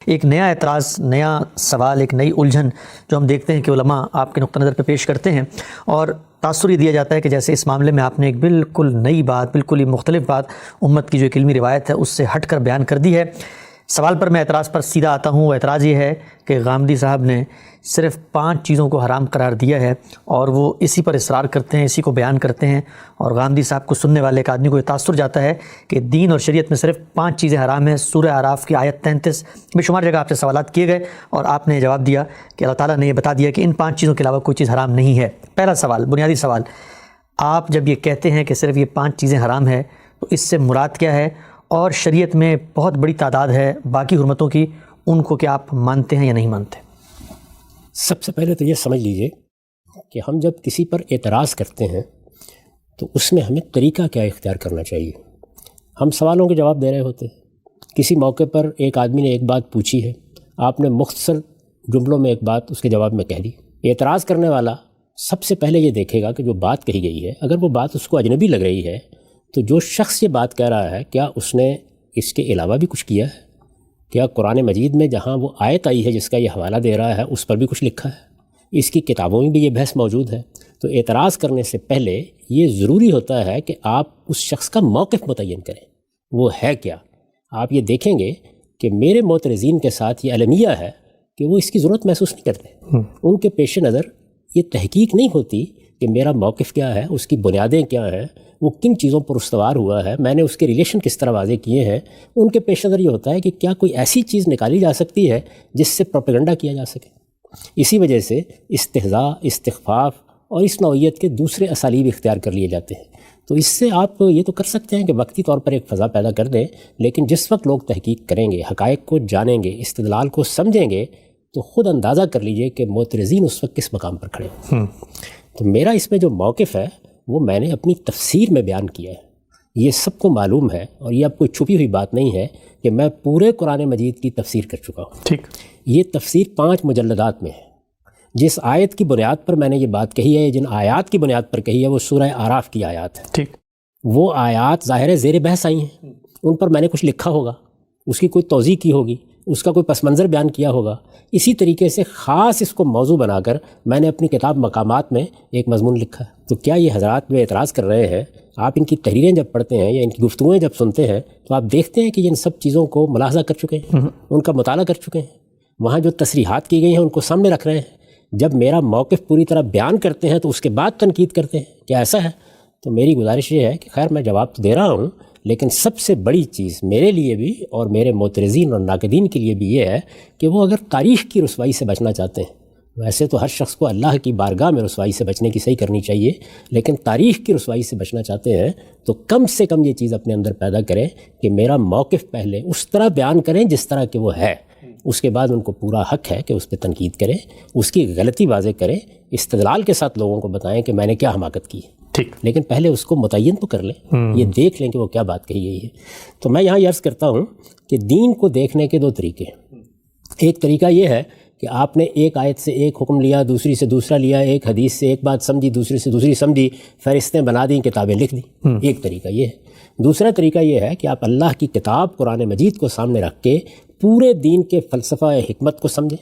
ایک نیا اعتراض، نیا سوال، ایک نئی الجھن جو ہم دیکھتے ہیں کہ علماء آپ کے نقطہ نظر پہ پیش کرتے ہیں، اور تاثر یہ دیا جاتا ہے کہ جیسے اس معاملے میں آپ نے ایک بالکل نئی بات، بالکل ہی مختلف بات امت کی جو ایک علمی روایت ہے اس سے ہٹ کر بیان کر دی ہے۔ سوال پر میں اعتراض پر سیدھا آتا ہوں۔ وہ اعتراض یہ ہے کہ غامدی صاحب نے صرف 5 چیزوں کو حرام قرار دیا ہے اور وہ اسی پر اصرار کرتے ہیں، اسی کو بیان کرتے ہیں، اور غامدی صاحب کو سننے والے ایک آدمی کو یہ تاثر جاتا ہے کہ دین اور شریعت میں صرف 5 چیزیں حرام ہیں۔ سورہ اعراف کی آیت 33 بے شمار جگہ آپ سے سوالات کیے گئے اور آپ نے جواب دیا کہ اللہ تعالیٰ نے یہ بتا دیا کہ ان 5 چیزوں کے علاوہ کوئی چیز حرام نہیں ہے۔ پہلا سوال، بنیادی سوال، آپ جب یہ کہتے ہیں کہ صرف یہ 5 چیزیں حرام ہیں تو اس سے مراد کیا ہے؟ اور شریعت میں بہت بڑی تعداد ہے باقی حرمتوں کی، ان کو کیا آپ مانتے ہیں یا نہیں مانتے؟ سب سے پہلے تو یہ سمجھ لیجئے کہ ہم جب کسی پر اعتراض کرتے ہیں تو اس میں ہمیں طریقہ کیا اختیار کرنا چاہیے۔ ہم سوالوں کے جواب دے رہے ہوتے ہیں، کسی موقع پر ایک آدمی نے ایک بات پوچھی ہے، آپ نے مختصر جملوں میں ایک بات اس کے جواب میں کہہ دی۔ اعتراض کرنے والا سب سے پہلے یہ دیکھے گا کہ جو بات کہی گئی ہے، اگر وہ بات اس کو اجنبی لگ رہی ہے تو جو شخص یہ بات کہہ رہا ہے کیا اس نے اس کے علاوہ بھی کچھ کیا ہے؟ کیا قرآن مجید میں جہاں وہ آیت آئی ہے جس کا یہ حوالہ دے رہا ہے اس پر بھی کچھ لکھا ہے؟ اس کی کتابوں میں بھی یہ بحث موجود ہے۔ تو اعتراض کرنے سے پہلے یہ ضروری ہوتا ہے کہ آپ اس شخص کا موقف متعین کریں، وہ ہے کیا۔ آپ یہ دیکھیں گے کہ میرے معترضین کے ساتھ یہ المیہ ہے کہ وہ اس کی ضرورت محسوس نہیں کرتے۔ ان کے پیش نظر یہ تحقیق نہیں ہوتی کہ میرا موقف کیا ہے، اس کی بنیادیں کیا ہیں، وہ کن چیزوں پر استوار ہوا ہے، میں نے اس کے ریلیشن کس طرح واضح کیے ہیں۔ ان کے پیش نظر یہ ہوتا ہے کہ کیا کوئی ایسی چیز نکالی جا سکتی ہے جس سے پروپیگنڈا کیا جا سکے۔ اسی وجہ سے استہزاء، استخفاف اور اس نوعیت کے دوسرے اسالیب اختیار کر لیے جاتے ہیں۔ تو اس سے آپ یہ تو کر سکتے ہیں کہ وقتی طور پر ایک فضا پیدا کر دیں، لیکن جس وقت لوگ تحقیق کریں گے، حقائق کو جانیں گے، استدلال کو سمجھیں گے، تو خود اندازہ کر لیجئے کہ معترضین اس وقت کس مقام پر کھڑے ہیں۔ تو میرا اس میں جو موقف ہے وہ میں نے اپنی تفسیر میں بیان کیا ہے۔ یہ سب کو معلوم ہے اور یہ اب کوئی چھپی ہوئی بات نہیں ہے کہ میں پورے قرآن مجید کی تفسیر کر چکا ہوں۔ ٹھیک، یہ تفسیر 5 مجلدات میں ہے۔ جس آیت کی بنیاد پر میں نے یہ بات کہی ہے، جن آیات کی بنیاد پر کہی ہے، وہ سورہ اعراف کی آیات ہے۔ ٹھیک، وہ آیات ظاہر ہے زیر بحث آئی ہیں، ان پر میں نے کچھ لکھا ہوگا، اس کی کوئی توضیح کی ہوگی، اس کا کوئی پس منظر بیان کیا ہوگا۔ اسی طریقے سے خاص اس کو موضوع بنا کر میں نے اپنی کتاب مقامات میں ایک مضمون لکھا ہے۔ تو کیا یہ حضرات جو اعتراض کر رہے ہیں، آپ ان کی تحریریں جب پڑھتے ہیں یا ان کی گفتگویں جب سنتے ہیں تو آپ دیکھتے ہیں کہ یہ ان سب چیزوں کو ملاحظہ کر چکے ہیں، ان کا مطالعہ کر چکے ہیں، وہاں جو تصریحات کی گئی ہیں ان کو سامنے رکھ رہے ہیں۔ جب میرا موقف پوری طرح بیان کرتے ہیں تو اس کے بعد تنقید کرتے ہیں، کیا ایسا ہے؟ تو میری گزارش یہ ہے کہ خیر میں جواب تو دے رہا ہوں، لیکن سب سے بڑی چیز میرے لیے بھی اور میرے معترضین اور ناقدین کے لیے بھی یہ ہے کہ وہ اگر تاریخ کی رسوائی سے بچنا چاہتے ہیں، ویسے تو ہر شخص کو اللہ کی بارگاہ میں رسوائی سے بچنے کی صحیح کرنی چاہیے، لیکن تاریخ کی رسوائی سے بچنا چاہتے ہیں تو کم سے کم یہ چیز اپنے اندر پیدا کریں کہ میرا موقف پہلے اس طرح بیان کریں جس طرح کہ وہ ہے، اس کے بعد ان کو پورا حق ہے کہ اس پہ تنقید کریں، اس کی غلطی واضح کریں، استدلال کے ساتھ لوگوں کو بتائیں کہ میں نے کیا حماقت کی ہے۔ ٹھیک، لیکن پہلے اس کو متعین تو کر لیں، یہ دیکھ لیں کہ وہ کیا بات کہی گئی ہے۔ تو میں یہاں یہ عرض کرتا ہوں کہ دین کو دیکھنے کے 2 طریقے ہیں۔ ایک طریقہ یہ ہے کہ آپ نے ایک آیت سے ایک حکم لیا، دوسری سے دوسرا لیا، ایک حدیث سے ایک بات سمجھی، دوسری سے دوسری سمجھی، فہرستیں بنا دیں، کتابیں لکھ دیں۔ ایک طریقہ یہ ہے۔ دوسرا طریقہ یہ ہے کہ آپ اللہ کی کتاب قرآن مجید کو سامنے رکھ کے پورے دین کے فلسفہ حکمت کو سمجھیں،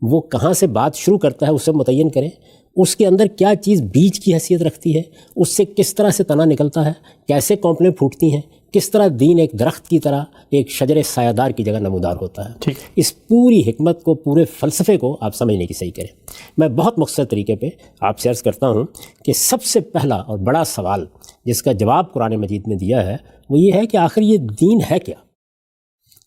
وہ کہاں سے بات شروع کرتا ہے اسے متعین کریں، اس کے اندر کیا چیز بیج کی حیثیت رکھتی ہے، اس سے کس طرح سے تنا نکلتا ہے، کیسے کونپلیں پھوٹتی ہیں، کس طرح دین ایک درخت کی طرح ایک شجر سایہ دار کی جگہ نمودار ہوتا ہے۔ اس پوری حکمت کو، پورے فلسفے کو آپ سمجھنے کی صحیح کریں۔ میں بہت مختصر طریقے پہ آپ سے عرض کرتا ہوں کہ سب سے پہلا اور بڑا سوال جس کا جواب قرآن مجید نے دیا ہے وہ یہ ہے کہ آخر یہ دین ہے کیا؟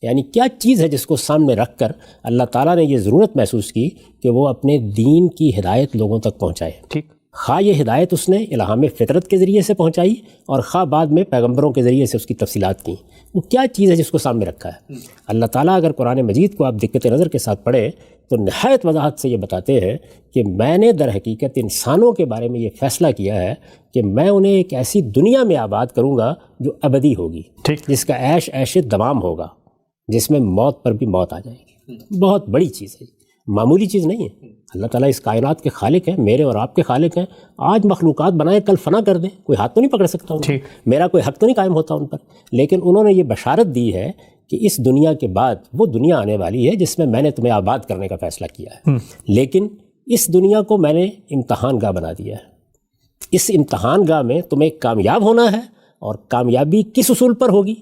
یعنی کیا چیز ہے جس کو سامنے رکھ کر اللہ تعالیٰ نے یہ ضرورت محسوس کی کہ وہ اپنے دین کی ہدایت لوگوں تک پہنچائے۔ ٹھیک، خواہ یہ ہدایت اس نے الہام فطرت کے ذریعے سے پہنچائی اور خواہ بعد میں پیغمبروں کے ذریعے سے اس کی تفصیلات کی، وہ کیا چیز ہے جس کو سامنے رکھا ہے؟ اللہ تعالیٰ اگر قرآن مجید کو آپ دقت نظر کے ساتھ پڑھیں تو نہایت وضاحت سے یہ بتاتے ہیں کہ میں نے در حقیقت انسانوں کے بارے میں یہ فیصلہ کیا ہے کہ میں انہیں ایک ایسی دنیا میں آباد کروں گا جو ابدی ہوگی، جس کا عیش عیش دوام ہوگا، جس میں موت پر بھی موت آ جائے گی۔ بہت بڑی چیز ہے، معمولی چیز نہیں ہے۔ اللہ تعالیٰ اس کائنات کے خالق ہیں، میرے اور آپ کے خالق ہیں۔ آج مخلوقات بنائیں، کل فنا کر دیں، کوئی ہاتھ تو نہیں پکڑ سکتا ان پر، میرا کوئی حق تو نہیں قائم ہوتا ان پر، لیکن انہوں نے یہ بشارت دی ہے کہ اس دنیا کے بعد وہ دنیا آنے والی ہے جس میں نے تمہیں آباد کرنے کا فیصلہ کیا ہے، لیکن اس دنیا کو میں نے امتحان گاہ بنا دیا ہے۔ اس امتحان گاہ میں تمہیں کامیاب ہونا ہے، اور کامیابی کس اصول پر ہوگی؟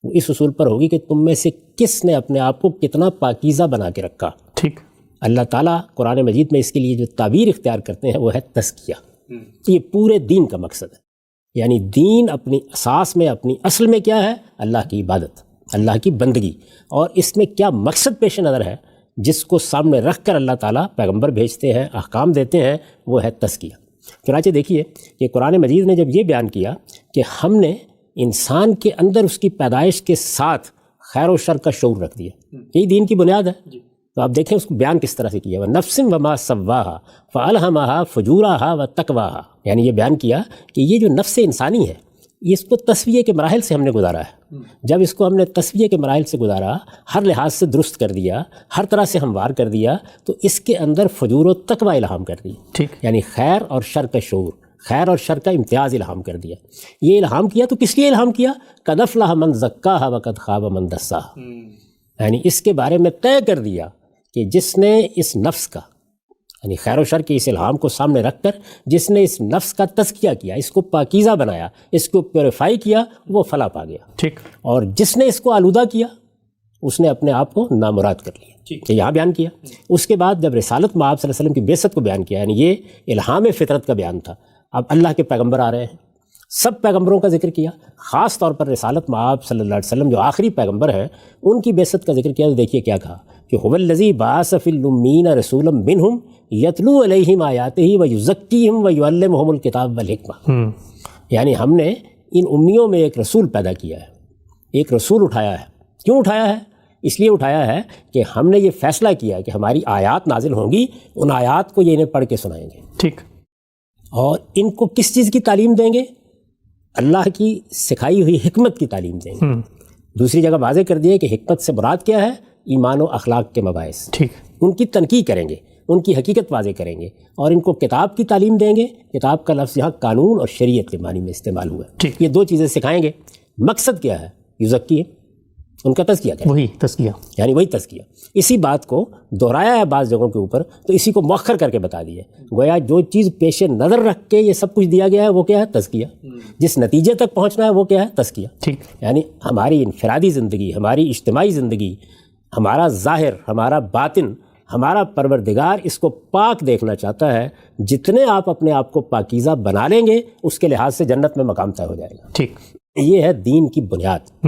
وہ اس اصول پر ہوگی کہ تم میں سے کس نے اپنے آپ کو کتنا پاکیزہ بنا کے رکھا۔ ٹھیک۔ اللہ تعالیٰ قرآن مجید میں اس کے لیے جو تعبیر اختیار کرتے ہیں وہ ہے تزکیہ۔ یہ پورے دین کا مقصد ہے، یعنی دین اپنی اساس میں، اپنی اصل میں کیا ہے؟ اللہ کی عبادت، اللہ کی بندگی، اور اس میں کیا مقصد پیش نظر ہے جس کو سامنے رکھ کر اللہ تعالیٰ پیغمبر بھیجتے ہیں، احکام دیتے ہیں، وہ ہے تزکیہ۔ چنانچہ دیکھیے کہ قرآن مجید نے جب یہ بیان کیا کہ ہم نے انسان کے اندر اس کی پیدائش کے ساتھ خیر و شر کا شعور رکھ دیا، یہی دین کی بنیاد ہے، تو آپ دیکھیں اس کو بیان کس طرح سے کیا، وَنَفْسٍ وَمَا سَوَّاهَا فَأَلْهَمَهَا فُجُورَهَا وَتَقْوَاهَا، یعنی یہ بیان کیا کہ یہ جو نفس انسانی ہے اس کو تسویے کے مراحل سے ہم نے گزارا ہے۔ جب اس کو ہم نے تسویے کے مراحل سے گزارا، ہر لحاظ سے درست کر دیا، ہر طرح سے ہموار کر دیا، تو اس کے اندر فجور و تقوی الہام کر دی، یعنی خیر اور شر کا شعور، خیر اور شر کا امتیاز الہام کر دیا۔ یہ الہام کیا تو کس لیے الہام کیا؟ قد افلح من زکاہا وقد خاب من دساہا، یعنی اس کے بارے میں طے کر دیا کہ جس نے اس نفس کا، یعنی خیر و شر کے اس الہام کو سامنے رکھ کر جس نے اس نفس کا تزکیہ کیا، اس کو پاکیزہ بنایا، اس کو پیوریفائی کیا، وہ فلاح پا گیا۔ ٹھیک۔ اور جس نے اس کو آلودہ کیا اس نے اپنے آپ کو نامراد کر لیا، کہ یہاں بیان کیا۔ اس کے بعد جب رسالت میں آپ صلی اللہ علیہ وسلم کی بعثت کو بیان کیا، یعنی یہ الہام فطرت کا بیان تھا، اب اللہ کے پیغمبر آ رہے ہیں، سب پیغمبروں کا ذکر کیا، خاص طور پر رسالت میں آپ صلی اللہ علیہ وسلم جو آخری پیغمبر ہیں ان کی بعثت کا ذکر کیا، تو دیکھیے کیا کہا کہ هو الذی بعث فی الامیین رسولا منہم یتلو علیہم آیاتہ ویزکیہم ویعلمہم الکتاب والحکمہ، یعنی ہم نے ان امیوں میں ایک رسول پیدا کیا ہے، ایک رسول اٹھایا ہے۔ کیوں اٹھایا ہے؟ اس لیے اٹھایا ہے کہ ہم نے یہ فیصلہ کیا ہے کہ ہماری آیات نازل ہوں گی، ان آیات کو یہ انہیں پڑھ کے سنائیں گے، ٹھیک، اور ان کو کس چیز کی تعلیم دیں گے؟ اللہ کی سکھائی ہوئی حکمت کی تعلیم دیں گے۔ دوسری جگہ واضح کر دیا کہ حکمت سے مراد کیا ہے؟ ایمان و اخلاق کے مباحث، ٹھیک، ان کی تنقیح کریں گے، ان کی حقیقت واضح کریں گے، اور ان کو کتاب کی تعلیم دیں گے۔ کتاب کا لفظ یہاں قانون اور شریعت کے معنی میں استعمال ہوا ہے، یہ دو چیزیں سکھائیں گے۔ مقصد کیا ہے؟ یزکی، ان کا تزکیہ کریں، وہی تزکیہ، یعنی وہی تزکیہ۔ اسی بات کو دہرایا ہے بعض جگہوں کے اوپر، تو اسی کو مؤخر کر کے بتا دیا، گویا جو چیز پیش نظر رکھ کے یہ سب کچھ دیا گیا ہے وہ کیا ہے؟ تزکیہ۔ جس نتیجے تک پہنچنا ہے وہ کیا ہے؟ تزکیہ، ٹھیک، یعنی ہماری انفرادی زندگی، ہماری اجتماعی زندگی، ہمارا ظاہر، ہمارا باطن، ہمارا پروردگار اس کو پاک دیکھنا چاہتا ہے۔ جتنے آپ اپنے آپ کو پاکیزہ بنا لیں گے اس کے لحاظ سے جنت میں مقام طے ہو جائے گا، ٹھیک، یہ ہے دین کی بنیاد۔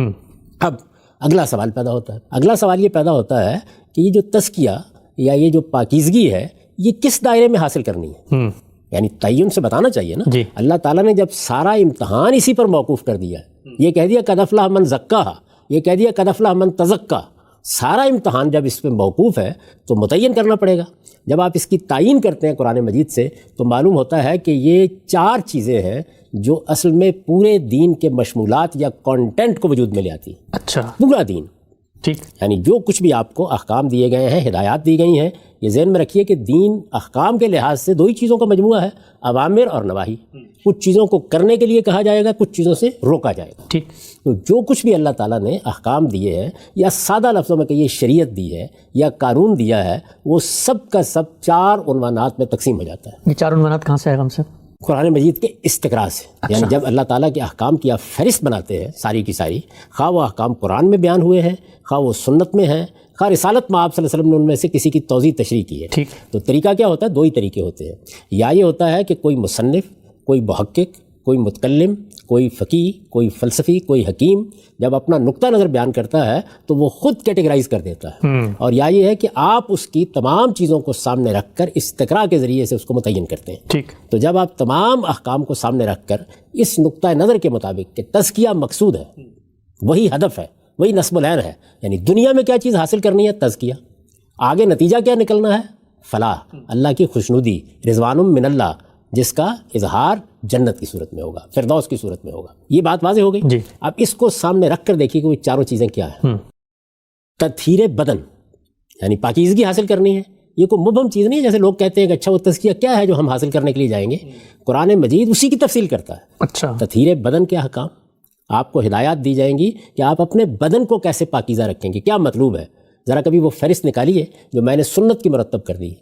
اب اگلا سوال پیدا ہوتا ہے، اگلا سوال یہ پیدا ہوتا ہے کہ یہ جو تزکیہ یا یہ جو پاکیزگی ہے یہ کس دائرے میں حاصل کرنی ہے؟ یعنی تعین سے بتانا چاہیے نا۔ اللہ تعالیٰ نے جب سارا امتحان اسی پر موقوف کر دیا ہے، یہ کہہ دیا قد افلح من زکاہا، یہ کہہ دیا قد افلح من تزکا، سارا امتحان جب اس پہ موقوف ہے تو متعین کرنا پڑے گا۔ جب آپ اس کی تعین کرتے ہیں قرآن مجید سے تو معلوم ہوتا ہے کہ یہ چار چیزیں ہیں جو اصل میں پورے دین کے مشمولات یا کانٹینٹ کو وجود میں لے آتی ہیں۔ اچھا، پورا دین، ٹھیک، یعنی جو کچھ بھی آپ کو احکام دیے گئے ہیں، ہدایات دی گئی ہیں، یہ ذہن میں رکھیے کہ دین احکام کے لحاظ سے دو ہی چیزوں کا مجموعہ ہے، اوامر اور نواہی۔ کچھ چیزوں کو کرنے کے لیے کہا جائے گا، کچھ چیزوں سے روکا جائے گا، ٹھیک۔ تو جو کچھ بھی اللہ تعالیٰ نے احکام دیے ہیں، یا سادہ لفظوں میں کہیے شریعت دی ہے یا قانون دیا ہے، وہ سب کا سب چار عنوانات میں تقسیم ہو جاتا ہے۔ یہ چار عنوانات کہاں سے آئے گا ہم سے؟ قرآن مجید کے استقراء سے۔ یعنی جب اللہ تعالیٰ کے احکام کی آپ فہرست بناتے ہیں ساری کی ساری، خواہ وہ احکام قرآن میں بیان ہوئے ہیں، خواہ وہ سنت میں ہیں، خواہ رسالت میں آپ صلی اللہ علیہ وسلم نے ان میں سے کسی کی توضیح تشریح کی ہے، ٹھیک، تو طریقہ کیا ہوتا ہے؟ دو ہی طریقے ہوتے ہیں، یا یہ ہوتا ہے کہ کوئی مصنف، کوئی محقق، کوئی متکلم، کوئی فقیہ، کوئی فلسفی، کوئی حکیم جب اپنا نقطہ نظر بیان کرتا ہے تو وہ خود کیٹیگرائز کر دیتا ہے، اور یا یہ ہے کہ آپ اس کی تمام چیزوں کو سامنے رکھ کر استقراء کے ذریعے سے اس کو متعین کرتے ہیں، ٹھیک۔ تو جب آپ تمام احکام کو سامنے رکھ کر اس نقطہ نظر کے مطابق کہ تزکیہ مقصود ہے، وہی ہدف ہے، وہی نصب العین ہے، یعنی دنیا میں کیا چیز حاصل کرنی ہے؟ تزکیہ، آگے نتیجہ کیا نکلنا ہے؟ فلاح، اللہ کی خوشنودی، رضوان من اللہ، جس کا اظہار جنت کی صورت میں ہوگا، فردوس کی صورت میں ہوگا۔ یہ بات واضح ہو گئی جی۔ اب اس کو سامنے رکھ کر دیکھیے کہ وہ چاروں چیزیں کیا ہیں۔ تطہیر بدن، یعنی پاکیزگی حاصل کرنی ہے۔ یہ کوئی مبہم چیز نہیں ہے جیسے لوگ کہتے ہیں کہ اچھا وہ تزکیہ کیا ہے جو ہم حاصل کرنے کے لیے جائیں گے۔ قرآن مجید اسی کی تفصیل کرتا ہے۔ اچھا، تطہیر بدن کے احکام، آپ کو ہدایات دی جائیں گی کہ آپ اپنے بدن کو کیسے پاکیزہ رکھیں گے. کیا مطلوب ہے؟ ذرا کبھی وہ فہرست نکالیے جو میں نے سنت کی مرتب کر دی ہے.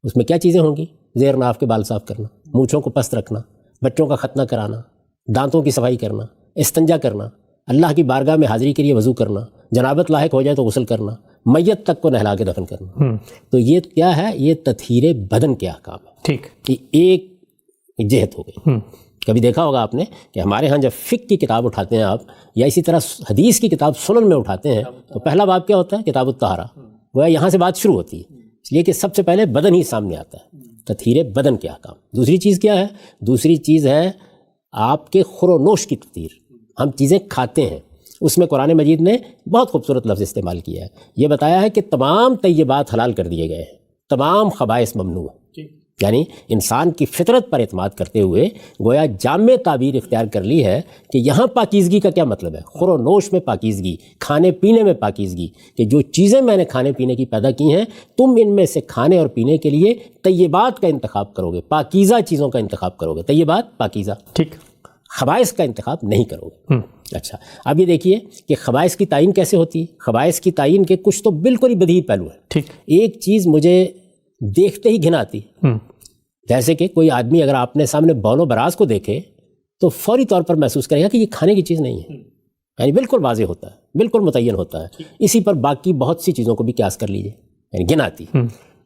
اس میں کیا چیزیں ہوں گی؟ زیر ناف کے بال صاف کرنا، مونچھوں کو پست رکھنا، بچوں کا ختنہ کرانا، دانتوں کی صفائی کرنا، استنجا کرنا، اللہ کی بارگاہ میں حاضری کے لیے وضو کرنا، جنابت لاحق ہو جائے تو غسل کرنا، میت تک کو نہلا کے دفن کرنا. تو یہ کیا ہے؟ یہ تطہیر بدن کے احکام ہے. ٹھیک. کہ ایک جہت ہو گئی. کبھی دیکھا ہوگا آپ نے کہ ہمارے ہاں جب فقہ کی کتاب اٹھاتے ہیں آپ، یا اسی طرح حدیث کی کتاب سنن میں اٹھاتے ہیں، تو پہلا باب کیا ہوتا ہے؟ کتاب الطہارہ. وہ یہاں سے بات شروع ہوتی ہے، اس لیے کہ سب سے پہلے بدن ہی سامنے آتا ہے، تطہیر بدن کے احکام. دوسری چیز کیا ہے؟ دوسری چیز ہے آپ کے خور و نوش کی تطہیر. ہم چیزیں کھاتے ہیں، اس میں قرآن مجید نے بہت خوبصورت لفظ استعمال کیا ہے. یہ بتایا ہے کہ تمام طیبات حلال کر دیے گئے ہیں، تمام خبائث ممنوع ہیں. یعنی انسان کی فطرت پر اعتماد کرتے ہوئے گویا جامع تعبیر اختیار کر لی ہے کہ یہاں پاکیزگی کا کیا مطلب ہے؟ خور و نوش میں پاکیزگی، کھانے پینے میں پاکیزگی، کہ جو چیزیں میں نے کھانے پینے کی پیدا کی ہیں تم ان میں سے کھانے اور پینے کے لیے طیبات کا انتخاب کرو گے، پاکیزہ چیزوں کا انتخاب کرو گے. طیبات پاکیزہ، ٹھیک. خبائث کا انتخاب نہیں کرو گے. اچھا، اب یہ دیکھیے کہ خبائث کی تعین کیسے ہوتی ہے. خبائث کی تعین کے کچھ تو بالکل ہی بدیہی پہلو ہے. ٹھیک. ایک چیز مجھے دیکھتے ہی گھن آتی، جیسے کہ کوئی آدمی اگر آپ نے سامنے بول و براز کو دیکھے تو فوری طور پر محسوس کرے گا کہ یہ کھانے کی چیز نہیں ہے. یعنی بالکل واضح ہوتا ہے، بالکل متعین ہوتا ہے. اسی پر باقی بہت سی چیزوں کو بھی قیاس کر لیجئے، یعنی گن آتی.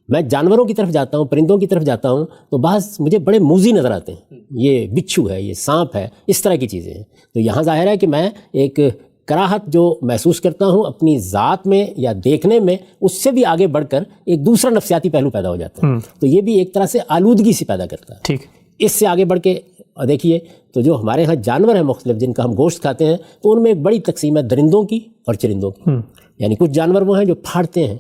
میں جانوروں کی طرف جاتا ہوں، پرندوں کی طرف جاتا ہوں تو بعض مجھے بڑے موذی نظر آتے ہیں، یہ بچھو ہے، یہ سانپ ہے، اس طرح کی چیزیں ہیں. تو یہاں ظاہر ہے کہ میں ایک کراہت جو محسوس کرتا ہوں اپنی ذات میں یا دیکھنے میں، اس سے بھی آگے بڑھ کر ایک دوسرا نفسیاتی پہلو پیدا ہو جاتا ہے. تو یہ بھی ایک طرح سے آلودگی سی پیدا کرتا ہے. ٹھیک. اس سے آگے بڑھ کے دیکھیے تو جو ہمارے ہاں جانور ہیں مختلف جن کا ہم گوشت کھاتے ہیں، تو ان میں ایک بڑی تقسیم ہے درندوں کی اور چرندوں کی. یعنی کچھ جانور وہ ہیں جو پھاڑتے ہیں،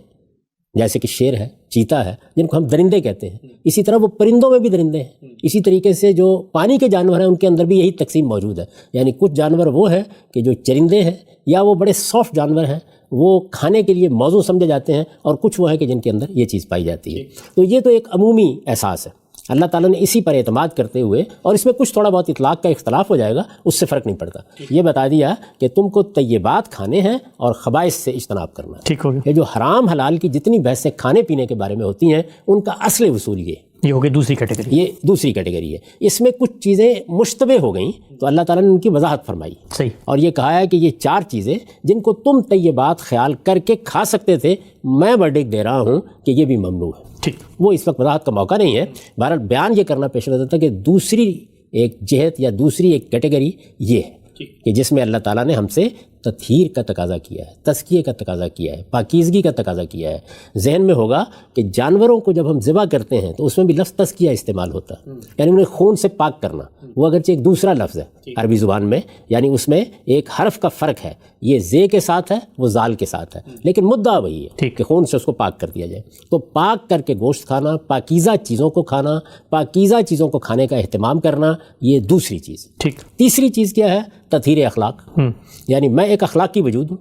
جیسے کہ شیر ہے، چیتا ہے، جن کو ہم درندے کہتے ہیں. اسی طرح وہ پرندوں میں بھی درندے ہیں. اسی طریقے سے جو پانی کے جانور ہیں ان کے اندر بھی یہی تقسیم موجود ہے. یعنی کچھ جانور وہ ہیں کہ جو چرندے ہیں یا وہ بڑے سافٹ جانور ہیں، وہ کھانے کے لیے موزوں سمجھے جاتے ہیں، اور کچھ وہ ہیں کہ جن کے اندر یہ چیز پائی جاتی ہے. تو یہ تو ایک عمومی احساس ہے. اللہ تعالیٰ نے اسی پر اعتماد کرتے ہوئے، اور اس میں کچھ تھوڑا بہت اطلاق کا اختلاف ہو جائے گا، اس سے فرق نہیں پڑتا، یہ بتا دیا کہ تم کو طیبات کھانے ہیں اور خبائث سے اجتناب کرنا ہے. ٹھیک ہو گیا. یہ جو حرام حلال کی جتنی بحثیں کھانے پینے کے بارے میں ہوتی ہیں ان کا اصل اصول یہ ہو گئی دوسری کیٹیگری. یہ دوسری کیٹیگری ہے. اس میں کچھ چیزیں مشتبہ ہو گئیں تو اللہ تعالیٰ نے ان کی وضاحت فرمائی. صحیح. اور یہ کہا ہے کہ یہ 4 چیزیں جن کو تم طیبات خیال کر کے کھا سکتے تھے، میں ورڈکٹ دے رہا ہوں کہ یہ بھی ممنوع ہے. ٹھیک. وہ اس وقت وضاحت کا موقع نہیں ہے. بہرحال بیان یہ کرنا پیش نظر تھا کہ دوسری ایک جہت یا دوسری ایک کیٹیگری یہ ہے کہ جس میں اللہ تعالیٰ نے ہم سے تطہیر کا تقاضا کیا ہے، تزکیے کا تقاضا کیا ہے، پاکیزگی کا تقاضا کیا ہے. ذہن میں ہوگا کہ جانوروں کو جب ہم ذبح کرتے ہیں تو اس میں بھی لفظ تزکیہ استعمال ہوتا ہے، یعنی انہیں خون سے پاک کرنا. وہ اگرچہ ایک دوسرا لفظ ہے عربی زبان میں، یعنی اس میں ایک حرف کا فرق ہے، یہ زے کے ساتھ ہے، وہ زال کے ساتھ ہے، لیکن مدعا وہی ہے کہ خون سے اس کو پاک کر دیا جائے. تو پاک کر کے گوشت کھانا، پاکیزہ چیزوں کو کھانا، پاکیزہ چیزوں کو کھانے کا اہتمام کرنا، یہ دوسری چیز. ٹھیک. تیسری چیز کیا ہے؟ تطہیر اخلاق. یعنی میں ایک اخلاقی وجود ہوں،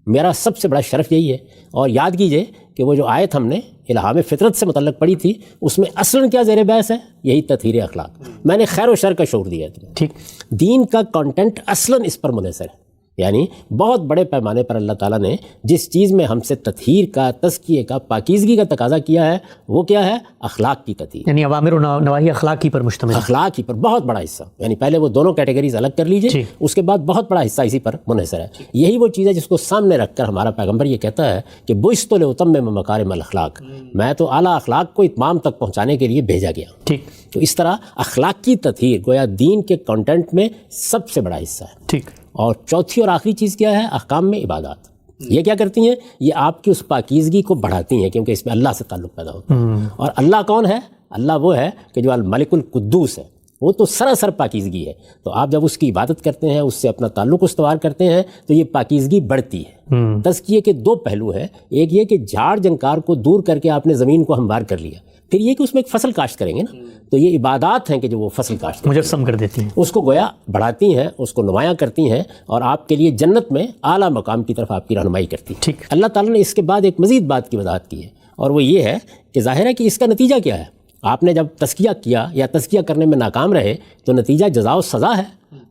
میرا سب سے بڑا شرف یہی ہے. اور یاد کیجئے کہ وہ جو آیت ہم نے الہام فطرت سے متعلق پڑھی تھی، اس میں اصلاً کیا زیر بحث ہے؟ یہی تطہیر اخلاق. میں نے خیر و شر کا شعور دیا ہے تمہیں. ٹھیک. دین کا کانٹینٹ اصلاً اس پر منحصر ہے. یعنی بہت بڑے پیمانے پر اللہ تعالیٰ نے جس چیز میں ہم سے تطہیر کا، تزکیے کا، پاکیزگی کا تقاضا کیا ہے وہ کیا ہے؟ اخلاق کی تطہیر. یعنی اوامر و نواہی اخلاقی پر مشتمل. اخلاق ہی پر بہت بڑا حصہ. یعنی پہلے وہ دونوں کیٹیگریز الگ کر لیجئے، اس کے بعد بہت بڑا حصہ اسی پر منحصر ہے. یہی وہ چیز ہے جس کو سامنے رکھ کر ہمارا پیغمبر یہ کہتا ہے کہ بعثت لأتمم مکارم الاخلاق، میں تو اعلیٰ اخلاق کو اتمام تک پہنچانے کے لیے بھیجا گیا. ٹھیک. تو اس طرح اخلاق کی تطہیر گویا دین کے کانٹینٹ میں سب سے بڑا حصہ ہے. ٹھیک. اور چوتھی اور آخری چیز کیا ہے؟ احکام میں عبادات. یہ کیا کرتی ہیں؟ یہ آپ کی اس پاکیزگی کو بڑھاتی ہیں، کیونکہ اس میں اللہ سے تعلق پیدا ہوتا ہے. اور اللہ کون ہے؟ اللہ وہ ہے کہ جو الملک القدوس ہے، وہ تو سراسر پاکیزگی ہے. تو آپ جب اس کی عبادت کرتے ہیں، اس سے اپنا تعلق استوار کرتے ہیں، تو یہ پاکیزگی بڑھتی ہے. تزکیے کے 2 پہلو ہیں. ایک یہ کہ جھاڑ جنکار کو دور کر کے آپ نے زمین کو ہموار کر لیا. پھر یہ کہ اس میں ایک فصل کاشت کریں گے نا، تو یہ عبادات ہیں کہ جو وہ فصل کاشت مجسم کر دیتی ہیں، اس کو گویا بڑھاتی ہیں، اس کو نمایاں کرتی ہیں، اور آپ کے لیے جنت میں اعلیٰ مقام کی طرف آپ کی رہنمائی کرتی ہیں. ٹھیک. اللہ تعالیٰ نے اس کے بعد ایک مزید بات کی وضاحت کی ہے، اور وہ یہ ہے کہ ظاہر ہے کہ اس کا نتیجہ کیا ہے آپ نے جب تزکیہ کیا یا تزکیہ کرنے میں ناکام رہے تو نتیجہ جزا و سزا ہے.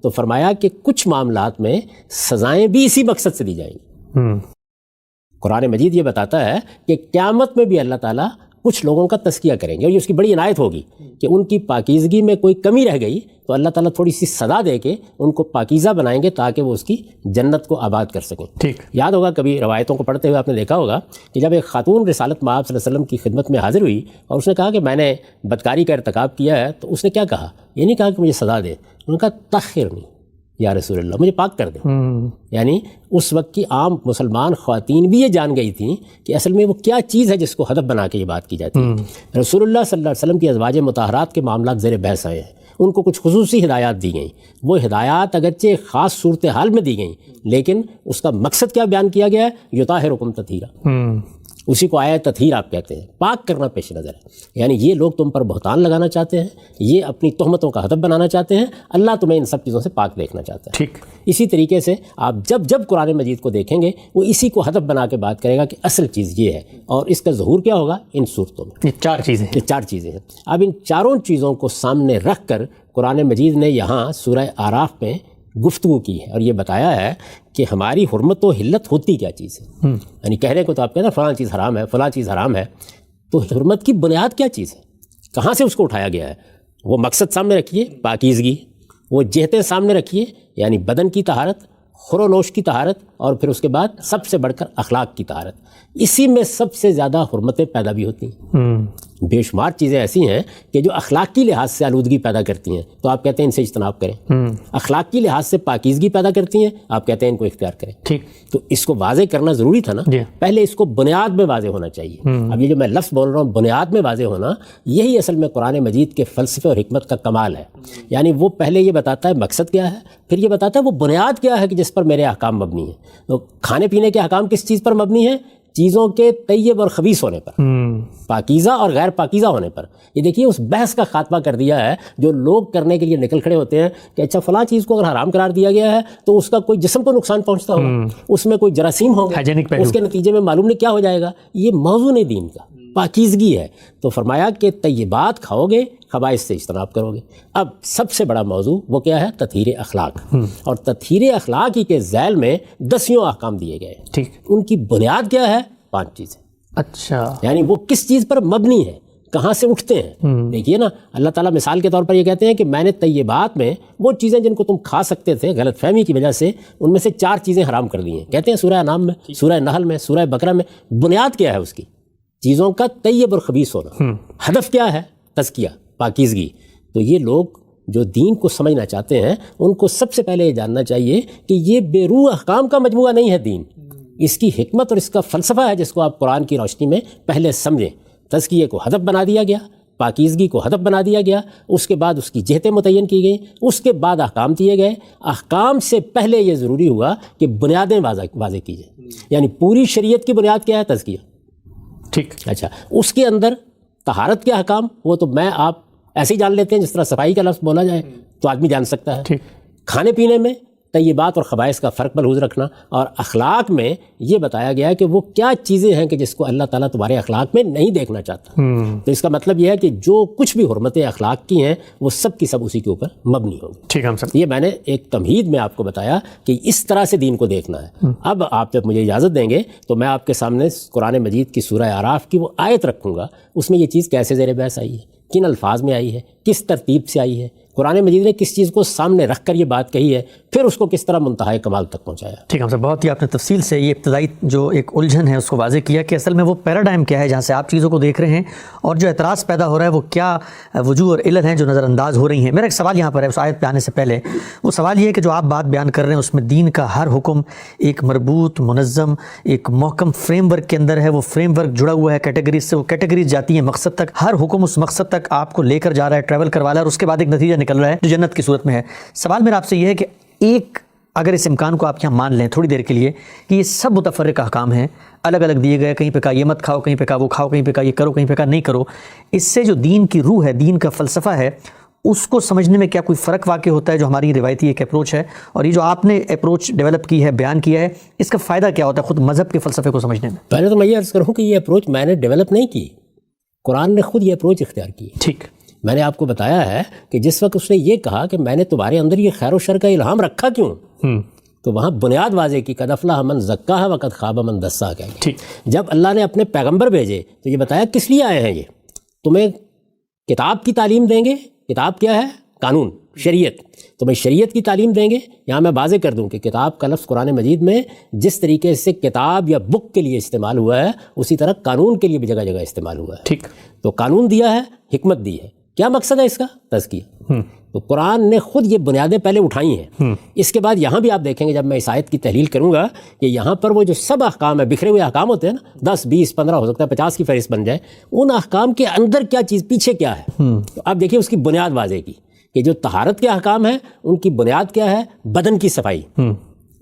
تو فرمایا کہ کچھ معاملات میں سزائیں بھی اسی مقصد سے دی جائیں گی. قرآن مجید یہ بتاتا ہے کہ قیامت میں بھی اللہ تعالیٰ کچھ لوگوں کا تزکیہ کریں گے اور یہ اس کی بڑی عنایت ہوگی کہ ان کی پاکیزگی میں کوئی کمی رہ گئی تو اللہ تعالیٰ تھوڑی سی سزا دے کے ان کو پاکیزہ بنائیں گے تاکہ وہ اس کی جنت کو آباد کر سکیں. ٹھیک. یاد ہوگا کبھی روایتوں کو پڑھتے ہوئے آپ نے دیکھا ہوگا کہ جب ایک خاتون رسالت مآب صلی اللہ علیہ وسلم کی خدمت میں حاضر ہوئی اور اس نے کہا کہ میں نے بدکاری کا ارتکاب کیا ہے تو اس نے کیا کہا؟ یہ نہیں کہا کہ مجھے سزا دے، انہوں نے کہا طہرنی یا رسول اللہ، مجھے پاک کر دیں. یعنی اس وقت کی عام مسلمان خواتین بھی یہ جان گئی تھیں کہ اصل میں وہ کیا چیز ہے جس کو ہدف بنا کے یہ بات کی جاتی ہے. رسول اللہ صلی اللہ علیہ وسلم کی ازواج مطہرات کے معاملات زیر بحث آئے ہیں، ان کو کچھ خصوصی ہدایات دی گئیں. وہ ہدایات اگرچہ خاص صورتحال میں دی گئیں لیکن اس کا مقصد کیا بیان کیا گیا ہے؟ یطہرکم تطہیرا. اسی کو آیا تطہیر آپ کہتے ہیں، پاک کرنا پیش نظر ہے. یعنی یہ لوگ تم پر بہتان لگانا چاہتے ہیں، یہ اپنی تہمتوں کا ہدف بنانا چاہتے ہیں، اللہ تمہیں ان سب چیزوں سے پاک دیکھنا چاہتا ہے. ٹھیک. اسی طریقے سے آپ جب قرآن مجید کو دیکھیں گے وہ اسی کو ہدف بنا کے بات کرے گا کہ اصل چیز یہ ہے، اور اس کا ظہور کیا ہوگا؟ ان صورتوں میں. یہ چار چیزیں ہیں. اب ان چاروں چیزوں کو سامنے رکھ کر قرآن مجید نے یہاں سورہ اعراف میں گفتگو کی ہے اور یہ بتایا ہے کہ ہماری حرمت و حلت ہوتی کیا چیز ہے. یعنی کہنے کو تو آپ کہتے ہیں فلاں چیز حرام ہے، فلاں چیز حرام ہے، تو حرمت کی بنیاد کیا چیز ہے؟ کہاں سے اس کو اٹھایا گیا ہے؟ وہ مقصد سامنے رکھیے، پاکیزگی. وہ جہتیں سامنے رکھیے، یعنی بدن کی طہارت، خور و نوش کی طہارت، اور پھر اس کے بعد سب سے بڑھ کر اخلاق کی طہارت. اسی میں سب سے زیادہ حرمتیں پیدا بھی ہوتی ہیں. بے شمار چیزیں ایسی ہیں کہ جو اخلاقی لحاظ سے آلودگی پیدا کرتی ہیں تو آپ کہتے ہیں ان سے اجتناب کریں. اخلاقی لحاظ سے پاکیزگی پیدا کرتی ہیں، آپ کہتے ہیں ان کو اختیار کریں. ٹھیک. تو اس کو واضح کرنا ضروری تھا نا. پہلے اس کو بنیاد میں واضح ہونا چاہیے. اب یہ جو میں لفظ بول رہا ہوں بنیاد میں واضح ہونا، یہی اصل میں قرآن مجید کے فلسفے اور حکمت کا کمال ہے. یعنی وہ پہلے یہ بتاتا ہے مقصد کیا ہے، پھر یہ بتاتا ہے وہ بنیاد کیا ہے کہ جس پر میرے احکام مبنی ہیں. تو کھانے پینے کے احکام کس چیز پر مبنی ہیں؟ چیزوں کے طیب اور خبیث ہونے پر، پاکیزہ اور غیر پاکیزہ ہونے پر. یہ دیکھیے اس بحث کا خاتمہ کر دیا ہے جو لوگ کرنے کے لیے نکل کھڑے ہوتے ہیں کہ اچھا فلاں چیز کو اگر حرام قرار دیا گیا ہے تو اس کا کوئی جسم کو نقصان پہنچتا ہوگا، اس میں کوئی جراثیم ہوگا، اس کے نتیجے میں معلوم نہیں کیا ہو جائے گا. یہ موضوع نہیں دین کا، پاکیزگی ہے. تو فرمایا کہ طیبات کھاؤ گے، خبائث سے اجتناب کرو گے. اب سب سے بڑا موضوع وہ کیا ہے؟ تطہیر اخلاق. اور تطہیر اخلاق ہی کے ذیل میں 10 احکام دیے گئے. ٹھیک. ان کی بنیاد کیا ہے؟ 5 چیزیں. اچھا. یعنی وہ کس چیز پر مبنی ہے، کہاں سے اٹھتے ہیں. دیکھیے نا، اللہ تعالیٰ مثال کے طور پر یہ کہتے ہیں کہ میں نے طیبات میں وہ چیزیں جن کو تم کھا سکتے تھے غلط فہمی کی وجہ سے ان میں سے 4 چیزیں حرام کر دی ہیں. کہتے ہیں سورہ انعام میں، سورہ نحل میں، سورہ بقرہ میں. بنیاد کیا ہے اس کی؟ چیزوں کا طیب اور خبیث ہونا. ہدف کیا ہے؟ تزکیہ، پاکیزگی. تو یہ لوگ جو دین کو سمجھنا چاہتے ہیں ان کو سب سے پہلے یہ جاننا چاہیے کہ یہ بے روح احکام کا مجموعہ نہیں ہے دین. اس کی حکمت اور اس کا فلسفہ ہے جس کو آپ قرآن کی روشنی میں پہلے سمجھیں. تزکیے کو ہدف بنا دیا گیا، پاکیزگی کو ہدف بنا دیا گیا، اس کے بعد اس کی جہتیں متعین کی گئیں، اس کے بعد احکام دیے گئے. احکام سے پہلے یہ ضروری ہوا کہ بنیادیں واضح کی جائیں. یعنی پوری شریعت کی بنیاد کیا ہے؟ تزکیہ. ٹھیک. اچھا، اس کے اندر طہارت کے احکام وہ تو میں آپ ایسے ہی جان لیتے ہیں، جس طرح صفائی کا لفظ بولا جائے تو آدمی جان سکتا ہے. ٹھیک. کھانے پینے میں طیبات اور خبائث کا فرق ملحوظ رکھنا، اور اخلاق میں یہ بتایا گیا ہے کہ وہ کیا چیزیں ہیں کہ جس کو اللہ تعالیٰ تمہارے اخلاق میں نہیں دیکھنا چاہتا. تو اس کا مطلب یہ ہے کہ جو کچھ بھی حرمتیں اخلاق کی ہیں وہ سب کی سب اسی کے اوپر مبنی ہوں گی. ٹھیک ہے سر. یہ میں نے ایک تمہید میں آپ کو بتایا کہ اس طرح سے دین کو دیکھنا ہے. اب آپ جب مجھے اجازت دیں گے تو میں آپ کے سامنے قرآن مجید کی سورہ اعراف کی وہ آیت رکھوں گا. اس میں یہ چیز کیسے زیر بحث آئی ہے، کن الفاظ میں آئی ہے، کس ترتیب سے آئی ہے، قرآن مجید نے کس چیز کو سامنے رکھ کر یہ بات کہی ہے، پھر اس کو کس طرح منتہائے کمال تک پہنچایا. ٹھیک ہے سر. بہت ہی آپ نے تفصیل سے یہ ابتدائی جو ایک الجھن ہے اس کو واضح کیا کہ اصل میں وہ پیراڈائم کیا ہے جہاں سے آپ چیزوں کو دیکھ رہے ہیں اور جو اعتراض پیدا ہو رہا ہے وہ کیا وجوہ اور علت ہیں جو نظر انداز ہو رہی ہیں. میرا ایک سوال یہاں پر ہے اس آیت پہ آنے سے پہلے. وہ سوال یہ ہے کہ جو آپ بات بیان کر رہے ہیں اس میں دین کا ہر حکم ایک مربوط، منظم، ایک محکم فریم ورک کے اندر ہے. وہ فریم ورک جڑا ہوا ہے کیٹیگریز سے، وہ کیٹیگریز جاتی ہیں مقصد تک. ہر حکم اس مقصد تک آپ کو لے کر جا رہا ہے، ٹریول کروا رہا ہے، اور اس کے بعد ایک نتیجہ نکل رہا ہے جو جنت کی صورت میں ہے. سوال میرا آپ سے یہ ہے کہ ایک اگر اس امکان کو آپ یہاں مان لیں تھوڑی دیر کے لیے کہ یہ سب متفرق احکام ہیں، الگ الگ دیے گئے، کہیں پہ کہا یہ مت کھاؤ، کہیں پہ کہا وہ کھاؤ، کہیں پہ کہا یہ کرو، کہیں پہ کہا نہیں کرو. اس سے جو دین کی روح ہے، دین کا فلسفہ ہے، اس کو سمجھنے میں کیا کوئی فرق واقع ہوتا ہے جو ہماری روایتی ایک اپروچ ہے، اور یہ جو آپ نے اپروچ ڈیولپ کی ہے، بیان کیا ہے، اس کا فائدہ کیا ہوتا ہے خود مذہب کے فلسفے کو سمجھنے میں؟ پہلے تو میں یہ عرض کروں کہ یہ اپروچ میں نے ڈیولپ نہیں کی. قرآن نے خود یہ اپروچ اختیار کی ہے. ٹھیک. میں نے آپ کو بتایا ہے کہ جس وقت اس نے یہ کہا کہ میں نے تمہارے اندر یہ خیر و شر کا الہام رکھا کیوں، تو وہاں بنیاد واضح کی قد افلح من زکاہا وقد خاب من دساہا. جب اللہ نے اپنے پیغمبر بھیجے تو یہ بتایا کس لیے آئے ہیں، یہ تمہیں کتاب کی تعلیم دیں گے. کتاب کیا ہے؟ قانون، شریعت. تمہیں شریعت کی تعلیم دیں گے. یہاں میں واضح کر دوں کہ کتاب کا لفظ قرآن مجید میں جس طریقے سے کتاب یا بک کے لیے استعمال ہوا ہے اسی طرح قانون کے لیے بھی جگہ جگہ استعمال ہوا ہے. ٹھیک. تو قانون دیا ہے، حکمت دی ہے. کیا مقصد ہے اس کا؟ تزکیہ. تو قرآن نے خود یہ بنیادیں پہلے اٹھائی ہیں. اس کے بعد یہاں بھی آپ دیکھیں گے جب میں اس آیت کی تحلیل کروں گا کہ یہاں پر وہ جو سب احکام ہے، بکھرے ہوئے احکام ہوتے ہیں نا، 10 20 15 ہو سکتا ہے 50 کی فہرست بن جائے، ان احکام کے اندر کیا چیز پیچھے کیا ہے. تو آپ دیکھیے اس کی بنیاد واضح کی کہ جو طہارت کے احکام ہیں ان کی بنیاد کیا ہے؟ بدن کی صفائی.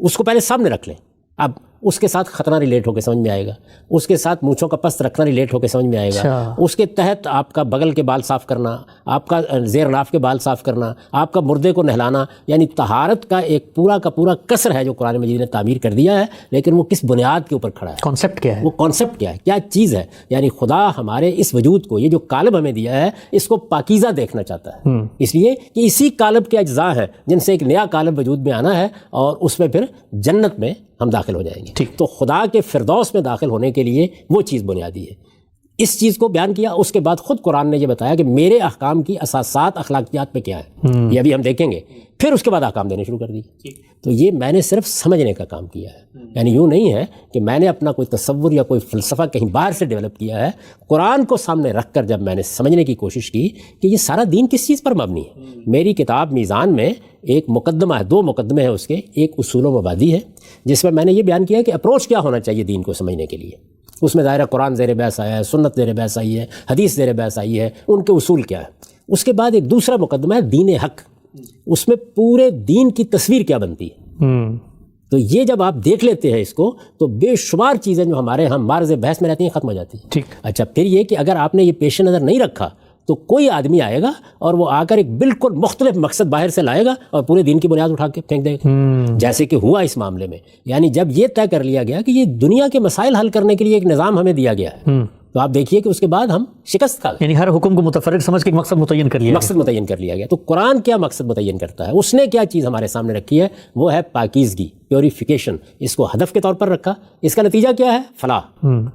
اس کو پہلے سامنے رکھ لیں. اب اس کے ساتھ ختنہ ریلیٹ ہو کے سمجھ میں آئے گا، اس کے ساتھ مونچھوں کا پست رکھنا ریلیٹ ہو کے سمجھ میں آئے گا، اس کے تحت آپ کا بغل کے بال صاف کرنا، آپ کا زیر ناف کے بال صاف کرنا، آپ کا مردے کو نہلانا، یعنی طہارت کا ایک پورا کا پورا قصر ہے جو قرآن مجید نے تعمیر کر دیا ہے. لیکن وہ کس بنیاد کے اوپر کھڑا ہے؟ کانسیپٹ کیا ہے؟ وہ کانسیپٹ کیا ہے، کیا چیز ہے؟ یعنی خدا ہمارے اس وجود کو، یہ جو قالب ہمیں دیا ہے، اس کو پاکیزہ دیکھنا چاہتا ہے. اس لیے کہ اسی قالب کے اجزاء ہیں جن سے ایک نیا قالب وجود میں آنا ہے اور اس میں پھر جنت میں ہم داخل ہو جائیں گے. تو خدا کے فردوس میں داخل ہونے کے لیے وہ چیز بنیادی ہے. اس چیز کو بیان کیا. اس کے بعد خود قرآن نے یہ بتایا کہ میرے احکام کی اساسات اخلاقیات میں کیا ہیں، یہ ابھی ہم دیکھیں گے. پھر اس کے بعد احکام دینے شروع کر دی. تو یہ میں نے صرف سمجھنے کا کام کیا ہے. یعنی یوں نہیں ہے کہ میں نے اپنا کوئی تصور یا کوئی فلسفہ کہیں باہر سے ڈیولپ کیا ہے. قرآن کو سامنے رکھ کر جب میں نے سمجھنے کی کوشش کی کہ یہ سارا دین کس چیز پر مبنی ہے. میری کتاب میزان میں ایک مقدمہ ہے، 2 مقدمے ہیں اس کے. ایک اصول و مبادی ہے جس میں نے یہ بیان کیا کہ اپروچ کیا ہونا چاہیے دین کو سمجھنے کے لیے. اس میں ظاہر قرآن زیر بحث آیا ہے، سنت زیر بحث آئی ہے، حدیث زیر بحث آئی ہے، ان کے اصول کیا ہے. اس کے بعد ایک دوسرا مقدمہ ہے دین حق. اس میں پورے دین کی تصویر کیا بنتی ہے. تو یہ جب آپ دیکھ لیتے ہیں اس کو تو بے شمار چیزیں جو ہمارے ہم معرض بحث میں رہتی ہیں ختم ہو جاتی ہیں. اچھا پھر یہ کہ اگر آپ نے یہ پیش نظر نہیں رکھا تو کوئی آدمی آئے گا اور وہ آ کر ایک بالکل مختلف مقصد باہر سے لائے گا اور پورے دین کی بنیاد اٹھا کے پھینک دے گا. جیسے کہ ہوا اس معاملے میں. یعنی جب یہ طے کر لیا گیا کہ یہ دنیا کے مسائل حل کرنے کے لیے ایک نظام ہمیں دیا گیا ہے تو آپ دیکھیے کہ اس کے بعد ہم شکست کھا گئے. یعنی ہر حکم کو متفرق سمجھ کے ایک مقصد متعین کر لیا گیا. تو قرآن کیا مقصد متعین کرتا ہے؟ اس نے کیا چیز ہمارے سامنے رکھی ہے؟ وہ ہے پاکیزگی، پیوریفیکیشن. اس کو ہدف کے طور پر رکھا. اس کا نتیجہ کیا ہے؟ فلاح.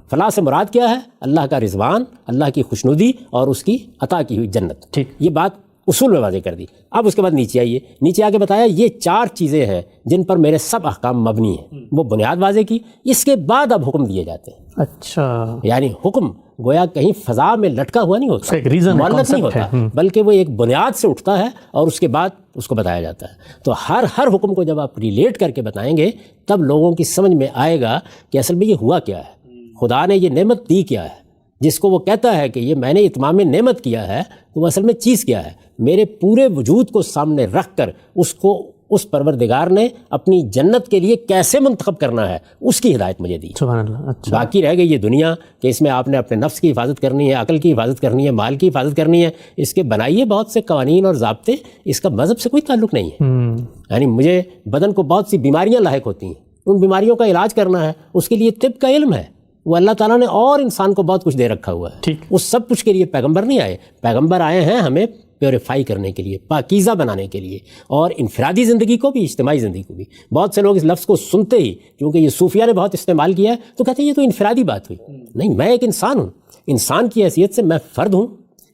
فلاح سے مراد کیا ہے؟ اللہ کا رضوان، اللہ کی خوشنودی اور اس کی عطا کی ہوئی جنت. یہ بات اصول میں واضح کر دی. اب اس کے بعد نیچے آئیے. نیچے آ کے بتایا یہ 4 چیزیں ہیں جن پر میرے سب احکام مبنی ہیں. وہ بنیاد واضح کی. اس کے بعد اب حکم دیے جاتے ہیں. اچھا یعنی حکم گویا کہیں فضا میں لٹکا ہوا نہیں ہوتا، معلق نہیں ہوتا، بلکہ وہ ایک بنیاد سے اٹھتا ہے اور اس کے بعد اس کو بتایا جاتا ہے. تو ہر حکم کو جب آپ ریلیٹ کر کے بتائیں گے تب لوگوں کی سمجھ میں آئے گا کہ اصل میں یہ ہوا کیا ہے، خدا نے یہ نعمت دی کیا ہے. جس کو وہ کہتا ہے کہ یہ میں نے اتمام نعمت کیا ہے تو اصل میں چیز کیا ہے. میرے پورے وجود کو سامنے رکھ کر اس کو اس پروردگار نے اپنی جنت کے لیے کیسے منتخب کرنا ہے اس کی ہدایت مجھے دی. سبحان اللہ. اچھا. باقی رہ گئی یہ دنیا کہ اس میں آپ نے اپنے نفس کی حفاظت کرنی ہے، عقل کی حفاظت کرنی ہے، مال کی حفاظت کرنی ہے. اس کے بنائیے بہت سے قوانین اور ضابطے. اس کا مذہب سے کوئی تعلق نہیں ہے. یعنی مجھے بدن کو بہت سی بیماریاں لاحق ہوتی ہیں، ان بیماریوں کا علاج کرنا ہے، اس کے لیے طب کا علم ہے. وہ اللہ تعالیٰ نے اور انسان کو بہت کچھ دے رکھا ہوا ہے. اس سب کچھ کے لیے پیغمبر نہیں آئے. پیغمبر آئے ہیں ہمیں پیوریفائی کرنے کے لیے، پاکیزہ بنانے کے لیے، اور انفرادی زندگی کو بھی، اجتماعی زندگی کو بھی. بہت سے لوگ اس لفظ کو سنتے ہی، کیونکہ یہ صوفیہ نے بہت استعمال کیا ہے، تو کہتے ہیں یہ تو انفرادی بات ہوئی. نہیں، میں ایک انسان ہوں. انسان کی حیثیت سے میں فرد ہوں.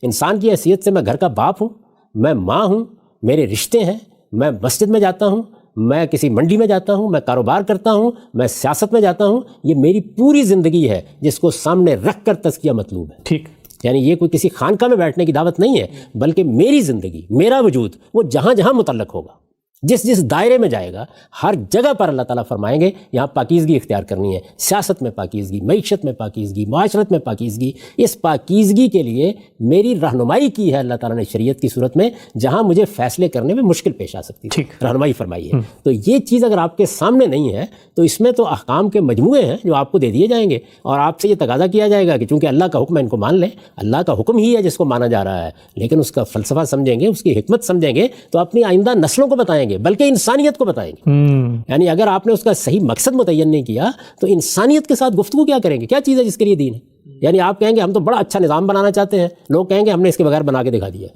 انسان کی حیثیت سے میں گھر کا باپ ہوں، میں ماں ہوں، میرے رشتے ہیں. میں مسجد میں جاتا ہوں، میں کسی منڈی میں جاتا ہوں، میں کاروبار کرتا ہوں، میں سیاست میں جاتا ہوں. یہ میری پوری زندگی ہے جس کو سامنے رکھ کر تزکیہ مطلوب ہے. ٹھیک. یعنی یہ کوئی کسی خانقاہ میں بیٹھنے کی دعوت نہیں ہے، بلکہ میری زندگی، میرا وجود وہ جہاں جہاں متعلق ہوگا، جس جس دائرے میں جائے گا، ہر جگہ پر اللہ تعالیٰ فرمائیں گے یہاں پاکیزگی اختیار کرنی ہے. سیاست میں پاکیزگی، معیشت میں پاکیزگی، معاشرت میں پاکیزگی. اس پاکیزگی کے لیے میری رہنمائی کی ہے اللہ تعالیٰ نے شریعت کی صورت میں، جہاں مجھے فیصلے کرنے میں مشکل پیش آ سکتی ہے، رہنمائی فرمائی ہے. تو یہ چیز اگر آپ کے سامنے نہیں ہے تو اس میں تو احکام کے مجموعے ہیں جو آپ کو دے دیے جائیں گے، اور آپ سے یہ تقاضا کیا جائے گا کہ چونکہ اللہ کا حکم ہے ان کو مان لیں. اللہ کا حکم ہی ہے جس کو مانا جا رہا ہے، لیکن اس کا فلسفہ سمجھیں گے، اس کی حکمت سمجھیں گے تو اپنی آئندہ نسلوں کو بتائیں بتائیں گے بلکہ انسانیت کو بتائیں گے. یعنی اگر آپ نے اس کا صحیح مقصد متعین نہیں کیا تو انسانیت کے ساتھ گفتگو کیا کریں گے؟ کیا چیز ہے جس کے لیے دین ہے؟ یعنی آپ کہیں گے ہم تو بڑا اچھا نظام بنانا چاہتے ہیں، لوگ کہیں گے ہم نے اس کے بغیر بنا کے دکھا دیا.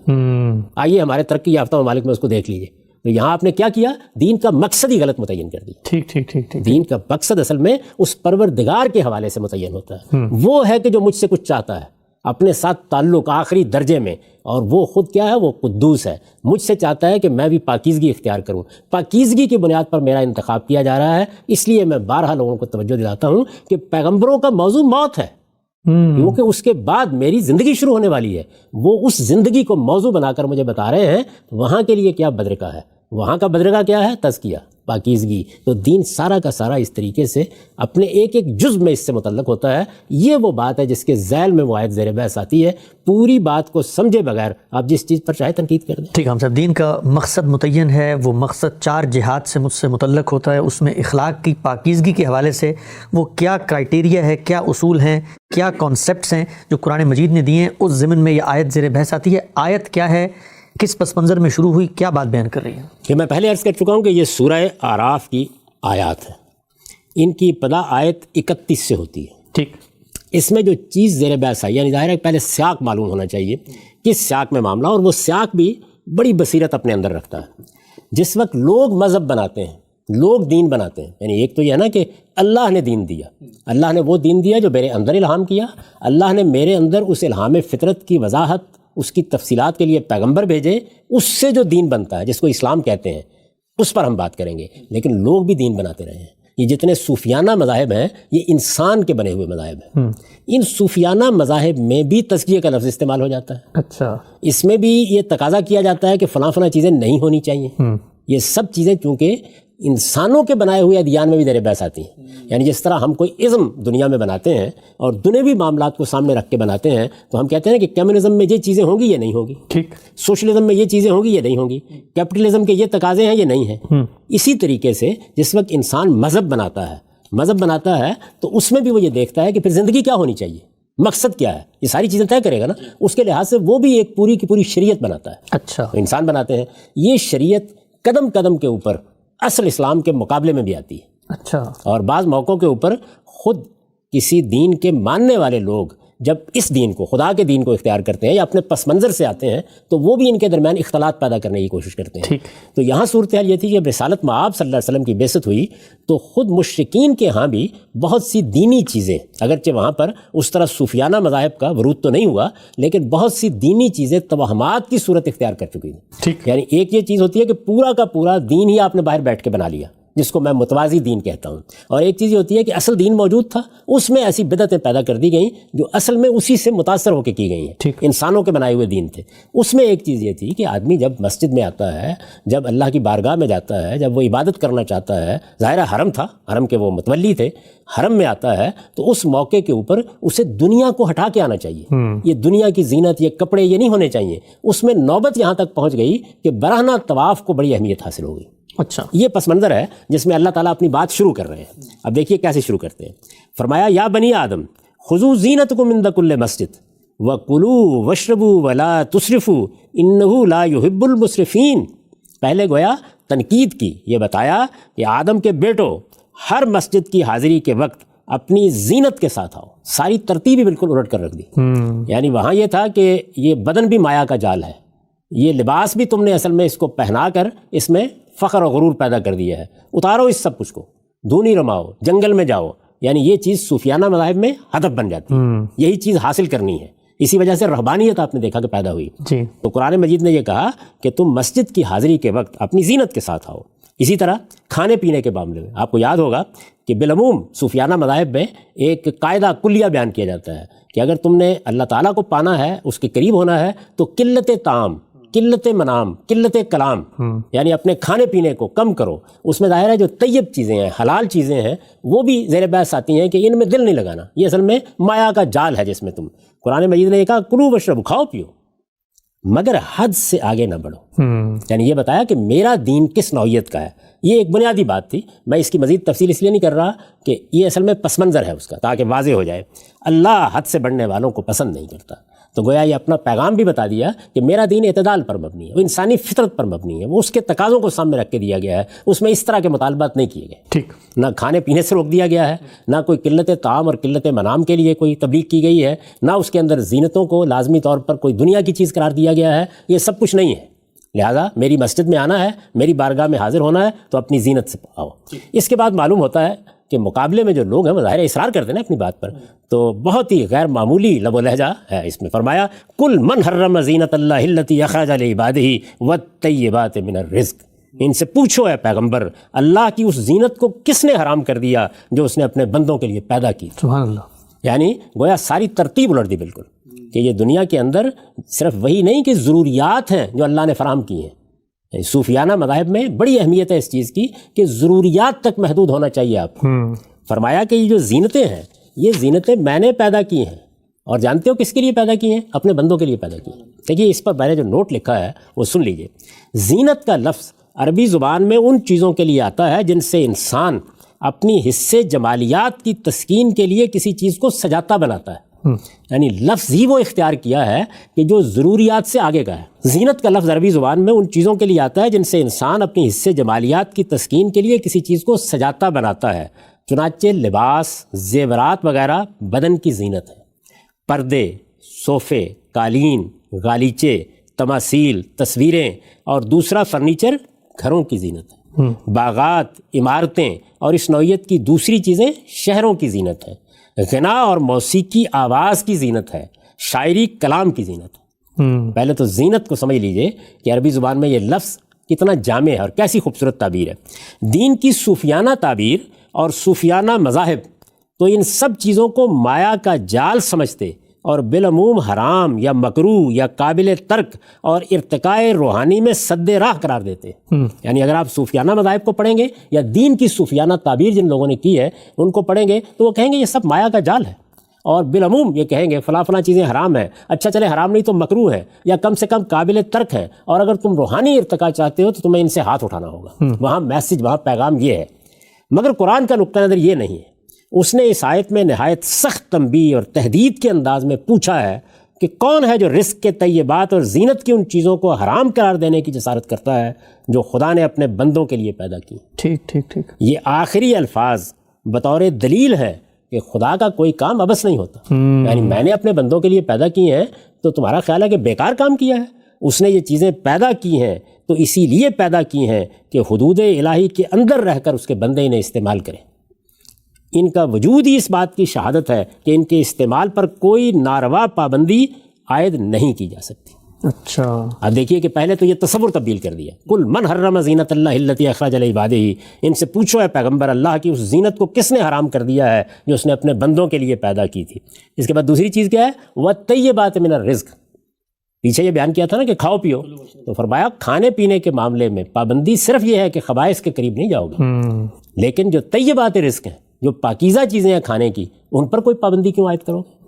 آئیے ہمارے ترقی یافتہ ممالک میں اس کو دیکھ لیجیے. تو یہاں آپ نے کیا کیا؟ دین کا مقصد ہی غلط متعین کر دیا. ٹھیک. دین کا مقصد اصل میں اس پروردگار کے حوالے سے متعین ہوتا ہے. وہ ہے کہ جو مجھ سے کچھ چاہتا ہے اپنے ساتھ تعلق آخری درجے میں، اور وہ خود کیا ہے؟ وہ قدوس ہے. مجھ سے چاہتا ہے کہ میں بھی پاکیزگی اختیار کروں. پاکیزگی کی بنیاد پر میرا انتخاب کیا جا رہا ہے. اس لیے میں بارہا لوگوں کو توجہ دلاتا ہوں کہ پیغمبروں کا موضوع موت ہے، کیونکہ اس کے بعد میری زندگی شروع ہونے والی ہے. وہ اس زندگی کو موضوع بنا کر مجھے بتا رہے ہیں. وہاں کے لیے کیا بدرگاہ ہے؟ وہاں کا بدرگاہ کیا ہے؟ تزکیہ، پاکیزگی. تو دین سارا کا سارا اس طریقے سے اپنے ایک ایک جزء میں اس سے متعلق ہوتا ہے. یہ وہ بات ہے جس کے ذیل میں وہ آیت زیر بحث آتی ہے. پوری بات کو سمجھے بغیر آپ جس چیز پر چاہے تنقید کر دیں. ٹھیک ہے صاحب، دین کا مقصد متعین ہے. وہ مقصد 4 جہات سے مجھ سے متعلق ہوتا ہے. اس میں اخلاق کی پاکیزگی کے حوالے سے وہ کیا کرائٹیریا ہے، کیا اصول ہیں، کیا کانسیپٹس ہیں جو قرآن مجید نے دیے ہیں، اس ضمن میں یہ آیت زیر بحث آتی ہے. آیت کیا ہے، کس پس منظر میں شروع ہوئی، کیا بات بیان کر رہی ہے؟ کہ میں پہلے عرض کر چکا ہوں کہ یہ سورہ اعراف کی آیات ہیں. ان کی ابتدا آیت 31 سے ہوتی ہے. ٹھیک. اس میں جو چیز زیر بحث آئی، یعنی ظاہر ہے پہلے سیاق معلوم ہونا چاہیے، کس سیاق میں معاملہ، اور وہ سیاق بھی بڑی بصیرت اپنے اندر رکھتا ہے. جس وقت لوگ مذہب بناتے ہیں، لوگ دین بناتے ہیں، یعنی ایک تو یہ ہے نا کہ اللہ نے دین دیا، اللہ نے وہ دین دیا جو میرے اندر الہام کیا. اللہ نے میرے اندر اس الہام فطرت کی وضاحت، اس کی تفصیلات کے لیے پیغمبر بھیجے. اس سے جو دین بنتا ہے جس کو اسلام کہتے ہیں، اس پر ہم بات کریں گے. لیکن لوگ بھی دین بناتے رہے ہیں. یہ جتنے صوفیانہ مذاہب ہیں یہ انسان کے بنے ہوئے مذاہب ہیں. ان صوفیانہ مذاہب میں بھی تزکیہ کا لفظ استعمال ہو جاتا ہے. اچھا. اس میں بھی یہ تقاضا کیا جاتا ہے کہ فلاں فلاں چیزیں نہیں ہونی چاہیے. یہ سب چیزیں چونکہ انسانوں کے بنائے ہوئے ادیان میں بھی زیر بحث آتی ہیں. یعنی جس طرح ہم کوئی ازم دنیا میں بناتے ہیں اور دنیوی معاملات کو سامنے رکھ کے بناتے ہیں، تو ہم کہتے ہیں کہ کمیونزم میں یہ چیزیں ہوں گی، یہ نہیں ہوگی. ٹھیک. سوشلزم میں یہ چیزیں ہوں گی، یہ نہیں ہوں گی. کیپٹلزم کے یہ تقاضے ہیں، یہ نہیں ہیں. اسی طریقے سے جس وقت انسان مذہب بناتا ہے تو اس میں بھی وہ یہ دیکھتا ہے کہ پھر زندگی کیا ہونی چاہیے، مقصد کیا ہے. یہ ساری چیزیں طے کرے گا نا. اس کے لحاظ سے وہ بھی ایک پوری کی پوری شریعت بناتا ہے. اچھا. تو انسان بناتے ہیں. یہ شریعت قدم قدم کے اوپر اصل اسلام کے مقابلے میں بھی آتی ہے. اچھا. اور بعض موقعوں کے اوپر خود کسی دین کے ماننے والے لوگ جب اس دین کو، خدا کے دین کو اختیار کرتے ہیں یا اپنے پس منظر سے آتے ہیں، تو وہ بھی ان کے درمیان اختلاط پیدا کرنے کی کوشش کرتے ہیں. تو یہاں صورتحال یہ تھی کہ جب رسالت مآب صلی اللہ علیہ وسلم کی بعثت ہوئی تو خود مشرکین کے ہاں بھی بہت سی دینی چیزیں، اگرچہ وہاں پر اس طرح صوفیانہ مذاہب کا ورود تو نہیں ہوا، لیکن بہت سی دینی چیزیں توہمات کی صورت اختیار کر چکی تھیں. یعنی ایک یہ چیز ہوتی ہے کہ پورا کا پورا دین ہی آپ نے باہر بیٹھ کے بنا لیا، جس کو میں متوازی دین کہتا ہوں. اور ایک چیز یہ ہوتی ہے کہ اصل دین موجود تھا، اس میں ایسی بدعتیں پیدا کر دی گئیں جو اصل میں اسی سے متاثر ہو کے کی گئی ہیں. انسانوں کے بنائے ہوئے دین تھے. اس میں ایک چیز یہ تھی کہ آدمی جب مسجد میں آتا ہے، جب اللہ کی بارگاہ میں جاتا ہے، جب وہ عبادت کرنا چاہتا ہے، ظاہر حرم تھا، حرم کے وہ متولی تھے، حرم میں آتا ہے تو اس موقع کے اوپر اسے دنیا کو ہٹا کے آنا چاہیے. یہ دنیا کی زینت، یہ کپڑے، یہ نہیں ہونے چاہیے. اس میں نوبت یہاں تک پہنچ گئی کہ برہنہ طواف کو بڑی اہمیت حاصل ہو گئی. اچھا. یہ پس منظر ہے جس میں اللہ تعالیٰ اپنی بات شروع کر رہے ہیں. اب دیکھیے کیسے شروع کرتے ہیں. فرمایا یا بنی آدم خذوا زینتکم عند کل مسجد وکلوا واشربوا ولا تسرفوا انہ لا یحب المسرفین. پہلے گویا تنقید کی، یہ بتایا کہ آدم کے بیٹو ہر مسجد کی حاضری کے وقت اپنی زینت کے ساتھ آؤ. ساری ترتیب ہی بالکل الٹ کر رکھ دی. یعنی وہاں یہ تھا کہ یہ بدن بھی مایا کا جال ہے، یہ لباس بھی تم نے اصل میں اس کو پہنا کر اس میں فخر و غرور پیدا کر دیا ہے. اتارو اس سب کچھ کو، دھونی رماؤ، جنگل میں جاؤ. یعنی یہ چیز صوفیانہ مذاہب میں ہدف بن جاتی ہے. یہی چیز حاصل کرنی ہے. اسی وجہ سے رہبانیت آپ نے دیکھا کہ پیدا ہوئی. تو قرآن مجید نے یہ کہا کہ تم مسجد کی حاضری کے وقت اپنی زینت کے ساتھ آؤ. اسی طرح کھانے پینے کے معاملے میں آپ کو یاد ہوگا کہ بالعموم صوفیانہ مذاہب میں ایک قاعدہ کلیہ بیان کیا جاتا ہے کہ اگر تم نے اللہ تعالیٰ کو پانا ہے، اس کے قریب ہونا ہے، تو قلت طعام، قلت منام، قلت کلام، یعنی اپنے کھانے پینے کو کم کرو. اس میں ظاہر ہے جو طیب چیزیں ہیں، حلال چیزیں ہیں، وہ بھی زیر بحث آتی ہیں کہ ان میں دل نہیں لگانا. یہ اصل میں مایا کا جال ہے جس میں تم. قرآن مجید نے یہ کہا کلوا واشربوا، کھاؤ پیو، مگر حد سے آگے نہ بڑھو. یعنی یہ بتایا کہ میرا دین کس نوعیت کا ہے. یہ ایک بنیادی بات تھی. میں اس کی مزید تفصیل اس لیے نہیں کر رہا کہ یہ اصل میں پس منظر ہے اس کا، تاکہ واضح ہو جائے. اللہ حد سے بڑھنے والوں کو پسند نہیں کرتا. تو گویا یہ اپنا پیغام بھی بتا دیا کہ میرا دین اعتدال پر مبنی ہے، وہ انسانی فطرت پر مبنی ہے، وہ اس کے تقاضوں کو سامنے رکھ کے دیا گیا ہے، اس میں اس طرح کے مطالبات نہیں کیے گئے. ٹھیک. نہ کھانے پینے سے روک دیا گیا ہے، نہ کوئی قلت طعام اور قلت منام کے لیے کوئی تبلیغ کی گئی ہے، نہ اس کے اندر زینتوں کو لازمی طور پر کوئی دنیا کی چیز قرار دیا گیا ہے. یہ سب کچھ نہیں ہے. لہٰذا میری مسجد میں آنا ہے، میری بارگاہ میں حاضر ہونا ہے تو اپنی زینت سے آؤ. اس کے بعد معلوم ہوتا ہے کہ مقابلے میں جو لوگ ہیں وہ ظاہر اصرار کرتے ہیں نا اپنی بات پر، تو بہت ہی غیر معمولی لب و لہجہ ہے اس میں. فرمایا کل من حرم زینت اللہ التی اخرج لعبادہ والطیبات من الرزق. ان سے پوچھو اے پیغمبر، اللہ کی اس زینت کو کس نے حرام کر دیا جو اس نے اپنے بندوں کے لیے پیدا کی. سبحان اللہ. یعنی گویا ساری ترتیب الٹ دی بالکل، کہ یہ دنیا کے اندر صرف وہی نہیں کہ ضروریات ہیں جو اللہ نے فراہم کی ہیں. صوفیانہ مذاہب میں بڑی اہمیت ہے اس چیز کی کہ ضروریات تک محدود ہونا چاہیے آپ کو. فرمایا کہ یہ جو زینتیں ہیں یہ زینتیں میں نے پیدا کی ہیں، اور جانتے ہو کس کے لیے پیدا کی ہیں؟ اپنے بندوں کے لیے پیدا کی ہیں. دیکھیے اس پر میں نے جو نوٹ لکھا ہے وہ سن لیجئے. زینت کا لفظ عربی زبان میں ان چیزوں کے لیے آتا ہے جن سے انسان اپنی حصے جمالیات کی تسکین کے لیے کسی چیز کو سجاتا بناتا ہے. یعنی لفظ ہی وہ اختیار کیا ہے کہ جو ضروریات سے آگے کا ہے. زینت کا لفظ عربی زبان میں ان چیزوں کے لیے آتا ہے جن سے انسان اپنی حصے جمالیات کی تسکین کے لیے کسی چیز کو سجاتا بناتا ہے. چنانچہ لباس، زیورات وغیرہ بدن کی زینت ہے. پردے، صوفے، قالین، غالیچے، تماثیل، تصویریں اور دوسرا فرنیچر گھروں کی زینت ہے. باغات، عمارتیں اور اس نوعیت کی دوسری چیزیں شہروں کی زینت ہیں. غنا اور موسیقی آواز کی زینت ہے. شاعری کلام کی زینت ہے. پہلے تو زینت کو سمجھ لیجئے کہ عربی زبان میں یہ لفظ کتنا جامع ہے اور کیسی خوبصورت تعبیر ہے. دین کی صوفیانہ تعبیر اور صوفیانہ مذاہب تو ان سب چیزوں کو مایا کا جال سمجھتے اور بالعموم حرام یا مکروہ یا قابل ترک اور ارتقاء روحانی میں سد راہ قرار دیتے. یعنی اگر آپ صوفیانہ مذاہب کو پڑھیں گے یا دین کی صوفیانہ تعبیر جن لوگوں نے کی ہے ان کو پڑھیں گے تو وہ کہیں گے یہ سب مایا کا جال ہے، اور بالعموم یہ کہیں گے فلاں فلاں چیزیں حرام ہیں. اچھا چلے حرام نہیں تو مکروہ ہے یا کم سے کم قابل ترک ہے، اور اگر تم روحانی ارتقاء چاہتے ہو تو تمہیں ان سے ہاتھ اٹھانا ہوگا. وہاں میسج، وہاں پیغام یہ ہے. مگر قرآن کا نقطہ نظر یہ نہیں ہے. اس نے اس آیت میں نہایت سخت تنبیہ اور تہدید کے انداز میں پوچھا ہے کہ کون ہے جو رزق کے طیبات اور زینت کی ان چیزوں کو حرام قرار دینے کی جسارت کرتا ہے جو خدا نے اپنے بندوں کے لیے پیدا کی. ٹھیک ٹھیک ٹھیک. یہ آخری الفاظ بطور دلیل ہے کہ خدا کا کوئی کام عبث نہیں ہوتا. یعنی میں نے اپنے بندوں کے لیے پیدا کیے ہیں تو تمہارا خیال ہے کہ بیکار کام کیا ہے؟ اس نے یہ چیزیں پیدا کی ہیں تو اسی لیے پیدا کی ہیں کہ حدود الہی کے اندر رہ کر اس کے بندے انہیں استعمال کریں. ان کا وجود ہی اس بات کی شہادت ہے کہ ان کے استعمال پر کوئی ناروا پابندی عائد نہیں کی جا سکتی. اچھا، اب دیکھیے کہ پہلے تو یہ تصور تبدیل کر دیا. کل من حرم زینت اللہ التی اخرج لعبادہ. ان سے پوچھو اے پیغمبر، اللہ کی اس زینت کو کس نے حرام کر دیا ہے جو اس نے اپنے بندوں کے لیے پیدا کی تھی. اس کے بعد دوسری چیز کیا ہے؟ والطیبات من الرزق. پیچھے یہ بیان کیا تھا نا کہ کھاؤ پیو، تو فرمایا کھانے پینے کے معاملے میں پابندی صرف یہ ہے کہ خبائث کے قریب نہیں جاؤ گے، لیکن جو طیبات رزق ہیں، جو پاکیزہ چیزیں ہیں کھانے کی، ان پر کوئی پابندی کیوں عائد کرو گے؟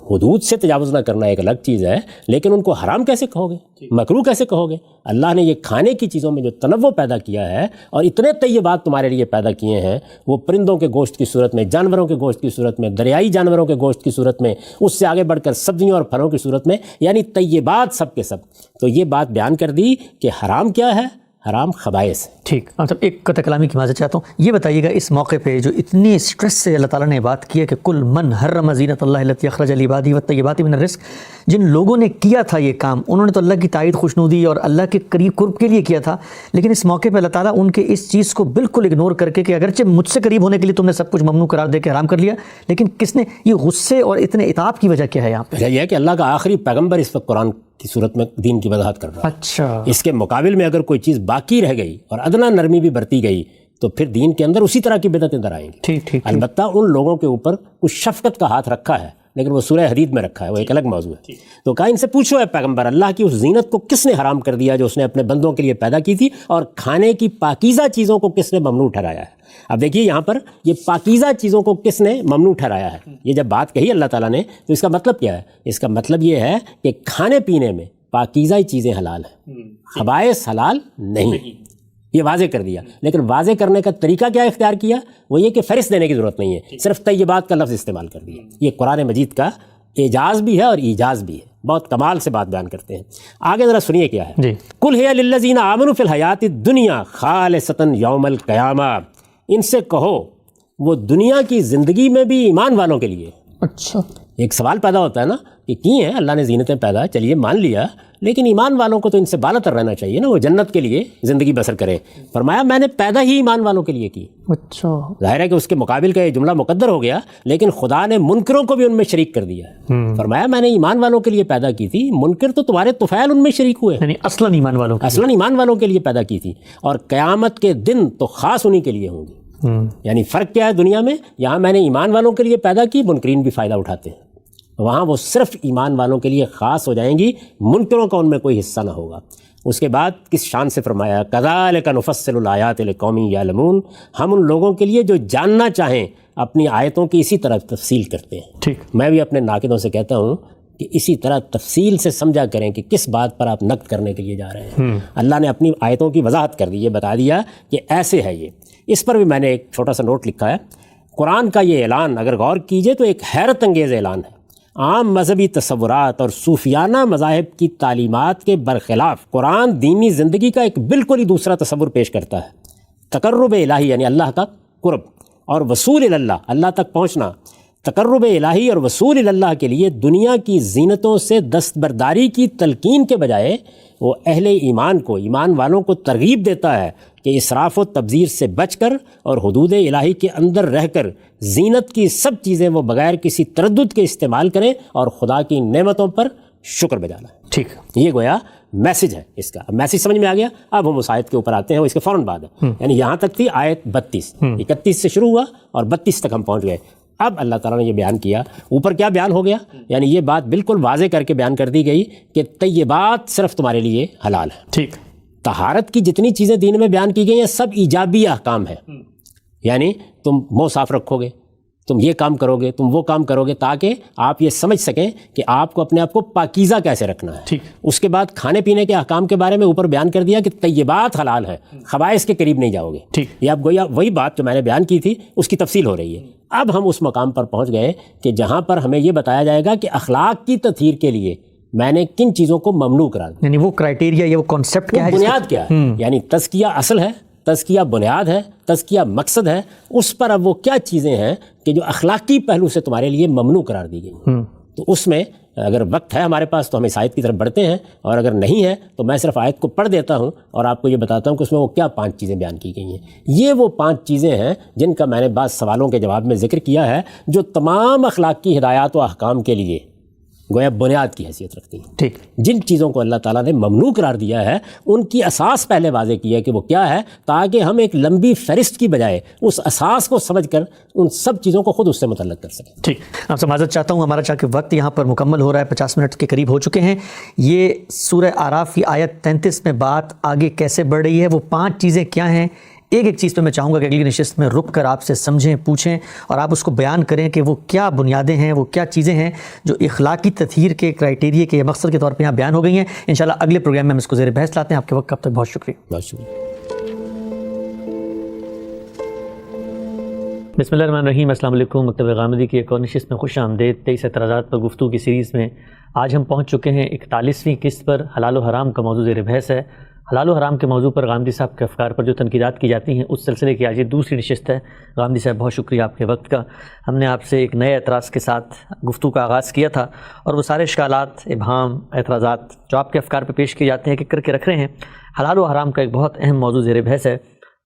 حدود سے تجاوز نہ کرنا ایک الگ چیز ہے، لیکن ان کو حرام کیسے کہو گے، مکروہ کیسے کہو گے؟ اللہ نے یہ کھانے کی چیزوں میں جو تنوع پیدا کیا ہے اور اتنے طیبات تمہارے لیے پیدا کیے ہیں، وہ پرندوں کے گوشت کی صورت میں، جانوروں کے گوشت کی صورت میں، دریائی جانوروں کے گوشت کی صورت میں، اس سے آگے بڑھ کر سبزیوں اور پھلوں کی صورت میں، یعنی طیبات سب کے سب. تو یہ بات بیان کر دی کہ حرام کیا ہے؟ حرام خبائث. ٹھیک. مطلب ایک قطع کلامی کی معذرت چاہتا ہوں، یہ بتائیے گا اس موقع پہ جو اتنی اسٹریس سے اللہ تعالیٰ نے بات کی ہے کہ کل من حرم زینت اللہ التی اخرج لعبادہ والطیبات من الرزق، جن لوگوں نے کیا تھا یہ کام انہوں نے تو اللہ کی تائید خوشنودی اور اللہ کے قریب قرب کے لیے کیا تھا، لیکن اس موقع پہ اللہ تعالیٰ ان کے اس چیز کو بالکل اگنور کر کے کہ اگرچہ مجھ سے قریب ہونے کے لیے تم نے سب کچھ ممنوع قرار دے کے حرام کر لیا، لیکن کس نے یہ غصے اور اتنے عتاب کی وجہ کیا ہے یہاں پہ؟ یہ ہے کہ اللہ کا آخری پیغمبر اس وقت قرآن کی صورت میں دین کی وضاحت کر رہا ہے. اچھا. اس کے مقابل میں اگر کوئی چیز باقی رہ گئی اور ادنا نرمی بھی برتی گئی تو پھر دین کے اندر اسی طرح کی بدعتیں در آئیں گی. ٹھیک ٹھیک. البتہ ان لوگوں کے اوپر کچھ شفقت کا ہاتھ رکھا ہے، لیکن وہ سورہ حدید میں رکھا ہے، وہ ایک الگ موضوع ہے. تو کہا ان سے پوچھو اے پیغمبر، اللہ کی اس زینت کو کس نے حرام کر دیا جو اس نے اپنے بندوں کے لیے پیدا کی تھی، اور کھانے کی پاکیزہ چیزوں کو کس نے ممنوع ٹھہرایا ہے. اب دیکھیے یہاں پر یہ پاکیزہ چیزوں کو کس نے ممنوع ٹھہرایا ہے. یہ جب بات کہی اللہ تعالیٰ نے تو اس کا مطلب کیا ہے؟ اس کا مطلب یہ ہے کہ کھانے پینے میں پاکیزہ چیزیں حلال ہیں، خبائث حلال نہیں. یہ واضح کر دیا، لیکن واضح کرنے کا طریقہ کیا اختیار کیا؟ وہ یہ کہ فہرست دینے کی ضرورت نہیں ہے، صرف طیبات کا لفظ استعمال کر دیا. یہ قرآن مجید کا اعجاز بھی ہے اور ایجاز بھی ہے، بہت کمال سے بات بیان کرتے ہیں۔ آگے ذرا سنیے کیا ہے، جی قل ہی للذین آمنوا فی الحیات الدنیا خالصۃ یوم القیامہ، ان سے کہو وہ دنیا کی زندگی میں بھی ایمان والوں کے لیے۔ اچھا، ایک سوال پیدا ہوتا ہے نا کہ کی ہیں اللہ نے زینتیں پیدا، چلیے مان لیا، لیکن ایمان والوں کو تو ان سے بالا تر رہنا چاہیے نا، وہ جنت کے لیے زندگی بسر کریں۔ فرمایا میں نے پیدا ہی ایمان والوں کے لیے کی۔ اچھا، ظاہر ہے کہ اس کے مقابل کا یہ جملہ مقدر ہو گیا، لیکن خدا نے منکروں کو بھی ان میں شریک کر دیا۔ فرمایا میں نے ایمان والوں کے لیے پیدا کی تھی، منکر تو تمہارے طفیل ان میں شریک ہوئے، یعنی اصلاً ایمان والوں کا، اصلاً ایمان والوں کے لیے پیدا کی تھی، اور قیامت کے دن تو خاص انہی کے لیے ہوں گی۔ یعنی فرق کیا ہے دنیا میں؟ یہاں میں نے ایمان والوں کے لیے پیدا کی، منکرین بھی فائدہ اٹھاتے ہیں، وہاں وہ صرف ایمان والوں کے لیے خاص ہو جائیں گی، منکروں کا ان میں کوئی حصہ نہ ہوگا۔ اس کے بعد کس شان سے فرمایا، کذالک نفصل الآیات لقوم یعلمون، ہم ان لوگوں کے لیے جو جاننا چاہیں اپنی آیتوں کی اسی طرح تفصیل کرتے ہیں۔ ٹھیک، میں بھی اپنے ناقدوں سے کہتا ہوں کہ اسی طرح تفصیل سے سمجھا کریں کہ کس بات پر آپ نقد کرنے کے لیے جا رہے ہیں۔ اللہ نے اپنی آیتوں کی وضاحت کر دی، یہ بتا دیا کہ ایسے ہے یہ۔ اس پر بھی میں نے ایک چھوٹا سا نوٹ لکھا ہے، قرآن کا یہ اعلان اگر غور کیجئے تو ایک حیرت انگیز اعلان ہے۔ عام مذہبی تصورات اور صوفیانہ مذاہب کی تعلیمات کے برخلاف قرآن دینی زندگی کا ایک بالکل ہی دوسرا تصور پیش کرتا ہے۔ تقرب الہی یعنی اللہ کا قرب، اور وصول اللہ، اللہ تک پہنچنا۔ تقرب الہی اور وصول اللہ کے لیے دنیا کی زینتوں سے دستبرداری کی تلقین کے بجائے وہ اہل ایمان کو، ایمان والوں کو ترغیب دیتا ہے کہ اسراف و تبذیر سے بچ کر اور حدود الہی کے اندر رہ کر زینت کی سب چیزیں وہ بغیر کسی تردد کے استعمال کریں اور خدا کی نعمتوں پر شکر بجا لائیں۔ ٹھیک، یہ گویا میسج ہے اس کا۔ اب میسج سمجھ میں آ گیا، اب ہم اس آیت کے اوپر آتے ہیں، وہ اس کے فوراً بعد ہے، یعنی یہاں تک تھی آیت 32، 31 سے شروع ہوا اور 32 تک ہم پہنچ گئے۔ اب اللہ تعالیٰ نے یہ بیان کیا، اوپر کیا بیان ہو گیا، یعنی یہ بات بالکل واضح کر کے بیان کر دی گئی کہ طیبات صرف تمہارے لیے حلال ہے۔ ٹھیک، طہارت کی جتنی چیزیں دین میں بیان کی گئی ہیں سب ایجابی احکام ہیں، یعنی تم منہ صاف رکھو گے، تم یہ کام کرو گے، تم وہ کام کرو گے، تاکہ آپ یہ سمجھ سکیں کہ آپ کو اپنے آپ کو پاکیزہ کیسے رکھنا ہے۔ ٹھیک، اس کے بعد کھانے پینے کے احکام کے بارے میں اوپر بیان کر دیا کہ طیبات حلال ہیں، خبائث کے قریب نہیں جاؤ گے۔ ٹھیک، یہ اب گویا وہی بات جو میں نے بیان کی تھی اس کی تفصیل ہو رہی ہے۔ اب ہم اس مقام پر پہنچ گئے کہ جہاں پر ہمیں یہ بتایا جائے گا کہ اخلاق کی تطہیر کے لیے میں نے کن چیزوں کو ممنوع کرا دیا، یعنی وہ کرائٹیریا یا وہ کانسیپٹ کیا ہے، بنیاد کیا ہے، یعنی تزکیہ اصل ہے، تزکیہ بنیاد ہے، تزکیہ مقصد ہے، اس پر اب وہ کیا چیزیں ہیں کہ جو اخلاقی پہلو سے تمہارے لیے ممنوع قرار دی گئی۔ تو اس میں اگر وقت ہے ہمارے پاس تو ہم اس آیت کی طرف بڑھتے ہیں، اور اگر نہیں ہے تو میں صرف آیت کو پڑھ دیتا ہوں اور آپ کو یہ بتاتا ہوں کہ اس میں وہ کیا 5 چیزیں بیان کی گئی ہیں۔ یہ وہ 5 چیزیں ہیں جن کا میں نے بعض سوالوں کے جواب میں ذکر کیا ہے، جو تمام اخلاق کی ہدایات و احکام کے لیے گویا بنیاد کی حیثیت رکھتی ہیں۔ ٹھیک، جن چیزوں کو اللہ تعالیٰ نے ممنوع قرار دیا ہے ان کی اساس پہلے واضح کی ہے کہ وہ کیا ہے، تاکہ ہم ایک لمبی فہرست کی بجائے اس اساس کو سمجھ کر ان سب چیزوں کو خود اس سے متعلق کر سکیں۔ ٹھیک، آپ سے معذرت چاہتا ہوں، ہمارا چاہے وقت یہاں پر مکمل ہو رہا ہے، 50 منٹ کے قریب ہو چکے ہیں۔ یہ سورہ اعراف کی آیت 33 میں بات آگے کیسے بڑھ رہی ہے، وہ 5 چیزیں کیا ہیں، ایک چیز پہ میں چاہوں گا کہ اگلی نشست میں رک کر آپ سے سمجھیں، پوچھیں اور آپ اس کو بیان کریں کہ وہ کیا بنیادیں ہیں، وہ کیا چیزیں ہیں جو اخلاقی تطہیر کے کرائٹیریے کے مقصد کے طور پہ یہاں بیان ہو گئی ہیں۔ انشاءاللہ اگلے پروگرام میں ہم اس کو زیر بحث لاتے ہیں۔ آپ کے وقت اب تک بہت شکریہ۔ بہت شکریہ۔ بسم اللہ الرحمن الرحیم، السلام علیکم۔ مکتب غامدی کی ایک اور نشست میں خوش آمدید۔ 23 اعتراضات پر گفتگو کی سیریز میں آج ہم پہنچ چکے ہیں 41ویں قسط پر۔ حلال و حرام کا موضوع زیر بحث ہے۔ حلال و حرام کے موضوع پر غامدی صاحب کے افکار پر جو تنقیدات کی جاتی ہیں اس سلسلے کی آج یہ دوسری نشست ہے۔ غامدی صاحب بہت شکریہ آپ کے وقت کا۔ ہم نے آپ سے ایک نئے اعتراض کے ساتھ گفتگو کا آغاز کیا تھا اور وہ سارے اشکالات، ابہام، اعتراضات جو آپ کے افکار پہ پیش کیے جاتے ہیں کہ کر کے رکھ رہے ہیں۔ حلال و حرام کا ایک بہت اہم موضوع زیر بحث ہے۔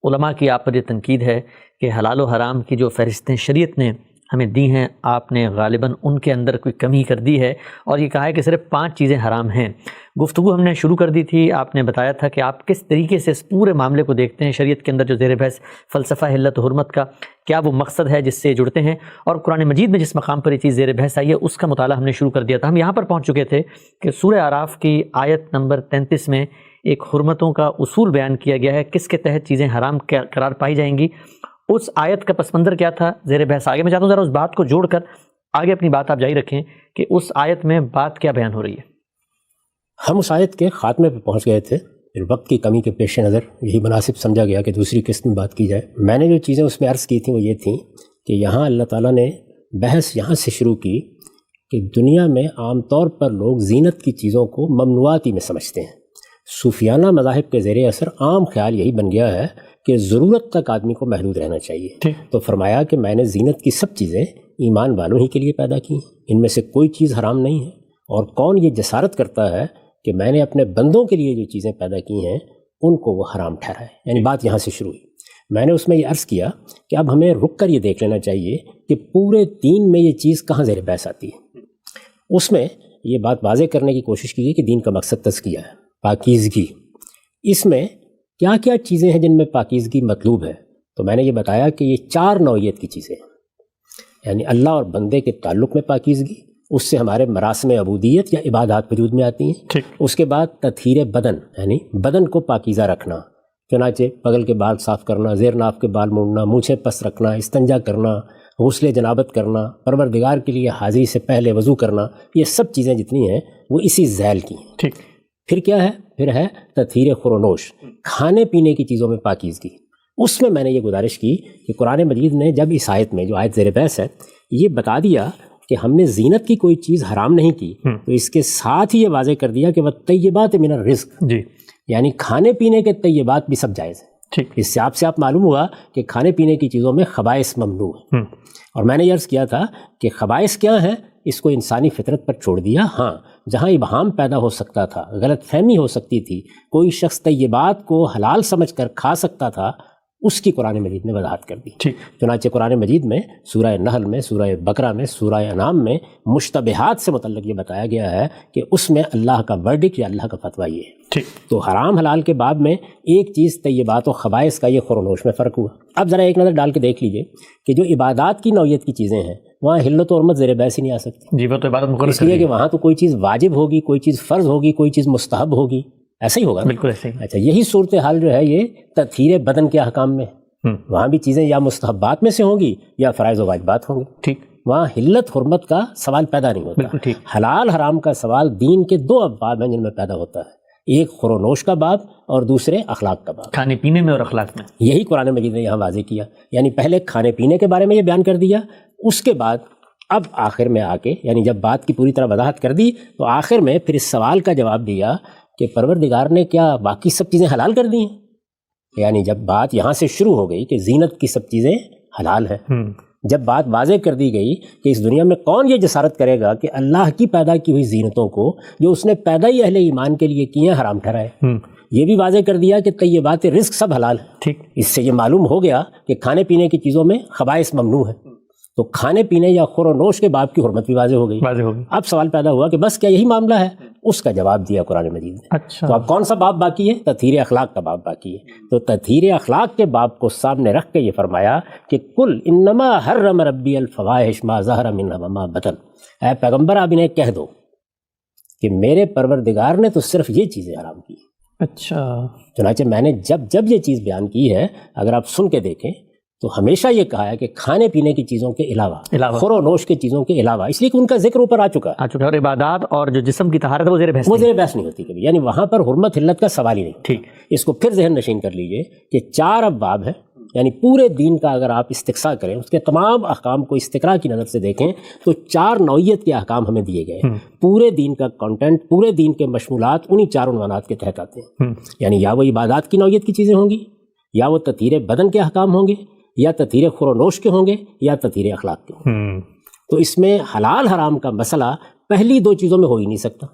علماء کی آپ پر یہ تنقید ہے کہ حلال و حرام کی جو فہرستیں شریعت نے ہمیں دی ہیں، آپ نے غالباً ان کے اندر کوئی کمی کر دی ہے اور یہ کہا ہے کہ صرف 5 چیزیں حرام ہیں۔ گفتگو ہم نے شروع کر دی تھی، آپ نے بتایا تھا کہ آپ کس طریقے سے اس پورے معاملے کو دیکھتے ہیں، شریعت کے اندر جو زیر بحث فلسفہ حلت و حرمت کا کیا وہ مقصد ہے جس سے جڑتے ہیں، اور قرآن مجید میں جس مقام پر یہ چیز زیر بحث آئی ہے اس کا مطالعہ ہم نے شروع کر دیا تھا۔ ہم یہاں پر پہنچ چکے تھے کہ سورہ اعراف کی آیت نمبر 33 میں ایک حرمتوں کا اصول بیان کیا گیا ہے، کس کے تحت چیزیں حرام قرار پائی جائیں گی۔ اس آیت کا پس منظر کیا تھا زیر بحث آگے میں چاہتا ہوں ذرا اس بات کو جوڑ کر آگے اپنی بات آپ جاری رکھیں کہ اس آیت میں بات کیا بیان ہو رہی ہے۔ ہم اس آیت کے خاتمے پہ پہنچ گئے تھے، پھر وقت کی کمی کے پیش نظر یہی مناسب سمجھا گیا کہ دوسری قسط میں بات کی جائے۔ میں نے جو چیزیں اس میں عرض کی تھیں وہ یہ تھیں کہ یہاں اللہ تعالیٰ نے بحث یہاں سے شروع کی کہ دنیا میں عام طور پر لوگ زینت کی چیزوں کو ممنوعاتی میں سمجھتے ہیں. صوفیانہ مذاہب کے زیر اثر عام خیال یہی بن گیا ہے کہ ضرورت تک آدمی کو محدود رہنا چاہیے. تو فرمایا کہ میں نے زینت کی سب چیزیں ایمان والوں ہی کے لیے پیدا کی ہیں، ان میں سے کوئی چیز حرام نہیں ہے. اور کون یہ جسارت کرتا ہے کہ میں نے اپنے بندوں کے لیے جو چیزیں پیدا کی ہیں ان کو وہ حرام ٹھہرائے. یعنی بات یہاں سے شروع ہوئی. میں نے اس میں یہ عرض کیا کہ اب ہمیں رک کر یہ دیکھ لینا چاہیے کہ پورے دین میں یہ چیز کہاں زیر بحث آتی ہے. اس میں یہ بات واضح کرنے کی کوشش کی کہ دین کا مقصد تزکیہ ہے، پاکیزگی. اس میں کیا کیا چیزیں ہیں جن میں پاکیزگی مطلوب ہے؟ تو میں نے یہ بتایا کہ یہ 4 نوعیت کی چیزیں ہیں. یعنی اللہ اور بندے کے تعلق میں پاکیزگی، اس سے ہمارے مراسم عبودیت یا عبادات وجود میں آتی ہیں. اس کے بعد تطہیر بدن، یعنی بدن کو پاکیزہ رکھنا، چنانچہ بغل کے بال صاف کرنا، زیر ناف کے بال موڑنا، مونچھیں پس رکھنا، استنجا کرنا، غسل جنابت کرنا، پروردگار کے لیے حاضری سے پہلے وضو کرنا، یہ سب چیزیں جتنی ہیں وہ اسی ذیل کی ہیں. پھر کیا ہے؟ پھر ہے تطہیر خورونوش، کھانے پینے کی چیزوں میں پاکیزگی. اس میں نے یہ گزارش کی کہ قرآن مجید نے جب اس آیت میں، جو آیت زیر بحث ہے، یہ بتا دیا کہ ہم نے زینت کی کوئی چیز حرام نہیں کی، تو اس کے ساتھ ہی یہ واضح کر دیا کہ وَالطَّیِّبَاتُ مِنَ الرِّزْقِ، یعنی کھانے پینے کے طیبات بھی سب جائز ہیں. اس سے آپ معلوم ہوا کہ کھانے پینے کی چیزوں میں خبائث ممنوع ہیں. اور میں نے یہ عرض کیا تھا کہ خبائث کیا ہیں، اس کو انسانی فطرت پر چھوڑ دیا. ہاں، جہاں ابہام پیدا ہو سکتا تھا، غلط فہمی ہو سکتی تھی، کوئی شخص طیبات کو حلال سمجھ کر کھا سکتا تھا، اس کی قرآن مجید نے وضاحت کر دی. چنانچہ قرآن مجید میں سورہ نحل میں، سورہ بقرہ میں، سورہ انعام میں مشتبہات سے متعلق یہ بتایا گیا ہے کہ اس میں اللہ کا ورڈکٹ یا اللہ کا فتویٰ یہ ہے. تو حرام حلال کے باب میں ایک چیز طیبات و خبائث کا یہ خورونوش میں فرق ہوا. اب ذرا ایک نظر ڈال کے دیکھ لیجئے کہ جو عبادات کی نوعیت کی چیزیں ہیں وہاں حلت و حرمت زیر بحث ہی نہیں آ سکتی. وہ تو عبادت مقرر اس لیے کہ وہاں تو کوئی چیز واجب ہوگی، کوئی چیز فرض ہوگی، کوئی چیز مستحب ہوگی. ایسا ہی ہوگا. بالکل ایسا ہی. اچھا، یہی صورتحال جو ہے یہ تطہیر بدن کے احکام میں، وہاں بھی چیزیں یا مستحبات میں سے ہوں گی یا فرائض و واجبات ہوں گے. وہاں حلت حرمت کا سوال پیدا نہیں ہوتا. حلال حرام کا سوال دین کے 2 ابواب ہیں جن میں پیدا ہوتا ہے، ایک خورونوش کا باب اور دوسرے اخلاق کا باب. کھانے پینے میں اور اخلاق میں. یہی قرآن مجید نے یہاں واضح کیا. یعنی پہلے کھانے پینے کے بارے میں یہ بیان کر دیا، اس کے بعد اب آخر میں آ کے، یعنی جب بات کی پوری طرح وضاحت کر دی تو آخر میں پھر اس سوال کا جواب دیا کہ پروردگار نے کیا باقی سب چیزیں حلال کر دی ہیں؟ یعنی جب بات یہاں سے شروع ہو گئی کہ زینت کی سب چیزیں حلال ہیں، جب بات واضح کر دی گئی کہ اس دنیا میں کون یہ جسارت کرے گا کہ اللہ کی پیدا کی ہوئی زینتوں کو جو اس نے پیدا ہی اہل ایمان کے لیے کی ہیں حرام ٹھہرائے. یہ بھی واضح کر دیا کہ طیبات رزق سب حلال ہیں. اس سے یہ معلوم ہو گیا کہ کھانے پینے کی چیزوں میں خبائث ممنوع ہیں. تو کھانے پینے یا خور و نوش کے باب کی حرمت بھی واضح ہو گئی. اب سوال پیدا ہوا کہ بس کیا یہی معاملہ ہے؟ اس کا جواب دیا قرآن مجید نے. تو اب کون سا باب باقی ہے؟ تطہیر اخلاق کا باب باقی ہے. تو تطہیر اخلاق کے باب کو سامنے رکھ کے یہ فرمایا کہ کل انما حرم ربی الفواحش ما ظہر منہا وما بطن. اے پیغمبر آپ انہیں کہہ دو کہ میرے پروردگار نے تو صرف یہ چیزیں حرام کی. اچھا. چنانچہ میں نے جب یہ چیز بیان کی ہے، اگر آپ سن کے دیکھیں تو ہمیشہ یہ کہا ہے کہ کھانے پینے کی چیزوں کے علاوہ خور و نوش کی چیزوں کے علاوہ، اس لیے کہ ان کا ذکر اوپر آ چکا ہے. اور عبادات اور جو جسم کی طہارت ہے وہ زیر بحث نہیں ہوتی کبھی. یعنی وہاں پر حرمت حلت کا سوال ہی نہیں. اس کو پھر ذہن نشین کر لیجئے کہ 4 ابواب ہیں. یعنی پورے دین کا اگر آپ استقصاء کریں، اس کے تمام احکام کو استقراء کی نظر سے دیکھیں تو 4 نوعیت کے احکام ہمیں دیے گئے. پورے دین کا کنٹینٹ، پورے دین کے مشمولات انہی 4 عنوانات کے تحت آتے ہیں. یعنی یا وہ عبادات کی نوعیت کی چیزیں ہوں گی، یا وہ تطہیر بدن کے احکام ہوں گے، یا تطہیر خور و نوش کے ہوں گے، یا تطہیر اخلاق کے ہوں گے. تو اس میں حلال حرام کا مسئلہ پہلی 2 چیزوں میں ہو ہی نہیں سکتا،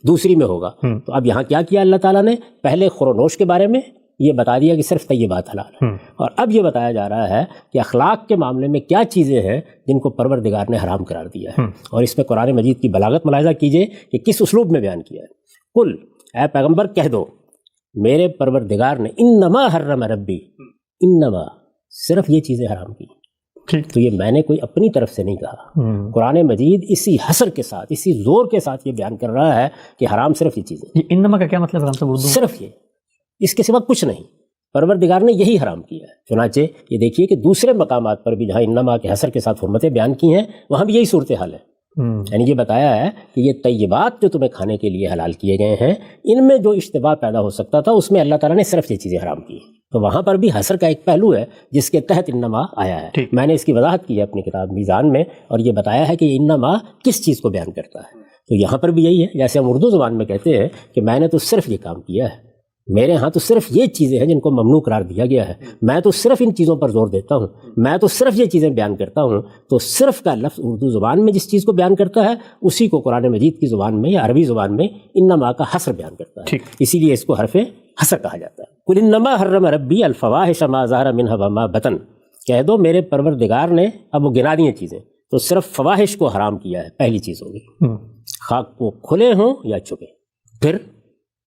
دوسری میں ہوگا. تو اب یہاں کیا کیا اللہ تعالیٰ نے؟ پہلے خور و نوش کے بارے میں یہ بتا دیا کہ صرف طیبات حلال ہیں، اور اب یہ بتایا جا رہا ہے کہ اخلاق کے معاملے میں کیا چیزیں ہیں جن کو پروردگار نے حرام قرار دیا ہے. اور اس میں قرآن مجید کی بلاغت ملاحظہ کیجئے کہ کس اسلوب میں بیان کیا ہے. کل، اے پیغمبر کہہ دو میرے پروردگار نے انما حرم ربی، انما صرف یہ چیزیں حرام کی. تو یہ میں نے کوئی اپنی طرف سے نہیں کہا. قرآن مجید اسی حصر کے ساتھ، اسی زور کے ساتھ یہ بیان کر رہا ہے کہ حرام صرف یہ چیزیں. انما کا کیا مطلب ہے؟ صرف یہ، اس کے سوا کچھ نہیں. پروردگار نے یہی حرام کیا ہے. چنانچہ یہ دیکھیے کہ دوسرے مقامات پر بھی جہاں انما کے حصر کے ساتھ حرمتیں بیان کی ہیں وہاں بھی یہی صورتحال ہے. یعنی یہ بتایا ہے کہ یہ طیبات جو تمہیں کھانے کے لیے حلال کیے گئے ہیں، ان میں جو اشتباہ پیدا ہو سکتا تھا اس میں اللہ تعالیٰ نے صرف یہ چیزیں حرام کی. تو وہاں پر بھی حصر کا ایک پہلو ہے جس کے تحت انما آیا ہے. میں نے اس کی وضاحت کی ہے اپنی کتاب میزان میں، اور یہ بتایا ہے کہ انما کس چیز کو بیان کرتا ہے. تو یہاں پر بھی یہی ہے، جیسے ہم اردو زبان میں کہتے ہیں کہ میں نے تو صرف یہ کام کیا ہے، میرے ہاں تو صرف یہ چیزیں ہیں جن کو ممنوع قرار دیا گیا ہے، میں تو صرف ان چیزوں پر زور دیتا ہوں، میں تو صرف یہ چیزیں بیان کرتا ہوں. تو صرف کا لفظ اردو زبان میں جس چیز کو بیان کرتا ہے اسی کو قرآن مجید کی زبان میں یا عربی زبان میں انما کا حصر بیان کرتا ہے. اسی لیے اس کو حرف حصر کہا جاتا ہے. قل انما حرم ربی الفواحش ما ظہر منها وما بطن، کہہ دو میرے پروردگار نے، اب وہ گنا دی ہیں چیزیں، تو صرف فواحش کو حرام کیا ہے، پہلی چیز ہوگی، خاک کو کھلے ہوں یا چھپے. پھر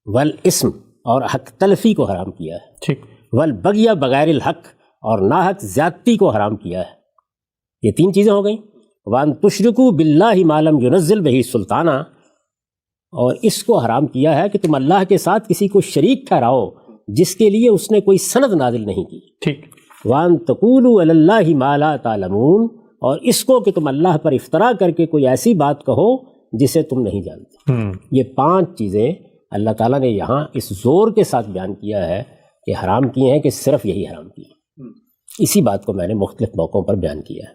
والاسم، اور حق تلفی کو حرام کیا ہے. والبغی بغیر الحق، اور ناحق زیادتی کو حرام کیا ہے. یہ تین چیزیں ہو گئیں. وان تشرکوا باللہ ما لم ینزل بہ سلطانہ، اور اس کو حرام کیا ہے کہ تم اللہ کے ساتھ کسی کو شریک ٹھہراؤ جس کے لیے اس نے کوئی سند نازل نہیں کی. وان تقولوا علی اللہ ما لا تعلمون، اور اس کو کہ تم اللہ پر افطرا کر کے کوئی ایسی بات کہو جسے تم نہیں جانتے. یہ پانچ چیزیں اللہ تعالیٰ نے یہاں اس زور کے ساتھ بیان کیا ہے کہ حرام کیے ہیں، کہ صرف یہی حرام کی ہے. اسی بات کو میں نے مختلف موقعوں پر بیان کیا ہے.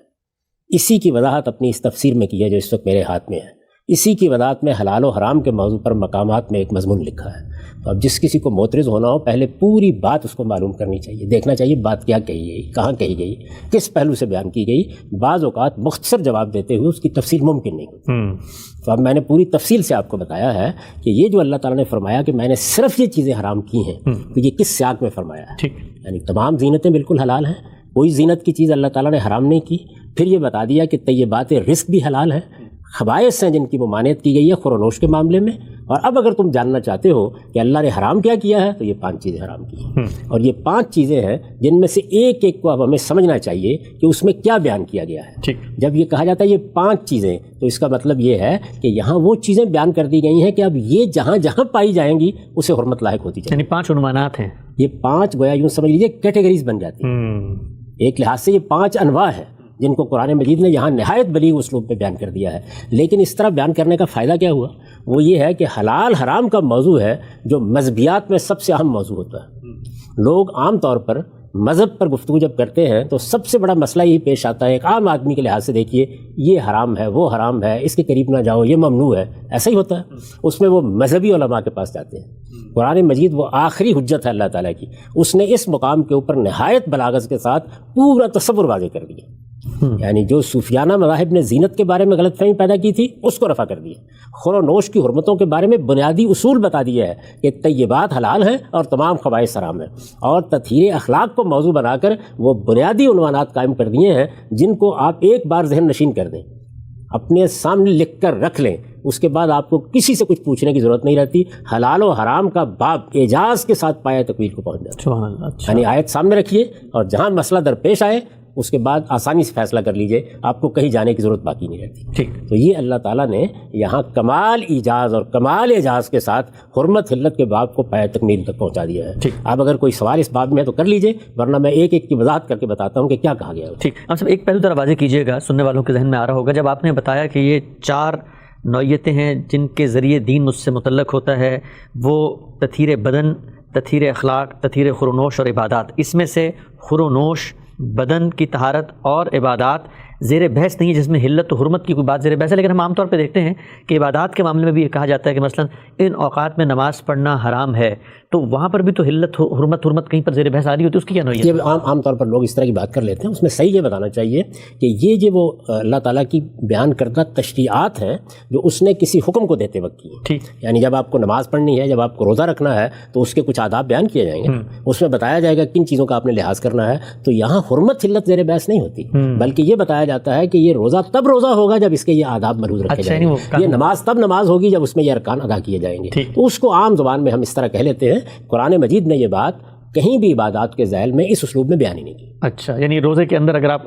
اسی کی وضاحت اپنی اس تفسیر میں کی ہے جو اس وقت میرے ہاتھ میں ہے. اسی کی وضاحت میں حلال و حرام کے موضوع پر مقامات میں ایک مضمون لکھا ہے. تو اب جس کسی کو معترض ہونا ہو پہلے پوری بات اس کو معلوم کرنی چاہیے، دیکھنا چاہیے بات کیا کہی گئی، کہاں کہی گئی، کس پہلو سے بیان کی گئی. بعض اوقات مختصر جواب دیتے ہوئے اس کی تفصیل ممکن نہیں ہوتی. تو اب میں نے پوری تفصیل سے آپ کو بتایا ہے کہ یہ جو اللہ تعالیٰ نے فرمایا کہ میں نے صرف یہ چیزیں حرام کی ہیں، تو یہ کس سیاق میں فرمایا ہے. یعنی تمام زینتیں بالکل حلال ہیں، کوئی زینت کی چیز اللہ تعالیٰ نے حرام نہیں کی. پھر یہ بتا دیا کہ طیبات رزق بھی حلال ہیں، خبائث ہیں جن کی ممانعت کی گئی ہے خور و نوش کے معاملے میں. اور اب اگر تم جاننا چاہتے ہو کہ اللہ نے حرام کیا کیا ہے تو یہ پانچ چیزیں حرام کی ہیں. اور یہ پانچ چیزیں ہیں جن میں سے ایک ایک کو اب ہمیں سمجھنا چاہیے کہ اس میں کیا بیان کیا گیا ہے. جب یہ کہا جاتا ہے یہ پانچ چیزیں، تو اس کا مطلب یہ ہے کہ یہاں وہ چیزیں بیان کر دی گئی ہیں کہ اب یہ جہاں جہاں پائی جائیں گی اسے حرمت لاحق ہوتی جائے. یعنی پانچ عنوانات ہیں، یہ پانچ گویا یوں سمجھ لیجیے کیٹیگریز بن جاتی ہیں. ایک لحاظ سے یہ پانچ انواع ہیں جن کو قرآن مجید نے یہاں نہایت بلیغ اسلوب میں بیان کر دیا ہے. لیکن اس طرح بیان کرنے کا فائدہ کیا ہوا؟ وہ یہ ہے کہ حلال حرام کا موضوع ہے جو مذہبیات میں سب سے اہم موضوع ہوتا ہے. لوگ عام طور پر مذہب پر گفتگو جب کرتے ہیں تو سب سے بڑا مسئلہ یہی پیش آتا ہے، ایک عام آدمی کے لحاظ سے دیکھیے یہ حرام ہے، وہ حرام ہے، اس کے قریب نہ جاؤ، یہ ممنوع ہے، ایسا ہی ہوتا ہے. اس میں وہ مذہبی علماء کے پاس جاتے ہیں. قرآن مجید وہ آخری حجت ہے اللہ تعالیٰ کی، اس نے اس مقام کے اوپر نہایت بلاغت کے ساتھ پورا تصور واضح کر دیا. یعنی جو صوفیانہ مذاہب نے زینت کے بارے میں غلط فہمی پیدا کی تھی اس کو رفع کر دیا. خور و نوش کی حرمتوں کے بارے میں بنیادی اصول بتا دیا ہے کہ طیبات حلال ہیں اور تمام خبائث حرام ہیں. اور تطہیر اخلاق کو موضوع بنا کر وہ بنیادی عنوانات قائم کر دیے ہیں جن کو آپ ایک بار ذہن نشین کر دیں، اپنے سامنے لکھ کر رکھ لیں. اس کے بعد آپ کو کسی سے کچھ پوچھنے کی ضرورت نہیں رہتی. حلال و حرام کا باب اعجاز کے ساتھ پایا تکمیل کو پہنچ جاتا ہے. سبحان اللہ. یعنی آیت سامنے رکھیے اور جہاں مسئلہ درپیش آئے اس کے بعد آسانی سے فیصلہ کر لیجئے، آپ کو کہیں جانے کی ضرورت باقی نہیں رہتی. تو یہ اللہ تعالیٰ نے یہاں کمال ایجاز اور کمال اعجاز کے ساتھ حرمت حلت کے باب کو پایہ تکمیل تک پہنچا دیا ہے. اب اگر کوئی سوال اس باب میں ہے تو کر لیجئے، ورنہ میں ایک ایک کی وضاحت کر کے بتاتا ہوں کہ کیا کہا گیا ہے. ٹھیک. اب سب ایک پہلو ذرا واضح کیجیے گا، سننے والوں کے ذہن میں آ رہا ہوگا جب آپ نے بتایا کہ یہ چار نوعیتیں ہیں جن کے ذریعے دین مجھ سے متعلق ہوتا ہے، وہ تطہیر بدن، تطہیر اخلاق، تطہیر خور و نوش اور عبادات. اس میں سے خور و نوش، بدن کی طہارت اور عبادات زیر بحث نہیں ہے، جس میں حلت و حرمت کی کوئی بات زیر بحث ہے. لیکن ہم عام طور پہ دیکھتے ہیں کہ عبادات کے معاملے میں بھی یہ کہا جاتا ہے کہ مثلا ان اوقات میں نماز پڑھنا حرام ہے، تو وہاں پر بھی تو حلت حرمت کہیں پر زیر بحث آ رہی ہوتی ہے، اس کی کیا نوعیت؟ یہ عام طور پر لوگ اس طرح کی بات کر لیتے ہیں. اس میں صحیح یہ بتانا چاہیے کہ یہ جو وہ اللہ تعالیٰ کی بیان کردہ تشریعات ہیں جو اس نے کسی حکم کو دیتے وقت کی. ٹھیک. یعنی جب آپ کو نماز پڑھنی ہے، جب آپ کو روزہ رکھنا ہے تو اس کے کچھ آداب بیان کیے جائیں گے، اس میں بتایا جائے گا کن چیزوں کا آپ نے لحاظ کرنا ہے. تو یہاں حرمت حلت زیر بحث نہیں ہوتی، بلکہ یہ بتایا جاتا ہے کہ یہ روزہ تب روزہ ہوگا جب اس کے یہ آداب ملحوظ رکھے جائیں گے. یہ نماز تب نماز ہوگی جب اس میں یہ ارکان ادا کیے جائیں گے. تو اس کو عام زبان میں ہم اس طرح کہہ لیتے ہیں. قرآن مجید نے یہ بات کہیں بھی عبادات کے ذیل میں اس اسلوب میں بیان ہی نہیں کی. اچھا، یعنی روزے کے اندر اگر آپ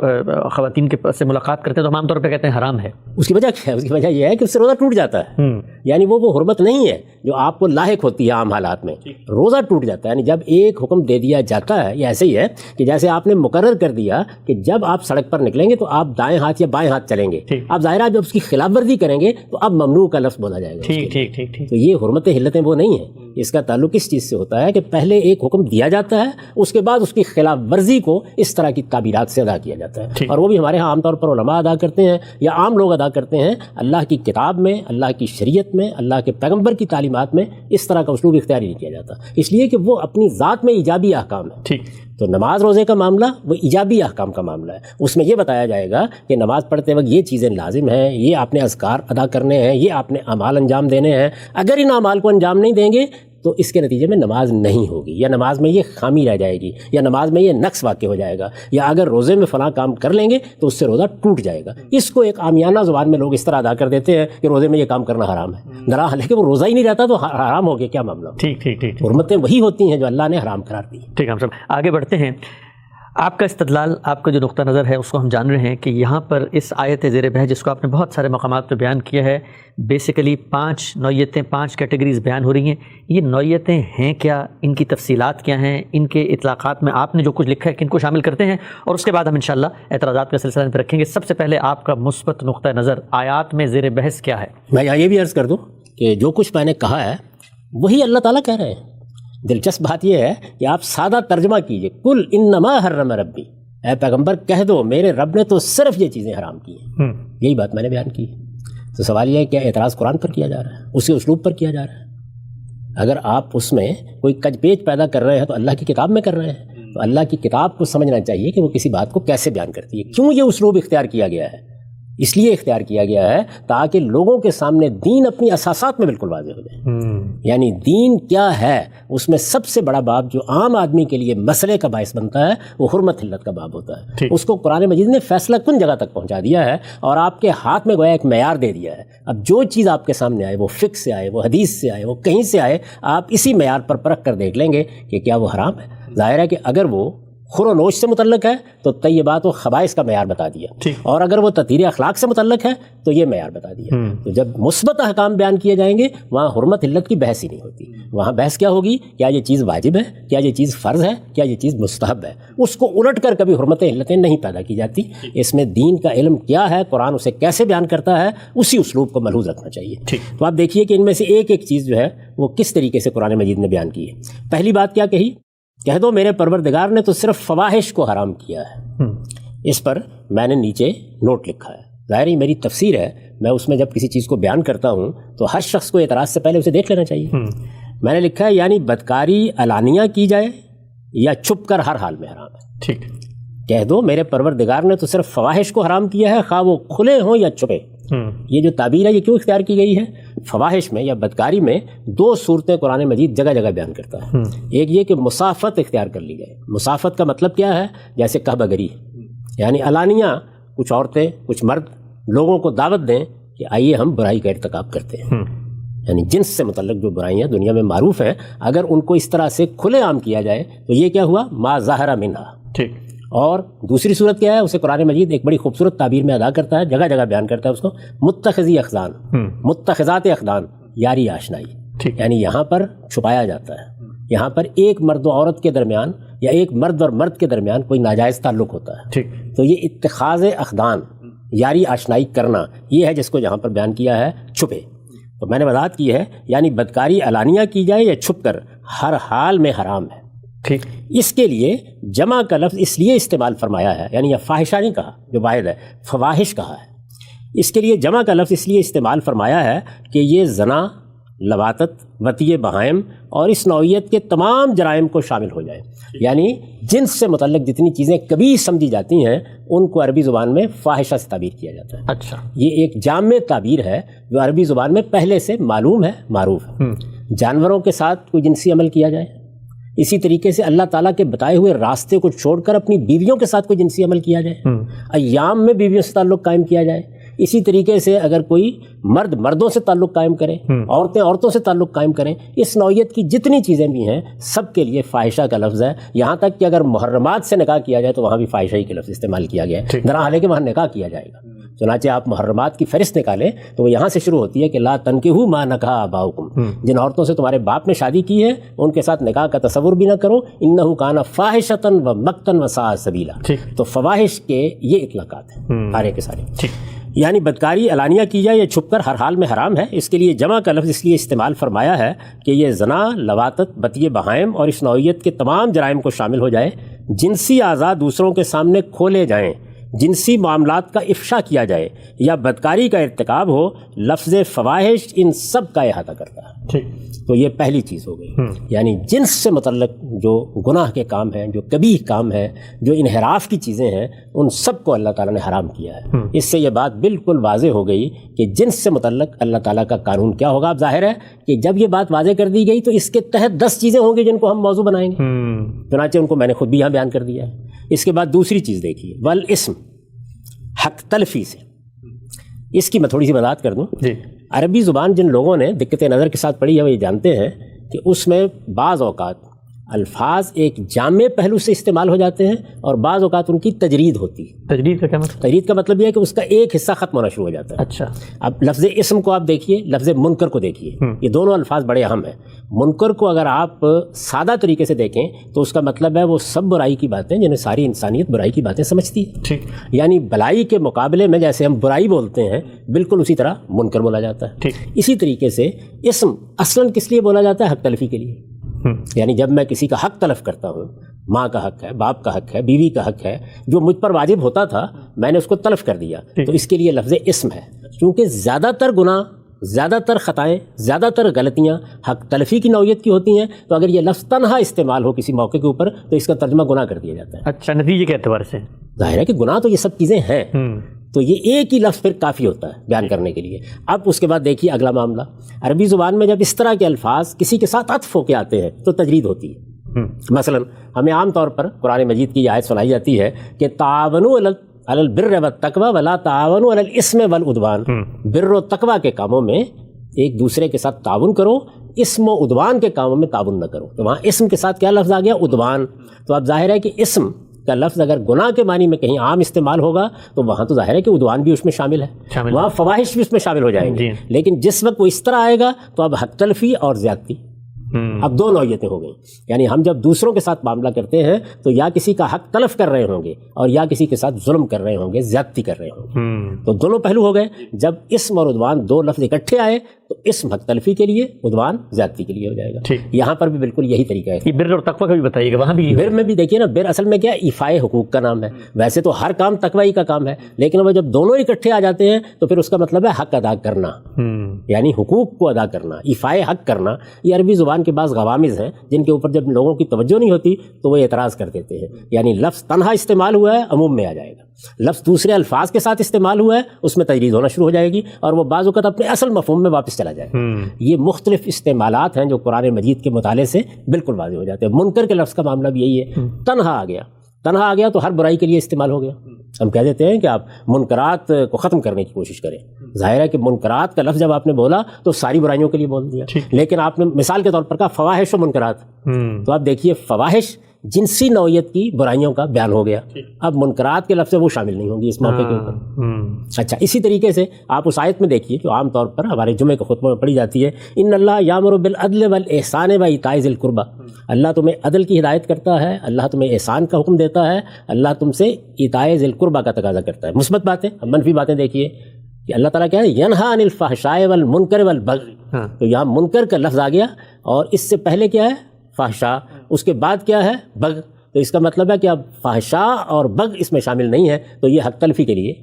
خواتین کے سے ملاقات کرتے ہیں تو ہم عام طور پہ کہتے ہیں حرام ہے. اس کی وجہ کیا ہے؟ اس کی وجہ یہ ہے کہ اس سے روزہ ٹوٹ جاتا ہے. یعنی وہ حرمت نہیں ہے جو آپ کو لاحق ہوتی ہے عام حالات میں. روزہ ٹوٹ جاتا ہے. یعنی جب ایک حکم دے دیا جاتا ہے، یہ ایسے ہی ہے کہ جیسے آپ نے مقرر کر دیا کہ جب آپ سڑک پر نکلیں گے تو آپ دائیں ہاتھ یا بائیں ہاتھ چلیں گے. آپ ظاہر ہے جب اس کی خلاف ورزی کریں گے تو اب ممنوع کا لفظ بولا جائے گا. ٹھیک. تو یہ حرمتیں حلتیں وہ نہیں ہیں. اس کا تعلق اس چیز سے ہوتا ہے کہ پہلے ایک حکم دیا جاتا ہے، اس کے بعد اس کی خلاف ورزی کو اس طرح کی تعبیرات سے ادا کیا جاتا ہے. اور وہ بھی ہمارے ہاں عام طور پر علماء ادا کرتے ہیں یا عام لوگ ادا کرتے ہیں. اللہ کی کتاب میں، اللہ کی شریعت میں، اللہ کے پیغمبر کی تعلیمات میں اس طرح کا اسلوب اختیار نہیں کیا جاتا، اس لیے کہ وہ اپنی ذات میں ایجابی احکام ہے. تو نماز روزے کا معاملہ وہ ایجابی احکام کا معاملہ ہے. اس میں یہ بتایا جائے گا کہ نماز پڑھتے وقت یہ چیزیں لازم ہیں، یہ آپ نے اذکار ادا کرنے ہیں، یہ آپ نے اعمال انجام دینے ہیں. اگر ان اعمال کو انجام نہیں دیں گے تو اس کے نتیجے میں نماز نہیں ہوگی، یا نماز میں یہ خامی رہ جائے گی، یا نماز میں یہ نقص واقع ہو جائے گا، یا اگر روزے میں فلاں کام کر لیں گے تو اس سے روزہ ٹوٹ جائے گا. اس کو ایک عامیانہ زبان میں لوگ اس طرح ادا کر دیتے ہیں کہ روزے میں یہ کام کرنا حرام ہے. حالانکہ وہ روزہ ہی نہیں رہتا تو حرام ہو گیا کیا معاملہ. ٹھیک. حرمتیں وہی ہوتی ہیں جو اللہ نے حرام قرار دی. ٹھیک. ہم سب آگے بڑھتے ہیں. آپ کا استدلال، آپ کا جو نقطہ نظر ہے اس کو ہم جان رہے ہیں کہ یہاں پر اس آیت زیر بحث جس کو آپ نے بہت سارے مقامات پہ بیان کیا ہے، بیسیکلی 5 نوعیتیں، 5 کیٹیگریز بیان ہو رہی ہیں. یہ نوعیتیں ہیں کیا؟ ان کی تفصیلات کیا ہیں؟ ان کے اطلاقات میں آپ نے جو کچھ لکھا ہے کن کو شامل کرتے ہیں؟ اور اس کے بعد ہم انشاءاللہ اعتراضات کا سلسلہ پہ رکھیں گے. سب سے پہلے آپ کا مثبت نقطہ نظر آیات میں زیر بحث کیا ہے؟ میں یہاں یہ بھی عرض کر دوں کہ جو کچھ میں نے کہا ہے وہی اللہ تعالیٰ کہہ رہے ہیں. دلچسپ بات یہ ہے کہ آپ سادہ ترجمہ کیجئے، کل انما حرم ربی، اے پیغمبر کہہ دو میرے رب نے تو صرف یہ چیزیں حرام کی ہیں. یہی بات میں نے بیان کی. تو سوال یہ ہے کہ اعتراض قرآن پر کیا جا رہا ہے، اسی اسلوب پر کیا جا رہا ہے؟ اگر آپ اس میں کوئی کج پیچ پیدا کر رہے ہیں تو اللہ کی کتاب میں کر رہے ہیں. تو اللہ کی کتاب کو سمجھنا چاہیے کہ وہ کسی بات کو کیسے بیان کرتی ہے. کیوں یہ اسلوب اختیار کیا گیا ہے؟ اس لیے اختیار کیا گیا ہے تاکہ لوگوں کے سامنے دین اپنی اساسات میں بالکل واضح ہو جائے. یعنی دین کیا ہے، اس میں سب سے بڑا باب جو عام آدمی کے لیے مسئلے کا باعث بنتا ہے وہ حرمت حلت کا باب ہوتا ہے. اس کو قرآن مجید نے فیصلہ کن جگہ تک پہنچا دیا ہے اور آپ کے ہاتھ میں گویا ایک معیار دے دیا ہے. اب جو چیز آپ کے سامنے آئے، وہ فقہ سے آئے، وہ حدیث سے آئے، وہ کہیں سے آئے، آپ اسی معیار پر پرکھ کر دیکھ لیں گے کہ کیا وہ حرام ہے. ظاہر ہے کہ اگر وہ خور و نوش سے متعلق ہے تو طیبات و خبائث کا معیار بتا دیا، اور اگر وہ تطہیر اخلاق سے متعلق ہے تو یہ معیار بتا دیا. تو جب مثبت احکام بیان کیے جائیں گے وہاں حرمت حلت کی بحث ہی نہیں ہوتی. وہاں بحث کیا ہوگی؟ کیا یہ چیز واجب ہے، کیا یہ چیز فرض ہے، کیا یہ چیز مستحب ہے. اس کو الٹ کر کبھی حرمت حلتیں نہیں پیدا کی جاتی. اس میں دین کا علم کیا ہے، قرآن اسے کیسے بیان کرتا ہے، اسی اسلوب کو ملحوظ رکھنا چاہیے. تو آپ دیکھیے کہ ان میں سے ایک ایک چیز جو ہے وہ کس طریقے سے قرآن مجید نے بیان کی ہے. پہلی بات کیا کہی؟ کہہ دو میرے پروردگار نے تو صرف فواحش کو حرام کیا ہے. اس پر میں نے نیچے نوٹ لکھا ہے. ظاہر ہی میری تفسیر ہے، میں اس میں جب کسی چیز کو بیان کرتا ہوں تو ہر شخص کو اعتراض سے پہلے اسے دیکھ لینا چاہیے. میں نے لکھا ہے یعنی بدکاری علانیہ کی جائے یا چھپ کر ہر حال میں حرام ہے. ٹھیک. کہہ دو میرے پروردگار نے تو صرف فواحش کو حرام کیا ہے، خواہ وہ کھلے ہوں یا چھپے. یہ جو تعبیر ہے یہ کیوں اختیار کی گئی ہے؟ فواحش میں یا بدکاری میں 2 صورتیں قرآن مجید جگہ جگہ بیان کرتا ہے. ایک یہ کہ مسافت اختیار کر لی جائے. مسافت کا مطلب کیا ہے؟ جیسے کہبہ گری، یعنی علانیہ کچھ عورتیں کچھ مرد لوگوں کو دعوت دیں کہ آئیے ہم برائی کا ارتکاب کرتے ہیں. یعنی جنس سے متعلق جو برائیاں دنیا میں معروف ہیں اگر ان کو اس طرح سے کھلے عام کیا جائے تو یہ کیا ہوا؟ ما ظاہر منہا. ٹھیک. اور دوسری صورت کیا ہے؟ اسے قرآن مجید ایک بڑی خوبصورت تعبیر میں ادا کرتا ہے، جگہ جگہ بیان کرتا ہے اس کو، متخذی اخدان، متخذات اخدان، یاری آشنائی. یعنی یہاں پر چھپایا جاتا ہے، یہاں پر ایک مرد و عورت کے درمیان یا ایک مرد اور مرد کے درمیان کوئی ناجائز تعلق ہوتا ہے. تو یہ اتخاذ اخدان، یاری آشنائی کرنا، یہ ہے جس کو یہاں پر بیان کیا ہے چھپے. تو میں نے وضاحت کی ہے یعنی بدکاری علانیہ کی جائے یا چھپ کر ہر حال میں حرام ہے. ٹھیک. اس کے لیے جمع کا لفظ اس لیے استعمال فرمایا ہے، یعنی یہ فاحشہ نہیں کہا جو واحد ہے، فواحش کہا ہے. اس کے لیے جمع کا لفظ اس لیے استعمال فرمایا ہے کہ یہ زنا، لواطت، وطیِ بہائم اور اس نوعیت کے تمام جرائم کو شامل ہو جائے. یعنی جنس سے متعلق جتنی چیزیں کبھی سمجھی جاتی ہیں ان کو عربی زبان میں فاحشہ سے تعبیر کیا جاتا ہے. اچھا. یہ ایک جامع تعبیر ہے جو عربی زبان میں پہلے سے معلوم ہے، معروف ہے. جانوروں کے ساتھ کوئی جنسی عمل کیا جائے، اسی طریقے سے اللہ تعالیٰ کے بتائے ہوئے راستے کو چھوڑ کر اپنی بیویوں کے ساتھ کوئی جنسی عمل کیا جائے، ایام میں بیویوں سے تعلق قائم کیا جائے. اسی طریقے سے اگر کوئی مرد مردوں سے تعلق قائم کرے، عورتیں عورتوں سے تعلق قائم کریں، اس نوعیت کی جتنی چیزیں بھی ہیں سب کے لیے فاحشہ کا لفظ ہے. یہاں تک کہ اگر محرمات سے نکاح کیا جائے تو وہاں بھی فاحشہ ہی کا لفظ استعمال کیا گیا ہے، درحال ہے کہ وہاں نکاح کیا جائے گا. چنانچہ آپ محرمات کی فہرست نکالیں تو وہ یہاں سے شروع ہوتی ہے کہ لا تنکحوا ما نکح آباؤکم، جن عورتوں سے تمہارے باپ نے شادی کی ہے ان کے ساتھ نکاح کا تصور بھی نہ کرو، انہ کان فاحشۃ و مقتا وساء سبیلا۔ تو فواحش کے یہ اطلاقات ہیں سارے کے سارے، یعنی بدکاری علانیہ کی جائے یا چھپ کر ہر حال میں حرام ہے۔ اس کے لیے جمع کا لفظ اس لیے استعمال فرمایا ہے کہ یہ زنا، لواطت، بطیء بہائم اور اس نوعیت کے تمام جرائم کو شامل ہو جائے، جنسی اعضاء دوسروں کے سامنے کھولے جائیں، جنسی معاملات کا افشا کیا جائے یا بدکاری کا ارتکاب ہو، لفظ فواحش ان سب کا احاطہ کرتا ہے۔ تو یہ پہلی چیز ہو گئی، یعنی جنس سے متعلق جو گناہ کے کام ہیں، جو قبیح کام ہیں، جو انحراف کی چیزیں ہیں، ان سب کو اللہ تعالیٰ نے حرام کیا ہے۔ اس سے یہ بات بالکل واضح ہو گئی کہ جنس سے متعلق اللہ تعالیٰ کا قانون کیا ہوگا۔ اب ظاہر ہے کہ جب یہ بات واضح کر دی گئی تو اس کے تحت 10 چیزیں ہوں گی جن کو ہم موضوع بنائیں گے، چنانچہ ان کو میں نے خود بھی یہاں بیان کر دیا ہے۔ اس کے بعد دوسری چیز دیکھیے، والاسم، حق تلفی سے، اس کی میں تھوڑی سی وضاحت کر دوں۔ عربی زبان جن لوگوں نے دقت نظر کے ساتھ پڑھی ہے وہ یہ جانتے ہیں کہ اس میں بعض اوقات الفاظ ایک جامع پہلو سے استعمال ہو جاتے ہیں اور بعض اوقات ان کی تجرید ہوتی ہے۔ تجرید کا کیا مطلب؟ تجرید کا مطلب یہ ہے کہ اس کا ایک حصہ ختم ہونا شروع ہو جاتا ہے۔ اچھا، اب لفظ اسم کو آپ دیکھیے، لفظ منکر کو دیکھیے، یہ دونوں الفاظ بڑے اہم ہیں۔ منکر کو اگر آپ سادہ طریقے سے دیکھیں تو اس کا مطلب ہے وہ سب برائی کی باتیں جنہیں ساری انسانیت برائی کی باتیں سمجھتی ہے۔ یعنی بلائی کے مقابلے میں جیسے ہم برائی بولتے ہیں، بالکل اسی طرح منکر بولا جاتا ہے۔ اسی طریقے سے اسم اصلاً کس لیے بولا جاتا ہے؟ حق تلفی کے لیے۔ یعنی جب میں کسی کا حق تلف کرتا ہوں، ماں کا حق ہے، باپ کا حق ہے، بیوی کا حق ہے، جو مجھ پر واجب ہوتا تھا میں نے اس کو تلف کر دیا، تو اس کے لیے لفظ اسم ہے۔ کیونکہ زیادہ تر گناہ، زیادہ تر خطائیں، زیادہ تر غلطیاں حق تلفی کی نوعیت کی ہوتی ہیں، تو اگر یہ لفظ تنہا استعمال ہو کسی موقع کے اوپر تو اس کا ترجمہ گناہ کر دیا جاتا ہے۔ اچھا، نتیجے کے اعتبار سے ظاہر ہے کہ گناہ تو یہ سب چیزیں ہیں، تو یہ ایک ہی لفظ پھر کافی ہوتا ہے بیان کرنے کے لیے۔ اب اس کے بعد دیکھیے اگلا معاملہ، عربی زبان میں جب اس طرح کے الفاظ کسی کے ساتھ عطف ہو کے آتے ہیں تو تجرید ہوتی ہے۔ مثلا ہمیں عام طور پر قرآن مجید کی یہ آیت سنائی جاتی ہے کہ تعاونوا علی البر والتقوی ولا تعاونوا علی الاسم والعدوان، بر و تقوی کے کاموں میں ایک دوسرے کے ساتھ تعاون کرو، اسم و عدوان کے کاموں میں تعاون نہ کرو۔ تو وہاں اسم کے ساتھ کیا لفظ آ گیا؟ عدوان۔ تو اب ظاہر ہے کہ اسم کا لفظ اگر گناہ کے معنی میں کہیں عام استعمال ہوگا تو وہاں تو ظاہر ہے کہ عدوان بھی اس میں شامل ہے، وہاں فواحش بھی اس میں شامل ہو جائیں گے۔ لیکن جس وقت وہ اس طرح آئے گا تو اب حق تلفی اور زیادتی، اب دو نوعیتیں ہو گئیں۔ یعنی ہم جب دوسروں کے ساتھ معاملہ کرتے ہیں تو یا کسی کا حق تلف کر رہے ہوں گے اور یا کسی کے ساتھ ظلم کر رہے ہوں گے، زیادتی کر رہے ہوں گے۔ تو دونوں پہلو ہو گئے۔ جب اسم اور عدوان دو لفظ اکٹھے آئے تو اسم حق تلفی کے لیے، عدوان زیادتی کے لیے ہو جائے گا۔ یہاں پر بھی بالکل یہی طریقہ ہے۔ بر اور تقوی کا بھی بتائیے گا، وہاں بھی بر میں بھی دیکھیے نا، بر اصل میں کیا ایفائے حقوق کا نام ہے۔ ویسے تو ہر کام تقوی کا کام ہے، لیکن وہ جب دونوں اکٹھے آ جاتے ہیں تو پھر اس کا مطلب ہے حق ادا کرنا، یعنی حقوق کو ادا کرنا، ایفائے حق کرنا۔ یہ عربی زبان کے بعض غوامض ہیں جن کے اوپر جب لوگوں کی توجہ نہیں ہوتی تو وہ اعتراض کر دیتے ہیں۔ یعنی لفظ تنہا استعمال ہوا ہے، عموم میں آ جائے گا، لفظ دوسرے الفاظ کے ساتھ استعمال ہوا ہے، اس میں تجرید ہونا شروع ہو جائے گی اور وہ بعض اوقات اپنے اصل مفہوم میں واپس چلا جائے گا۔ یہ مختلف استعمالات ہیں جو قرآن مجید کے مطالعے سے بالکل واضح ہو جاتے ہیں۔ منکر کے لفظ کا معاملہ بھی یہی ہے، تنہا آ گیا تو ہر برائی کے لیے استعمال ہو گیا۔ ہم کہہ دیتے ہیں کہ آپ منکرات کو ختم کرنے کی کوشش کریں، ظاہر ہے کہ منکرات کا لفظ جب آپ نے بولا تو ساری برائیوں کے لیے بول دیا، لیکن آپ نے مثال کے طور پر کہا فواحش و منکرات، تو آپ دیکھیے فواحش جنسی نوعیت کی برائیوں کا بیان ہو گیا، اب منکرات کے لفظ وہ شامل نہیں ہوں گی اس موقع کے اوپر۔ اچھا، اسی طریقے سے آپ اس آیت میں دیکھیے جو عام طور پر ہمارے جمعے کے خطبوں میں پڑھی جاتی ہے، ان اللہ یامر بالعدل والاحسان وایتاء ذی القربی، اللہ تمہیں عدل کی ہدایت کرتا ہے، اللہ تمہیں احسان کا حکم دیتا ہے، اللہ تم سے ایتاء ذی القربی کا تقاضا کرتا ہے۔ مثبت باتیں، منفی باتیں دیکھیے کہ اللہ تعالیٰ کیا ہے، ینہا عن الفحشاء والمنکر والبغی، تو یہاں منکر کا لفظ آ گیا اور اس سے پہلے کیا ہے؟ فحشاء، اس کے بعد کیا ہے؟ بغ۔ تو اس کا مطلب ہے کہ اب فحشاء اور بغ اس میں شامل نہیں ہے، تو یہ حق تلفی کے لیے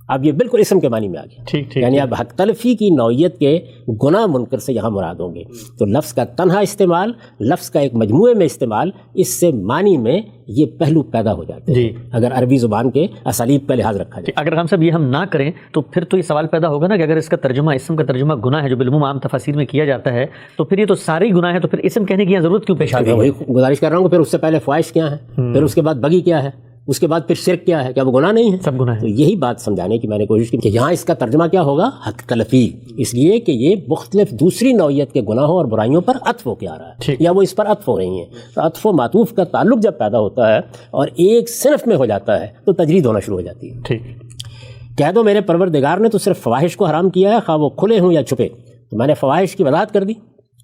اب یہ بالکل اسم کے معنی میں آ گیا، یعنی اب حق تلفی کی نوعیت کے گناہ منکر سے یہاں مراد ہوں گے۔ تو لفظ کا تنہا استعمال، لفظ کا ایک مجموعے میں استعمال، اس سے معنی میں یہ پہلو پیدا ہو جاتے ہیں اگر عربی زبان کے اسالیب کا لحاظ رکھا جائے۔ اگر ہم سب یہ ہم نہ کریں تو پھر تو یہ سوال پیدا ہوگا نا کہ اگر اس کا ترجمہ، اسم کا ترجمہ گناہ ہے جو بالعموم عام تفاسیر میں کیا جاتا ہے، تو پھر یہ تو سارے ہی گناہ ہے، تو پھر اسم کہنے کی یہاں ضرورت کیوں پیش آ گئی؟ وہی گزارش کر رہا ہوں کہ پھر اس سے پہلے فواحش کیا ہے، پھر اس کے بعد بغی کیا ہے، اس کے بعد پھر شرک کیا ہے، کیا وہ گناہ نہیں ہے؟ سب گناہ ہے۔ تو یہی بات سمجھانے کی میں نے کوشش کی کہ یہاں اس کا ترجمہ کیا ہوگا؟ حق تلفی، اس لیے کہ یہ مختلف دوسری نوعیت کے گناہوں اور برائیوں پر عطف ہو کے آ رہا ہے یا وہ اس پر عطف ہو رہی ہیں۔ تو عطف و معطوف کا تعلق جب پیدا ہوتا ہے اور ایک صنف میں ہو جاتا ہے تو تجرید ہونا شروع ہو جاتی ہے۔ کہہ دو میرے پروردگار نے تو صرف فواحش کو حرام کیا ہے، خواہ وہ کھلے ہوں یا چھپے، تو میں نے فواحش کی وضاحت کر دی.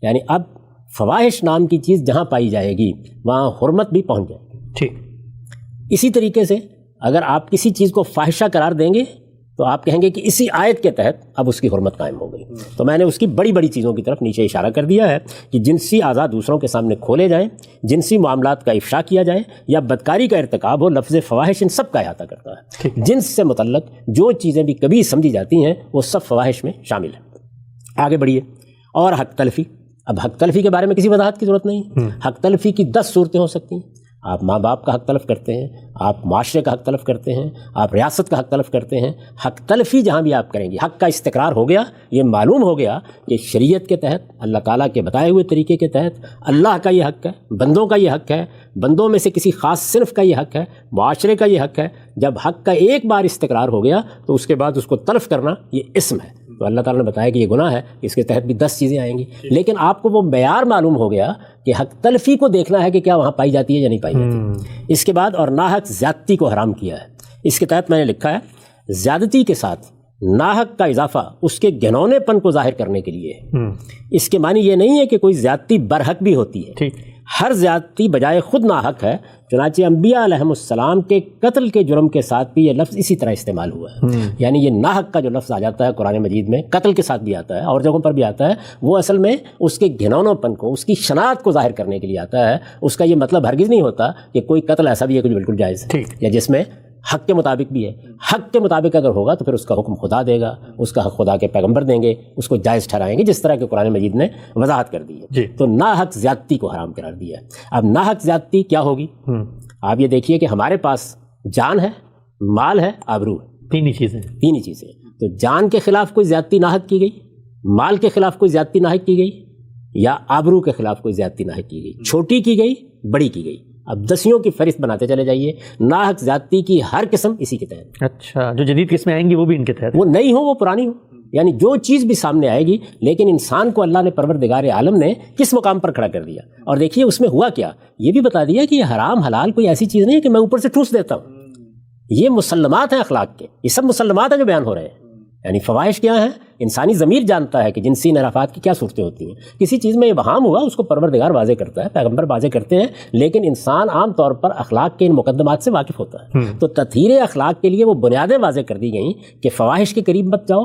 یعنی اب فواحش نام کی چیز جہاں پائی جائے گی وہاں حرمت بھی پہنچ جائے گی. ٹھیک. اسی طریقے سے اگر آپ کسی چیز کو فاحشہ قرار دیں گے تو آپ کہیں گے کہ اسی آیت کے تحت اب اس کی حرمت قائم ہو گئی. تو میں نے اس کی بڑی بڑی چیزوں کی طرف نیچے اشارہ کر دیا ہے کہ جنسی اعضاء دوسروں کے سامنے کھولے جائیں، جنسی معاملات کا افشا کیا جائے یا بدکاری کا ارتکاب ہو، لفظ فواحش ان سب کا احاطہ کرتا ہے. جنس سے متعلق جو چیزیں بھی کبھی سمجھی جاتی ہیں وہ سب فواحش میں شامل ہیں. آگے بڑھیے. اور حق تلفی. اب حق تلفی کے بارے میں کسی وضاحت کی ضرورت نہیں. حق تلفی کی 10 صورتیں ہو سکتی ہیں. آپ ماں باپ کا حق تلف کرتے ہیں، آپ معاشرے کا حق تلف کرتے ہیں، آپ ریاست کا حق تلف کرتے ہیں. حق تلفی جہاں بھی آپ کریں گے، حق کا استقرار ہو گیا، یہ معلوم ہو گیا کہ شریعت کے تحت، اللہ تعالیٰ کے بتائے ہوئے طریقے کے تحت اللہ کا یہ حق ہے، بندوں کا یہ حق ہے، بندوں میں سے کسی خاص صنف کا یہ حق ہے، معاشرے کا یہ حق ہے. جب حق کا ایک بار استقرار ہو گیا تو اس کے بعد اس کو تلف کرنا یہ اسم ہے. تو اللہ تعالیٰ نے بتایا کہ یہ گناہ ہے، اس کے تحت بھی 10 چیزیں آئیں گی. لیکن آپ کو وہ معیار معلوم ہو گیا کہ حق تلفی کو دیکھنا ہے کہ کیا وہاں پائی جاتی ہے یا نہیں پائی جاتی. اس کے بعد اور ناحق زیادتی کو حرام کیا ہے. اس کے تحت میں نے لکھا ہے زیادتی کے ساتھ ناحق کا اضافہ اس کے گھنونے پن کو ظاہر کرنے کے لیے ہے. اس کے معنی یہ نہیں ہے کہ کوئی زیادتی برحق بھی ہوتی ہے. ہر زیادتی بجائے خود ناحق ہے. چنانچہ انبیاء علیہم السلام کے قتل کے جرم کے ساتھ بھی یہ لفظ اسی طرح استعمال ہوا ہے. یعنی یہ ناحق کا جو لفظ آ جاتا ہے قرآن مجید میں، قتل کے ساتھ بھی آتا ہے اور جگہوں پر بھی آتا ہے، وہ اصل میں اس کے گھنونوں پن کو، اس کی شناعت کو ظاہر کرنے کے لیے آتا ہے. اس کا یہ مطلب ہرگز نہیں ہوتا کہ کوئی قتل ایسا بھی ہے کہ جو بالکل جائز ہے یا جس میں حق کے مطابق بھی ہے. حق کے مطابق اگر ہوگا تو پھر اس کا حکم خدا دے گا، اس کا حق خدا کے پیغمبر دیں گے، اس کو جائز ٹھہرائیں گے، جس طرح کہ قرآن مجید نے وضاحت کر دی ہے. تو ناحق زیادتی کو حرام قرار دیا ہے. اب ناحق زیادتی کیا ہوگی؟ آپ یہ دیکھیے کہ ہمارے پاس جان ہے، مال ہے، آبرو ہے. تین ہی چیزیں. تو جان کے خلاف کوئی زیادتی ناحق کی گئی، مال کے خلاف کوئی زیادتی ناحق کی گئی، یا آبرو کے خلاف کوئی زیادتی ناحق کی گئی. چھوٹی کی گئی، بڑی کی گئی. اب 10 کی فہرست بناتے چلے جائیے. ناحق زیادتی کی ہر قسم اسی کے تحت. اچھا، جو جدید قسمیں آئیں گی وہ بھی ان کے تحت، وہ نئی ہو وہ پرانی ہو، یعنی جو چیز بھی سامنے آئے گی. لیکن انسان کو اللہ نے پروردگار عالم نے کس مقام پر کھڑا کر دیا. اور دیکھیے اس میں ہوا کیا، یہ بھی بتا دیا کہ یہ حرام حلال کوئی ایسی چیز نہیں ہے کہ میں اوپر سے ٹھوس دیتا ہوں. یہ مسلمات ہیں اخلاق کے، یہ سب مسلمات ہیں جو بیان ہو رہے ہیں. یعنی فواحش کیا ہیں؟ انسانی ضمیر جانتا ہے کہ جنسی انحرافات کی کیا صورتیں ہوتی ہیں. کسی چیز میں ابہام ہوا اس کو پروردگار واضح کرتا ہے، پیغمبر واضح کرتے ہیں، لیکن انسان عام طور پر اخلاق کے ان مقدمات سے واقف ہوتا ہے. تو تطہیر اخلاق کے لیے وہ بنیادیں واضح کر دی گئیں کہ فواحش کے قریب مت جاؤ،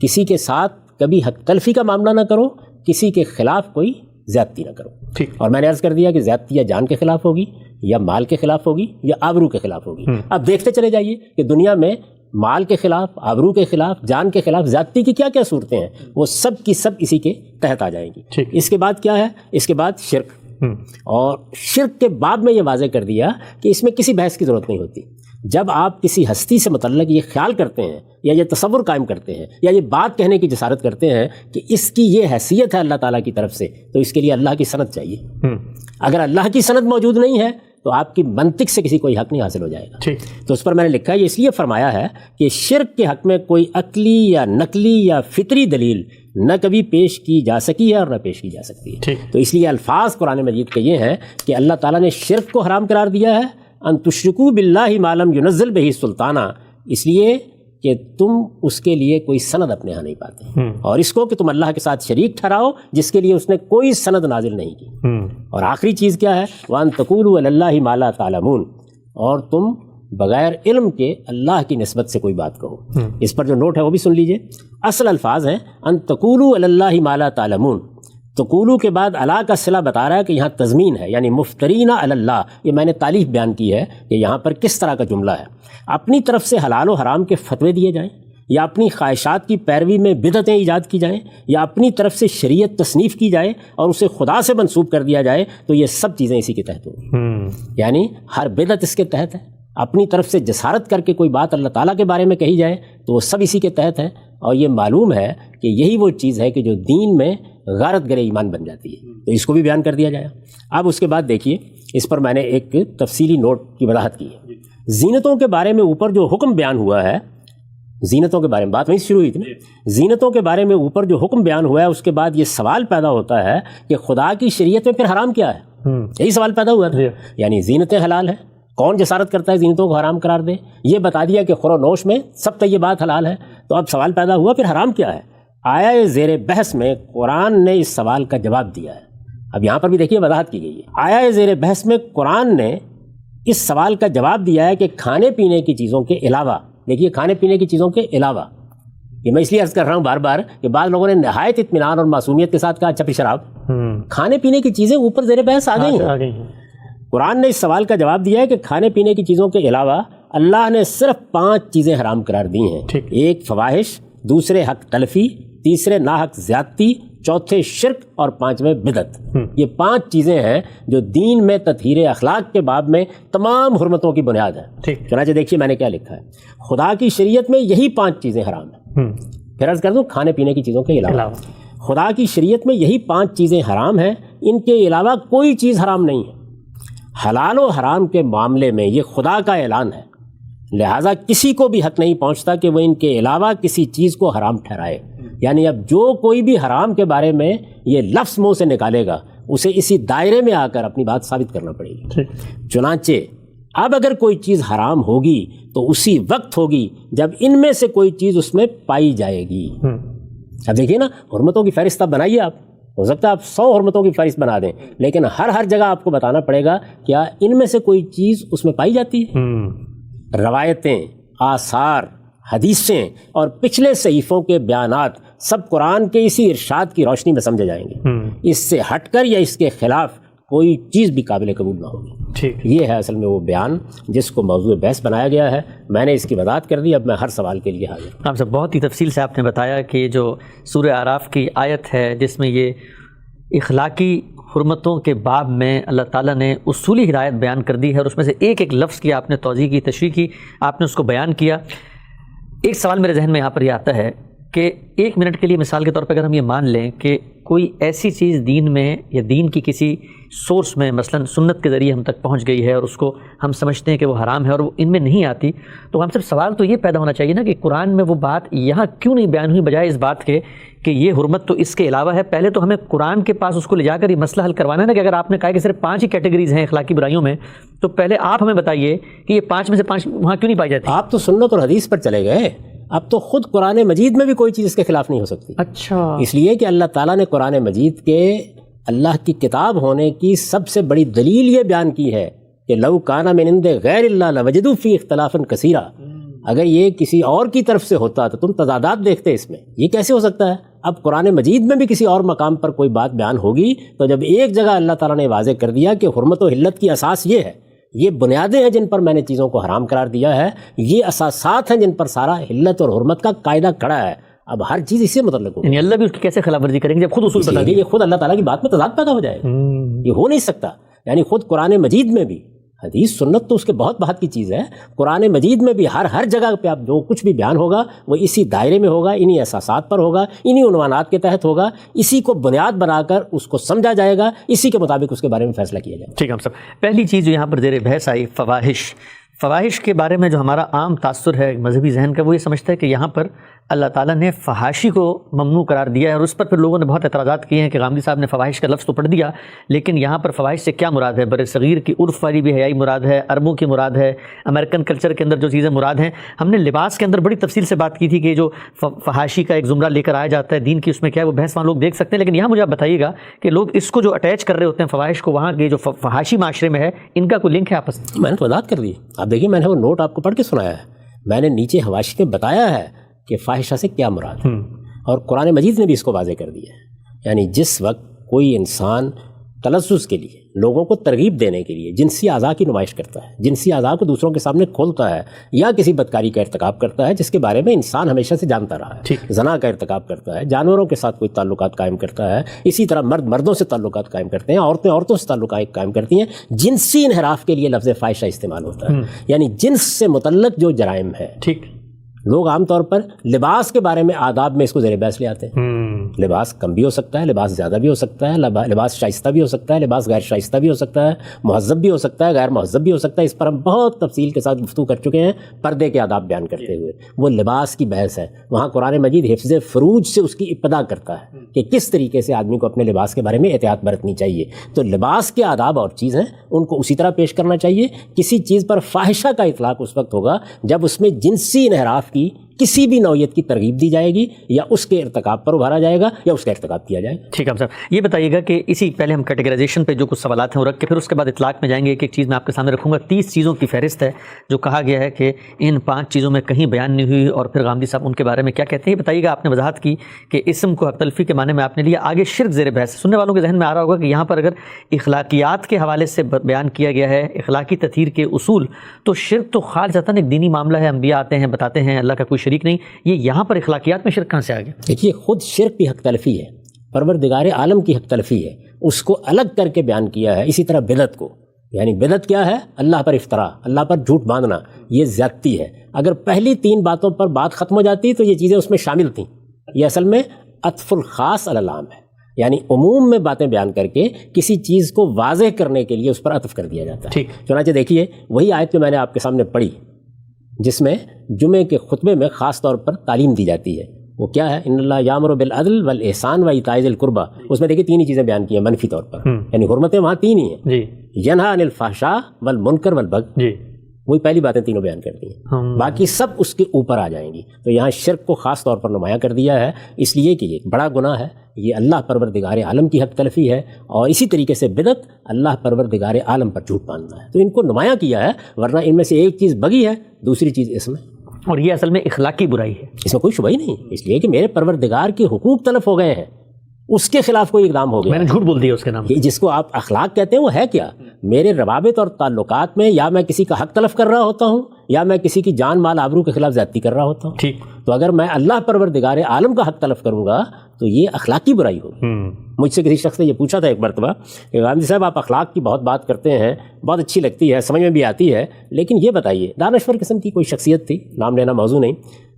کسی کے ساتھ کبھی حق تلفی کا معاملہ نہ کرو، کسی کے خلاف کوئی زیادتی نہ کرو. اور میں نے عرض کر دیا کہ زیادتی یا جان کے خلاف ہوگی، یا مال کے خلاف ہوگی، یا آبرو کے خلاف ہوگی. اب دیکھتے چلے جائیے کہ دنیا میں مال کے خلاف، آبرو کے خلاف، جان کے خلاف زیادتی کی کیا کیا صورتیں ہیں، وہ سب کی سب اسی کے تحت آ جائیں گی. اس کے بعد کیا ہے؟ اس کے بعد شرک. اور شرک کے باب میں یہ واضح کر دیا کہ اس میں کسی بحث کی ضرورت نہیں ہوتی. جب آپ کسی ہستی سے متعلق یہ خیال کرتے ہیں یا یہ تصور قائم کرتے ہیں یا یہ بات کہنے کی جسارت کرتے ہیں کہ اس کی یہ حیثیت ہے اللہ تعالیٰ کی طرف سے، تو اس کے لیے اللہ کی سند چاہیے. اگر اللہ کی سند موجود نہیں ہے تو آپ کی منطق سے کسی کوئی حق نہیں حاصل ہو جائے گا. تو اس پر میں نے لکھا ہے، یہ اس لیے فرمایا ہے کہ شرک کے حق میں کوئی عقلی یا نقلی یا فطری دلیل نہ کبھی پیش کی جا سکی ہے اور نہ پیش کی جا سکتی ہے. تو اس لیے الفاظ قرآن مجید کے یہ ہیں کہ اللہ تعالیٰ نے شرک کو حرام قرار دیا ہے، ان تشرکوا باللہ ما لم ینزل بہ سلطانہ، اس لیے کہ تم اس کے لیے کوئی سند اپنے ہاں نہیں پاتے، اور اس کو کہ تم اللہ کے ساتھ شریک ٹھہراؤ جس کے لیے اس نے کوئی سند نازل نہیں کی. اور آخری چیز کیا ہے؟ وَأَن تَقُولُوا عَلَى اللَّهِ مَا لَا تَعْلَمُونَ، اور تم بغیر علم کے اللہ کی نسبت سے کوئی بات کہو. اس پر جو نوٹ ہے وہ بھی سن لیجئے. اصل الفاظ ہیں ان تقولوا علی اللہ ما لا تعلمون. تقولو کے بعد علا کا صلہ بتا رہا ہے کہ یہاں تضمین ہے، یعنی مفترین علی اللہ. یہ میں نے تعلیف بیان کی ہے کہ یہاں پر کس طرح کا جملہ ہے. اپنی طرف سے حلال و حرام کے فتوے دیے جائیں، یا اپنی خواہشات کی پیروی میں بدعتیں ایجاد کی جائیں، یا اپنی طرف سے شریعت تصنیف کی جائے اور اسے خدا سے منسوب کر دیا جائے، تو یہ سب چیزیں اسی کے تحت ہوں. یعنی ہر بدعت اس کے تحت ہے. اپنی طرف سے جسارت کر کے کوئی بات اللہ تعالیٰ کے بارے میں کہی جائے تو وہ سب اسی کے تحت ہے. اور یہ معلوم ہے کہ یہی وہ چیز ہے کہ جو دین میں غارت گر ایمان بن جاتی ہے. تو اس کو بھی بیان کر دیا جائے. اب اس کے بعد دیکھیے، اس پر میں نے ایک تفصیلی نوٹ کی وضاحت کی ہے. زینتوں کے بارے میں اوپر جو حکم بیان ہوا ہے، زینتوں کے بارے میں بات وہیں شروع ہوئی تھی نا، زینتوں کے بارے میں اوپر جو حکم بیان ہوا ہے، اس کے بعد یہ سوال پیدا ہوتا ہے کہ خدا کی شریعت میں پھر حرام کیا ہے. یہی سوال پیدا ہوا تھا. یعنی زینتیں حلال ہیں، کون جسارت کرتا ہے زینتوں کو حرام قرار دے؟ یہ بتا دیا کہ خور و نوش میں سب طیبات حلال ہے. تو اب سوال پیدا ہوا پھر حرام کیا ہے؟ آیا زیر بحث میں قرآن نے اس سوال کا جواب دیا ہے. اب یہاں پر بھی دیکھیے وضاحت کی گئی ہے. آیا زیر بحث میں قرآن نے اس سوال کا جواب دیا ہے کہ کھانے پینے کی چیزوں کے علاوہ، دیکھیے کھانے پینے کی چیزوں کے علاوہ، یہ میں اس لیے عرض کر رہا ہوں بار بار کہ بعض لوگوں نے نہایت اطمینان اور معصومیت کے ساتھ کہا اچھا پھر شراب. کھانے پینے کی چیزیں اوپر زیر بحث آ گئی ہیں. قرآن نے اس سوال کا جواب دیا ہے کہ کھانے پینے کی چیزوں کے علاوہ اللہ نے صرف 5 چیزیں حرام قرار دی ہیں. ایک فواحش، دوسرے حق تلفی، تیسرے ناحق زیادتی، چوتھے شرک اور 5ویں بدعت. یہ 5 چیزیں ہیں جو دین میں تطہیر اخلاق کے باب میں تمام حرمتوں کی بنیاد ہے. چنانچہ دیکھیے میں نے کیا لکھا ہے. خدا کی شریعت میں یہی 5 چیزیں حرام ہیں. پھر عرض کر دوں کھانے پینے کی چیزوں کے علاوہ خدا کی شریعت میں یہی 5 چیزیں حرام ہیں، ان کے علاوہ کوئی چیز حرام نہیں ہے. حلال و حرام کے معاملے میں یہ خدا کا اعلان ہے، لہٰذا کسی کو بھی حق نہیں پہنچتا کہ وہ ان کے علاوہ کسی چیز کو حرام ٹھہرائے. یعنی اب جو کوئی بھی حرام کے بارے میں یہ لفظ منہ سے نکالے گا اسے اسی دائرے میں آ کر اپنی بات ثابت کرنا پڑے گی. چنانچہ اب اگر کوئی چیز حرام ہوگی تو اسی وقت ہوگی جب ان میں سے کوئی چیز اس میں پائی جائے گی. اب دیکھیے نا، حرمتوں کی فہرست اب بنائیے آپ، ہو سکتا ہے آپ 100 حرمتوں کی فہرست بنا دیں، لیکن ہر جگہ آپ کو بتانا پڑے گا کیا ان میں سے کوئی چیز اس میں پائی جاتی ہے. روایتیں، آثار، حدیثیں اور پچھلے صحیفوں کے بیانات سب قرآن کے اسی ارشاد کی روشنی میں سمجھے جائیں گے. اس سے ہٹ کر یا اس کے خلاف کوئی چیز بھی قابل قبول نہ ہوگی. یہ ہے اصل میں وہ بیان جس کو موضوع بحث بنایا گیا ہے. میں نے اس کی وضاحت کر دی، اب میں ہر سوال کے لیے حاضر ہوں. آپ سب بہت ہی تفصیل سے آپ نے بتایا کہ جو سورہ اعراف کی آیت ہے جس میں یہ اخلاقی حرمتوں کے باب میں اللہ تعالیٰ نے اصولی ہدایت بیان کر دی ہے، اور اس میں سے ایک لفظ کی آپ نے توضیح کی، تشریح کی، آپ نے اس کو بیان کیا. ایک سوال میرے ذہن میں یہاں پر یہ آتا ہے کہ 1 منٹ کے لیے مثال کے طور پہ اگر ہم یہ مان لیں کہ کوئی ایسی چیز دین میں یا دین کی کسی سورس میں مثلا سنت کے ذریعے ہم تک پہنچ گئی ہے اور اس کو ہم سمجھتے ہیں کہ وہ حرام ہے اور وہ ان میں نہیں آتی، تو ہم سب سوال تو یہ پیدا ہونا چاہیے نا کہ قرآن میں وہ بات یہاں کیوں نہیں بیان ہوئی بجائے اس بات کے کہ یہ حرمت تو اس کے علاوہ ہے. پہلے تو ہمیں قرآن کے پاس اس کو لے جا کر یہ مسئلہ حل کروانا ہے نا کہ اگر آپ نے کہا کہ صرف 5 ہی کیٹیگریز ہیں اخلاقی برائیوں میں، تو پہلے آپ ہمیں بتائیے کہ یہ 5 میں سے 5 وہاں کیوں نہیں پائی جاتی. آپ تو سنت اور حدیث پر چلے گئے، اب تو خود قرآن مجید میں بھی کوئی چیز اس کے خلاف نہیں ہو سکتی. اچھا، اس لیے کہ اللہ تعالیٰ نے قرآن مجید کے اللہ کی کتاب ہونے کی سب سے بڑی دلیل یہ بیان کی ہے کہ لو کان من عند غیر اللہ لوجدوا فی اختلافا کثیرا. اگر یہ کسی اور کی طرف سے ہوتا تو تم تضادات دیکھتے اس میں. یہ کیسے ہو سکتا ہے؟ اب قرآن مجید میں بھی کسی اور مقام پر کوئی بات بیان ہوگی تو جب ایک جگہ اللہ تعالیٰ نے واضح کر دیا کہ حرمت و حلت کی اساس یہ ہے، یہ بنیادیں ہیں جن پر میں نے چیزوں کو حرام قرار دیا ہے، یہ اساسات ہیں جن پر سارا حلت اور حرمت کا قاعدہ کھڑا ہے، اب ہر چیز اس سے متعلق ہوگی. یعنی اللہ بھی اس کی کیسے خلاف ورزی کریں گے جب خود اصول بتا دیں؟ یہ خود اللہ تعالیٰ کی بات میں تضاد پیدا ہو جائے گا، یہ ہو نہیں سکتا. یعنی خود قرآن مجید میں بھی، حدیث سنت تو اس کے بہت بات کی چیز ہے، قرآن مجید میں بھی ہر جگہ پہ آپ جو کچھ بھی بیان ہوگا وہ اسی دائرے میں ہوگا، انہی احساسات پر ہوگا، انہی عنوانات کے تحت ہوگا، اسی کو بنیاد بنا کر اس کو سمجھا جائے گا، اسی کے مطابق اس کے بارے میں فیصلہ کیا جائے گا. ٹھیک ہے. ہم سب پہلی چیز جو یہاں پر زیر بحث آئی فواحش کے بارے میں جو ہمارا عام تاثر ہے مذہبی ذہن کا، وہ یہ سمجھتا ہے کہ یہاں پر اللہ تعالیٰ نے فحاشی کو ممنوع قرار دیا ہے، اور اس پر پھر لوگوں نے بہت اعتراضات کیے ہیں کہ غامدی صاحب نے فواحش کا لفظ تو پڑھ دیا، لیکن یہاں پر فواحش سے کیا مراد ہے؟ بر صغیر کی عرف والی بھی حیائی مراد ہے، عربوں کی مراد ہے، امریکن کلچر کے اندر جو چیزیں مراد ہیں. ہم نے لباس کے اندر بڑی تفصیل سے بات کی تھی کہ جو فحاشی کا ایک زمرہ لے کر آیا جاتا ہے دین کی، اس میں کیا ہے وہ بحث وہاں لوگ دیکھ سکتے ہیں، لیکن یہاں مجھے آپ بتائیے گا کہ لوگ اس کو جو اٹیچ کر رہے ہوتے ہیں فواحش کو وہاں کے جو فحاشی معاشرے میں ہے، ان کا کوئی لنک ہے آپس میں؟ میں نے تو وضاحت کر دی. آپ دیکھیے میں نے وہ نوٹ آپ کو پڑھ کے سنایا ہے، میں نے نیچے حواشی میں بتایا ہے کہ فاحشہ سے کیا مراد ہے، اور قرآن مجید نے بھی اس کو واضح کر دیا ہے. یعنی جس وقت کوئی انسان تلذذ کے لیے، لوگوں کو ترغیب دینے کے لیے جنسی اعضاء کی نمائش کرتا ہے، جنسی اعضاء کو دوسروں کے سامنے کھولتا ہے، یا کسی بدکاری کا ارتکاب کرتا ہے جس کے بارے میں انسان ہمیشہ سے جانتا رہا ہے، زنا کا ارتکاب کرتا ہے، جانوروں کے ساتھ کوئی تعلقات قائم کرتا ہے، اسی طرح مرد مردوں سے تعلقات قائم کرتے ہیں، عورتیں عورتوں سے تعلقات قائم کرتی ہیں، جنسی انحراف کے لیے لفظ فاحشہ استعمال ہوتا ہے. یعنی جنس سے متعلق جو جرائم ہے، ٹھیک، لوگ عام طور پر لباس کے بارے میں آداب میں اس کو زیر بحث لے آتے ہیں. لباس کم بھی ہو سکتا ہے، لباس زیادہ بھی ہو سکتا ہے، لباس شائستہ بھی ہو سکتا ہے، لباس غیر شائستہ بھی ہو سکتا ہے، مہذب بھی ہو سکتا ہے، غیر مہذب بھی ہو سکتا ہے. اس پر ہم بہت تفصیل کے ساتھ گفتگو کر چکے ہیں پردے کے آداب بیان کرتے ہوئے. وہ لباس کی بحث ہے. وہاں قرآن مجید حفظ فروج سے اس کی ابتدا کرتا ہے کہ کس طریقے سے آدمی کو اپنے لباس کے بارے میں احتیاط برتنی چاہیے. تو لباس کے آداب اور چیز ہیں، ان کو اسی طرح پیش کرنا چاہیے. کسی چیز پر فاحشہ کا اطلاق اس وقت ہوگا جب اس میں جنسی انحراف کی کسی بھی نوعیت کی ترغیب دی جائے گی، یا اس کے ارتکاب پر ابھارا جائے گا، یا اس کا ارتکاب کیا جائے گا. ٹھیک ہے صاحب، یہ بتائیے گا کہ اسی پہلے ہم کیٹیگرائزیشن پہ جو کچھ سوالات ہیں وہ رکھ کے پھر اس کے بعد اطلاق میں جائیں گے. ایک ایک چیز میں آپ کے سامنے رکھوں گا. 30 چیزوں کی فہرست ہے جو کہا گیا ہے کہ ان 5 چیزوں میں کہیں بیان نہیں ہوئی، اور پھر غامدی صاحب ان کے بارے میں کیا کہتے ہیں. یہ بتائیے گا، آپ نے وضاحت کی کہ اسم کو حق تلفی کے معنی میں آپ نے لیا. آگے شرک زیر بحث. سننے والوں کے ذہن میں آ رہا ہوگا کہ یہاں پر اگر اخلاقیات کے حوالے سے بیان کیا گیا ہے، اخلاقی تطہیر کے اصول، تو شرک تو خالصتاً ایک دینی معاملہ ہے. انبیاء آتے ہیں بتاتے ہیں اللہ کا کوئی شریک نہیں. یہ یہاں پر اخلاقیات میں شرک کہاں سے آ گیا؟ دیکھیے، خود شرک بھی حق تلفی ہے، پروردگار عالم کی حق تلفی ہے، اس کو الگ کر کے بیان کیا ہے. اسی طرح بدعت کو، یعنی بدعت کیا ہے؟ اللہ پر افطرا، اللہ پر جھوٹ باندھنا، یہ زیادتی ہے. اگر پہلی 3 باتوں پر بات ختم ہو جاتی تو یہ چیزیں اس میں شامل تھیں. یہ اصل میں عطف الخاص علی العام ہے، یعنی عموم میں باتیں بیان کر کے کسی چیز کو واضح کرنے کے لیے اس پر عطف کر دیا جاتا ہے. ٹھیک. چنانچہ دیکھیے وہی آیت جو میں نے آپ کے سامنے پڑھی، جس میں جمعے کے خطبے میں خاص طور پر تعلیم دی جاتی ہے، وہ کیا ہے؟ ان اللہ یامر بالعدل والاحسان وایتاء ذی القربی. اس میں دیکھیے 3 ہی چیزیں بیان کی ہیں منفی طور پر، یعنی حرمتیں وہاں 3 ہی ہیں. جی. ینہا عن الفحشاء والمنکر والبغی. جی. وہی پہلی باتیں تینوں بیان کرتی ہیں، باقی سب اس کے اوپر آ جائیں گی. تو یہاں شرک کو خاص طور پر نمایاں کر دیا ہے، اس لیے کہ یہ بڑا گناہ ہے، یہ اللہ پروردگار عالم کی حق تلفی ہے. اور اسی طریقے سے بدعت اللہ پروردگار عالم پر جھوٹ باندھنا ہے. تو ان کو نمایاں کیا ہے، ورنہ ان میں سے ایک چیز بغی ہے، دوسری چیز اس میں. اور یہ اصل میں اخلاقی برائی ہے، اس میں کوئی شبہ ہی نہیں، اس لیے کہ میرے پروردگار کے حقوق تلف ہو گئے ہیں، اس کے خلاف کوئی اقدام ہو گیا. میں نے جھوٹ بول دیا اس کے نام. جس کو آپ اخلاق کہتے ہیں وہ ہے کیا؟ میرے روابط اور تعلقات میں یا میں کسی کا حق تلف کر رہا ہوتا ہوں، یا میں کسی کی جان مال آبرو کے خلاف زیادتی کر رہا ہوتا ہوں. ٹھیک. تو اگر میں اللہ پروردگار عالم کا حق تلف کروں گا تو یہ اخلاقی برائی ہوگی. مجھ سے کسی شخص نے یہ پوچھا تھا ایک مرتبہ کہ غامدی صاحب آپ اخلاق کی بہت بات کرتے ہیں، بہت اچھی لگتی ہے، سمجھ میں بھی آتی ہے، لیکن یہ بتائیے، دانشور قسم کی کوئی شخصیت تھی، نام لینا موضوع نہیں،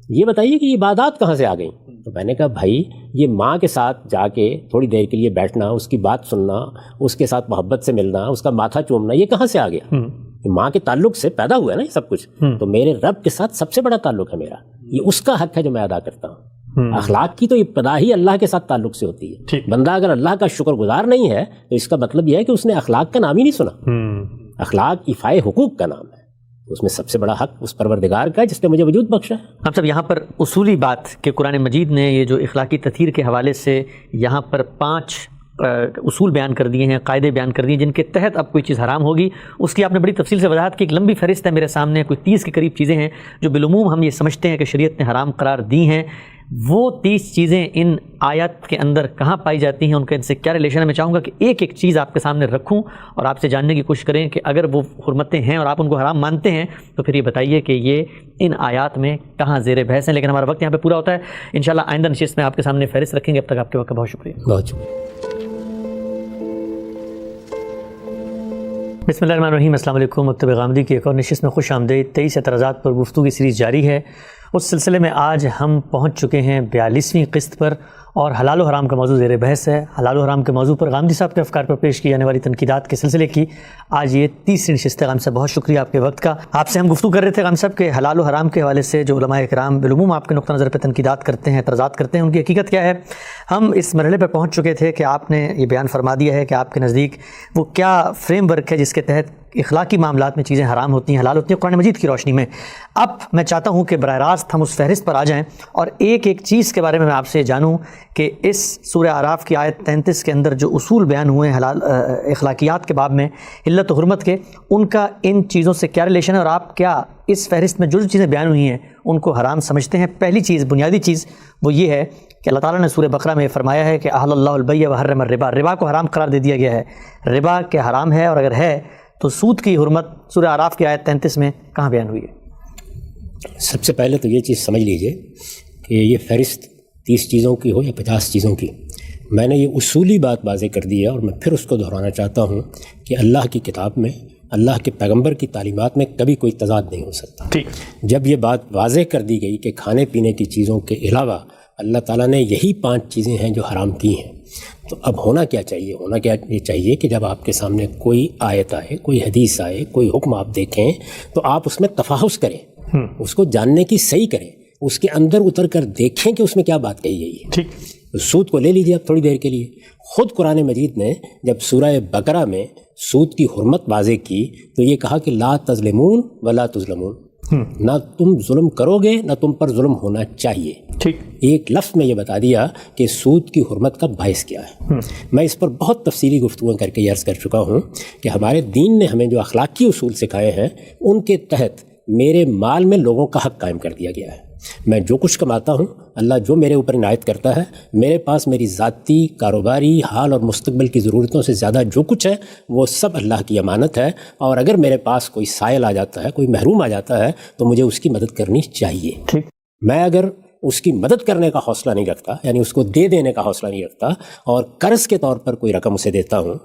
یہ بتائیے کہ یہ عبادات کہاں سے آ گئیں؟ تو میں نے کہا بھائی، یہ ماں کے ساتھ جا کے تھوڑی دیر کے لیے بیٹھنا، اس کی بات سننا، اس کے ساتھ محبت سے ملنا، اس کا ماتھا چومنا، یہ کہاں سے آ گیا؟ ماں کے تعلق سے پیدا ہوا ہے نا یہ سب کچھ. تو میرے رب کے ساتھ سب سے بڑا تعلق ہے میرا، یہ اس کا حق ہے جو میں ادا کرتا ہوں. اخلاق کی تو ابتدا ہی اللہ کے ساتھ تعلق سے ہوتی ہے. بندہ اگر اللہ کا شکر گزار نہیں ہے تو اس کا مطلب یہ ہے کہ اس نے اخلاق کا نام ہی نہیں سنا. اخلاق ایفائے حقوق کا نام ہے، اس میں سب سے بڑا حق اس پروردگار کا ہے جس نے مجھے وجود بخشا ہے. ہم سب یہاں پر اصولی بات کہ قرآن مجید نے یہ جو اخلاقی تطہیر کے حوالے سے یہاں پر 5 اصول بیان کر دیے ہیں، قاعدے بیان کر دیے ہیں، جن کے تحت اب کوئی چیز حرام ہوگی. اس کی آپ نے بڑی تفصیل سے وضاحت کی. ایک لمبی فہرست ہے میرے سامنے، کوئی 30 کے قریب چیزیں ہیں جو بالعموم ہم یہ سمجھتے ہیں کہ شریعت نے حرام قرار دی ہیں. وہ 30 چیزیں ان آیات کے اندر کہاں پائی جاتی ہیں، ان کے ان سے کیا ریلیشن ہے؟ میں چاہوں گا کہ ایک ایک چیز آپ کے سامنے رکھوں اور آپ سے جاننے کی کوشش کریں کہ اگر وہ حرمتیں ہیں اور آپ ان کو حرام مانتے ہیں تو پھر یہ بتائیے کہ یہ ان آیات میں کہاں زیر بحث ہیں. لیکن ہمارا وقت یہاں پہ پورا ہوتا ہے. انشاءاللہ آئندہ نشست میں آپ کے سامنے فہرست رکھیں گے. اب تک آپ کے وقت کا بہت شکریہ. بہت شکریہ. بسم اللہ الرحمن الرحیم. السلام علیکم. مکتب غامدی کی ایک اور نشست میں خوش آمدید. 23 اعتراضات پر گفتگو کی سیریز جاری ہے. اس سلسلے میں آج ہم پہنچ چکے ہیں 42ویں قسط پر، اور حلال و حرام کا موضوع زیر بحث ہے. حلال و حرام کے موضوع پر غامدی صاحب کے افکار پر پیش کی جانے والی تنقیدات کے سلسلے کی آج یہ 30ویں نشست ہے. غامدی صاحب بہت شکریہ آپ کے وقت کا. آپ سے ہم گفتگو کر رہے تھے غامدی صاحب کہ حلال و حرام کے حوالے سے جو علماء کرام بالعموم آپ کے نقطہ نظر پہ تنقیدات کرتے ہیں، اعتراضات کرتے ہیں، ان کی حقیقت کیا ہے. ہم اس مرحلے پہ پہنچ چکے تھے کہ آپ نے یہ بیان فرما دیا ہے کہ آپ کے نزدیک وہ کیا فریم ورک ہے جس کے تحت اخلاقی معاملات میں چیزیں حرام ہوتی ہیں، حلال ہوتی ہیں قرآن مجید کی روشنی میں. اب میں چاہتا ہوں کہ براہ راست ہم اس فہرست پر آ جائیں اور ایک ایک چیز کے بارے میں آپ سے جانوں کہ اس سورہ اعراف کی آیت 33 کے اندر جو اصول بیان ہوئے ہیں حلال اخلاقیات کے باب میں، علت و حرمت کے، ان کا ان چیزوں سے کیا ریلیشن ہے، اور آپ کیا اس فہرست میں جو چیزیں بیان ہوئی ہیں ان کو حرام سمجھتے ہیں. پہلی چیز، بنیادی چیز وہ یہ ہے کہ اللہ تعالیٰ نے سورہ بقرہ میں فرمایا ہے کہ احل اللہ البیع وحرم الربا. ربا کو حرام قرار دے دیا گیا ہے. ربا کے حرام ہے، اور اگر ہے تو سود کی حرمت سورہ اعراف کی آیت 33 میں کہاں بیان ہوئی ہے؟ سب سے پہلے تو یہ چیز سمجھ لیجئے کہ یہ فہرست 30 چیزوں کی ہو یا 50 چیزوں کی، میں نے یہ اصولی بات واضح کر دی ہے، اور میں پھر اس کو دہرانا چاہتا ہوں کہ اللہ کی کتاب میں، اللہ کے پیغمبر کی تعلیمات میں کبھی کوئی تضاد نہیں ہو سکتا. ٹھیک. جب یہ بات واضح کر دی گئی کہ کھانے پینے کی چیزوں کے علاوہ اللہ تعالیٰ نے یہی 5 چیزیں ہیں جو حرام کی ہیں. تو اب ہونا کیا چاہیے؟ ہونا کیا یہ چاہیے کہ جب آپ کے سامنے کوئی آیت آئے، کوئی حدیث آئے، کوئی حکم آپ دیکھیں تو آپ اس میں تفحص کریں، اس کو جاننے کی صحیح کریں، اس کے اندر اتر کر دیکھیں کہ اس میں کیا بات کہی گئی ہے. ٹھیک. سود کو لے لیجیے آپ تھوڑی دیر کے لیے. خود قرآن مجید نے جب سورہ بقرہ میں سود کی حرمت واضح کی تو یہ کہا کہ لا تظلمون ولا تظلمون، نہ تم ظلم کرو گے نہ تم پر ظلم ہونا چاہیے. ٹھیک. ایک لفظ میں یہ بتا دیا کہ سود کی حرمت کا باعث کیا ہے. میں اس پر بہت تفصیلی گفتگو کر کے یہ عرض کر چکا ہوں کہ ہمارے دین نے ہمیں جو اخلاقی اصول سکھائے ہیں ان کے تحت میرے مال میں لوگوں کا حق قائم کر دیا گیا ہے. میں جو کچھ کماتا ہوں، اللہ جو میرے اوپر عنایت کرتا ہے، میرے پاس میری ذاتی کاروباری حال اور مستقبل کی ضرورتوں سے زیادہ جو کچھ ہے وہ سب اللہ کی امانت ہے. اور اگر میرے پاس کوئی سائل آ جاتا ہے، کوئی محروم آ جاتا ہے تو مجھے اس کی مدد کرنی چاہیے. ٹھیک. میں اگر اس کی مدد کرنے کا حوصلہ نہیں رکھتا، یعنی اس کو دے دینے کا حوصلہ نہیں رکھتا اور قرض کے طور پر کوئی رقم اسے دیتا ہوں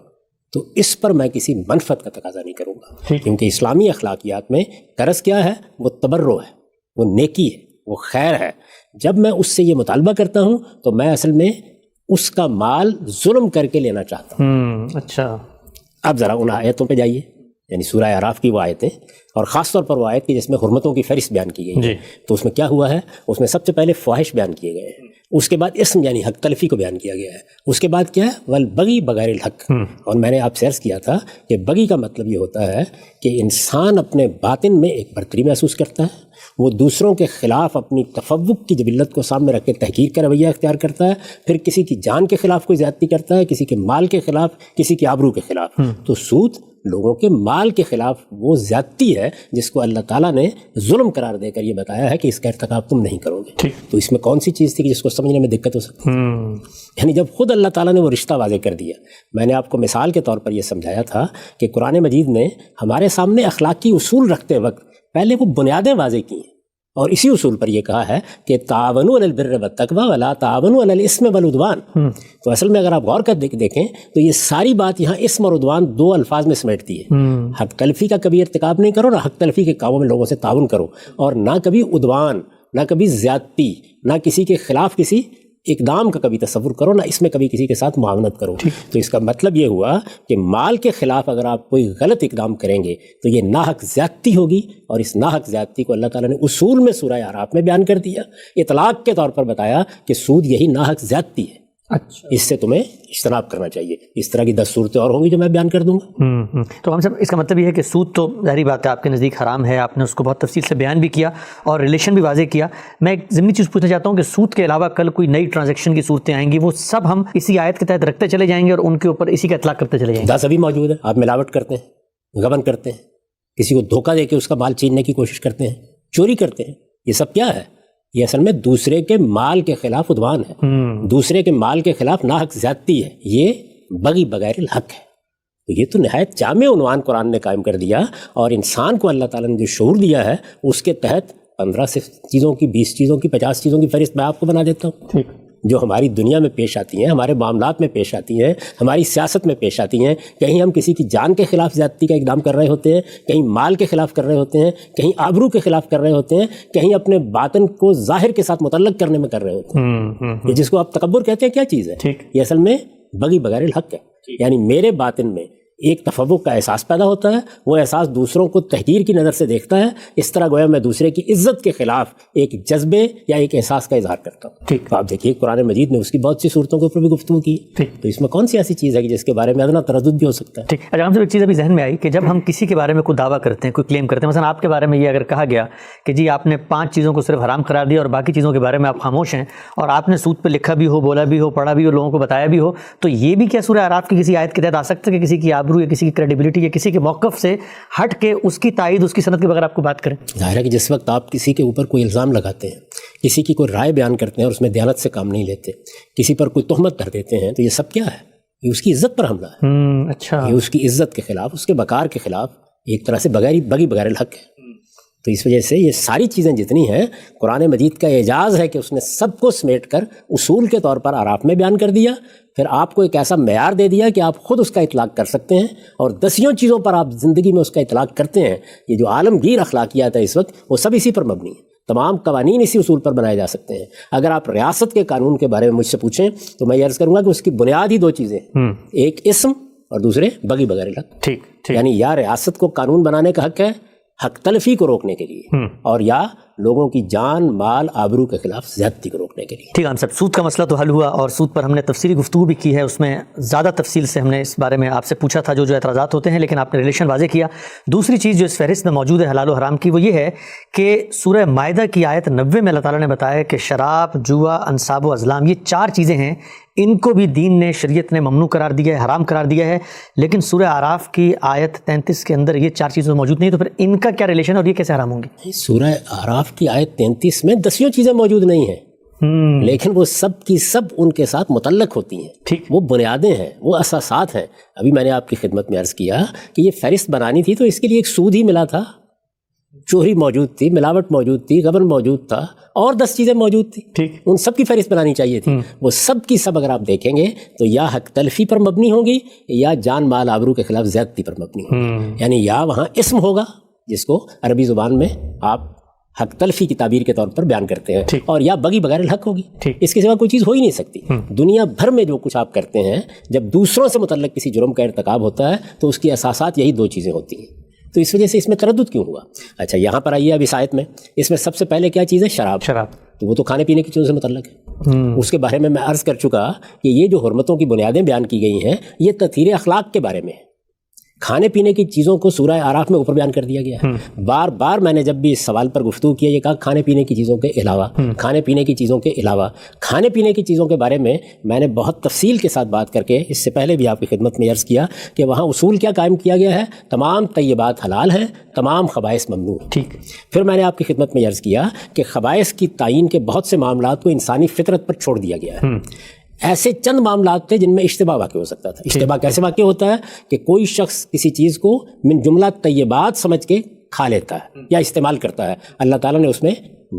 تو اس پر میں کسی منفعت کا تقاضا نہیں کروں گا. کیونکہ اسلامی اخلاقیات میں قرض کیا ہے؟ وہ تبرع ہے، وہ نیکی ہے، وہ خیر ہے. جب میں اس سے یہ مطالبہ کرتا ہوں تو میں اصل میں اس کا مال ظلم کر کے لینا چاہتا ہوں. اچھا. اب ذرا ان آیتوں پہ جائیے، یعنی سورہ اعراف کی وہ آیتیں، اور خاص طور پر وہ آیت کی جس میں حرمتوں کی فہرست بیان کی گئی ہے. تو اس میں کیا ہوا ہے؟ اس میں سب سے پہلے فواحش بیان کیے گئے ہیں، اس کے بعد اسم یعنی حق تلفی کو بیان کیا گیا ہے، اس کے بعد کیا ہے؟ والبغی بغیر الحق. اور میں نے آپ سے عرض کیا تھا کہ بغی کا مطلب یہ ہوتا ہے کہ انسان اپنے باطن میں ایک برتری محسوس کرتا ہے، وہ دوسروں کے خلاف اپنی تفوق کی جبلت کو سامنے رکھ کے تحقیر کا رویہ اختیار کرتا ہے، پھر کسی کی جان کے خلاف کوئی زیادتی کرتا ہے، کسی کے مال کے خلاف، کسی کی آبرو کے خلاف. تو سود لوگوں کے مال کے خلاف وہ زیادتی ہے جس کو اللہ تعالیٰ نے ظلم قرار دے کر یہ بتایا ہے کہ اس کا ارتکاب تم نہیں کرو گے. تو اس میں کون سی چیز تھی کہ جس کو سمجھنے میں دقت ہو سکتی ہے؟ یعنی جب خود اللہ تعالیٰ نے وہ رشتہ واضح کر دیا. میں نے آپ کو مثال کے طور پر یہ سمجھایا تھا کہ قرآن مجید نے ہمارے سامنے اخلاقی اصول رکھتے وقت پہلے وہ بنیادیں واضح کی ہیں اور اسی اصول پر یہ کہا ہے کہ تعاونوا علی البر والتقوی ولا تعاونوا علی الاثم والعدوان. تو اصل میں اگر آپ غور کر دیکھیں تو یہ ساری بات یہاں اسم اور عدوان 2 الفاظ میں سمیٹتی ہے. حق تلفی کا کبھی ارتکاب نہیں کرو، نہ حق تلفی کے کاموں میں لوگوں سے تعاون کرو، اور نہ کبھی عدوان، نہ کبھی زیادتی، نہ کسی کے خلاف کسی اقدام کا کبھی تصور کرو، نہ اس میں کبھی کسی کے ساتھ معاونت کرو. تو اس کا مطلب یہ ہوا کہ مال کے خلاف اگر آپ کوئی غلط اقدام کریں گے تو یہ ناحق زیادتی ہوگی، اور اس ناحق زیادتی کو اللہ تعالیٰ نے اصول میں سورہ اعراف میں بیان کر دیا، اطلاق کے طور پر بتایا کہ سود یہی ناحق زیادتی ہے. اچھا. اس سے تمہیں اجتناب کرنا چاہیے. اس طرح کی 10 صورتیں اور ہوں گی جو میں بیان کر دوں گا. تو ہم سب اس کا مطلب یہ ہے کہ سود تو ظاہری بات ہے آپ کے نزدیک حرام ہے، آپ نے اس کو بہت تفصیل سے بیان بھی کیا اور ریلیشن بھی واضح کیا. میں ایک ضمنی چیز پوچھنا چاہتا ہوں کہ سود کے علاوہ کل کوئی نئی ٹرانزیکشن کی صورتیں آئیں گی، وہ سب ہم اسی آیت کے تحت رکھتے چلے جائیں گے اور ان کے اوپر اسی کا اطلاق کرتے چلے جائیں گے؟ 10 ابھی موجود ہے. آپ ملاوٹ کرتے ہیں، غبن کرتے ہیں، کسی کو دھوکہ دے کے اس کا مال چھیننے کی کوشش کرتے ہیں، چوری کرتے ہیں. یہ سب کیا ہے؟ یہ اصل میں دوسرے کے مال کے خلاف عدوان ہے، دوسرے کے مال کے خلاف ناحق زیادتی ہے. یہ بغی بغیر الحق ہے. تو یہ تو نہایت جامع عنوان قرآن نے قائم کر دیا، اور انسان کو اللہ تعالیٰ نے جو شعور دیا ہے اس کے تحت 15 سے چیزوں کی، 20 چیزوں کی، 50 چیزوں کی فہرست میں آپ کو بنا دیتا ہوں جو ہماری دنیا میں پیش آتی ہیں، ہمارے معاملات میں پیش آتی ہیں، ہماری سیاست میں پیش آتی ہیں. کہیں ہم کسی کی جان کے خلاف زیادتی کا اقدام کر رہے ہوتے ہیں، کہیں مال کے خلاف کر رہے ہوتے ہیں، کہیں آبرو کے خلاف کر رہے ہوتے ہیں، کہیں اپنے باطن کو ظاہر کے ساتھ متعلق کرنے میں کر رہے ہوتے ہیں. یہ جس کو آپ تکبر کہتے ہیں کیا چیز ہے؟ یہ اصل میں بغی بغیر الحق ہے. یعنی میرے باطن میں ایک تفوق کا احساس پیدا ہوتا ہے، وہ احساس دوسروں کو تحقیر کی نظر سے دیکھتا ہے، اس طرح گویا میں دوسرے کی عزت کے خلاف ایک جذبے یا ایک احساس کا اظہار کرتا ہوں. تو آپ دیکھیے قرآن مجید نے اس کی بہت سی صورتوں کے اوپر بھی گفتگو کی. تو اس میں کون سی ایسی چیز ہے کہ جس کے بارے میں ادنا تردد بھی ہو سکتا ہے؟ اچھا، ہم سے ایک چیز ابھی ذہن میں آئی کہ جب ہم کسی کے بارے میں کوئی دعویٰ کرتے ہیں، کوئی کلیم کرتے ہیں، مثلا آپ کے بارے میں یہ اگر کہا گیا کہ جی آپ نے 5 چیزوں کو صرف حرام قرار دیا اور باقی چیزوں کے بارے میں آپ خاموش ہیں، اور آپ نے سود پہ لکھا بھی ہو، بولا بھی ہو، پڑھا بھی ہو، لوگوں کو بتایا بھی ہو، تو یہ بھی کیا سورہ اعراف کی کسی آیت کے تحت آ سکتا ہے کہ کسی کی آبرو یا کسی کی کریڈیبلٹی یا کسی کے موقف سے ہٹ کے اس کی تائید، اس کی سند کے بغیر آپ کو بات کریں؟ ظاہر ہے کہ جس وقت آپ کسی کے اوپر کوئی الزام لگاتے ہیں، کسی کی کوئی رائے بیان کرتے ہیں اور اس میں دیانت سے کام نہیں لیتے، کسی پر کوئی تہمت کر دیتے ہیں، تو یہ سب کیا ہے؟ یہ اس کی عزت پر حملہ ہے. اچھا. یہ اس کی عزت کے خلاف، اس کے وقار کے خلاف ایک طرح سے بغی بغیر الحق ہے. تو اس وجہ سے یہ ساری چیزیں جتنی ہیں قرآن مجید کا اعجاز ہے کہ اس نے سب کو سمیٹ کر اصول کے طور پر اعراف میں بیان کر دیا، پھر آپ کو ایک ایسا معیار دے دیا کہ آپ خود اس کا اطلاق کر سکتے ہیں، اور 10 چیزوں پر آپ زندگی میں اس کا اطلاق کرتے ہیں. یہ جو عالمگیر اخلاقیات ہے اس وقت وہ سب اسی پر مبنی ہے. تمام قوانین اسی اصول پر بنائے جا سکتے ہیں. اگر آپ ریاست کے قانون کے بارے میں مجھ سے پوچھیں تو میں یہ عرض کروں گا کہ اس کی بنیاد ہی 2 چیزیں ہیں, ایک اسم اور دوسرے بغی بغیر حق. ٹھیک. یعنی یا ریاست کو قانون بنانے کا حق ہے حق تلفی کو روکنے کے لیے, اور یا لوگوں کی جان مال آبرو کے خلاف زیادتی کو روکنے کے لیے. ٹھیک ہے صاحب, سود کا مسئلہ تو حل ہوا, اور سود پر ہم نے تفصیلی گفتگو بھی کی ہے, اس میں زیادہ تفصیل سے ہم نے اس بارے میں آپ سے پوچھا تھا جو اعتراضات ہوتے ہیں, لیکن آپ نے ریلیشن واضح کیا. دوسری چیز جو اس فہرست میں موجود ہے حلال و حرام کی, وہ یہ ہے کہ سورہ مائدہ کی آیت 90 میں اللہ تعالیٰ نے بتایا کہ شراب, جوا, انصاب و ازلام, یہ 4 چیزیں ہیں, ان کو بھی دین نے, شریعت نے ممنوع قرار دیا ہے, حرام قرار دیا ہے. لیکن سورہ اعراف کی آیت 33 کے اندر یہ 4 چیزیں موجود نہیں, تو پھر ان کا کیا ریلیشن اور یہ کیسے حرام ہوں گی؟ سورہ اعراف کی آیت 33 میں 10 چیزیں موجود نہیں ہیں, لیکن وہ سب کی سب ان کے ساتھ متعلق ہوتی ہیں. ٹھیک. وہ بنیادیں ہیں, وہ اساسات ہیں. ابھی میں نے آپ کی خدمت میں عرض کیا کہ یہ فہرست بنانی تھی تو اس کے لیے ایک سود ہی ملا تھا, چوری موجود تھی, ملاوٹ موجود تھی, غبن موجود تھا, اور 10 چیزیں موجود تھیں. ٹھیک. ان سب کی فہرست بنانی چاہیے تھی. وہ سب کی سب اگر آپ دیکھیں گے تو یا حق تلفی پر مبنی ہوں گی یا جان مال آبرو کے خلاف زیادتی پر مبنی ہوں گی. یعنی یا وہاں اسم ہوگا جس کو عربی زبان میں آپ حق تلفی کی تعبیر کے طور پر بیان کرتے ہیں, اور یا بغی بغیر الحق ہوگی. اس کے سوا کوئی چیز ہو ہی نہیں سکتی. دنیا بھر میں جو کچھ آپ کرتے ہیں, جب دوسروں سے متعلق کسی جرم کا ارتکاب ہوتا ہے تو اس کی اساسات یہی 2 چیزیں ہوتی ہیں. تو اس وجہ سے اس میں تردد کیوں ہوا؟ اچھا یہاں پر آئیے اب اس آیت میں, اس میں سب سے پہلے کیا چیز ہے؟ شراب. تو وہ تو کھانے پینے کی چیزوں سے متعلق ہے. اس کے بارے میں عرض کر چکا کہ یہ جو حرمتوں کی بنیادیں بیان کی گئی ہیں یہ تطہیر اخلاق کے بارے میں ہے. کھانے پینے کی چیزوں کو سورہ اعراف میں اوپر بیان کر دیا گیا ہے. بار بار میں نے جب بھی اس سوال پر گفتگو کیا یہ کہا کھانے پینے کی چیزوں کے علاوہ, کھانے پینے کی چیزوں کے علاوہ. کھانے پینے کی چیزوں کے بارے میں نے بہت تفصیل کے ساتھ بات کر کے اس سے پہلے بھی آپ کی خدمت میں عرض کیا کہ وہاں اصول کیا قائم کیا گیا ہے؟ تمام طیبات حلال ہیں, تمام خبائث ممنوع ہیں. ٹھیک. پھر میں نے آپ کی خدمت میں عرض کیا کہ خبائث کی تعین کے بہت سے معاملات کو انسانی فطرت پر چھوڑ دیا گیا ہے. ایسے چند معاملات تھے جن میں اشتباہ واقع ہو سکتا تھا. اشتباہ کیسے واقع ہوتا ہے کہ کوئی شخص کسی چیز کو من جملہ طیبات سمجھ کے کھا لیتا ہے یا استعمال کرتا ہے. اللہ تعالیٰ نے اس میں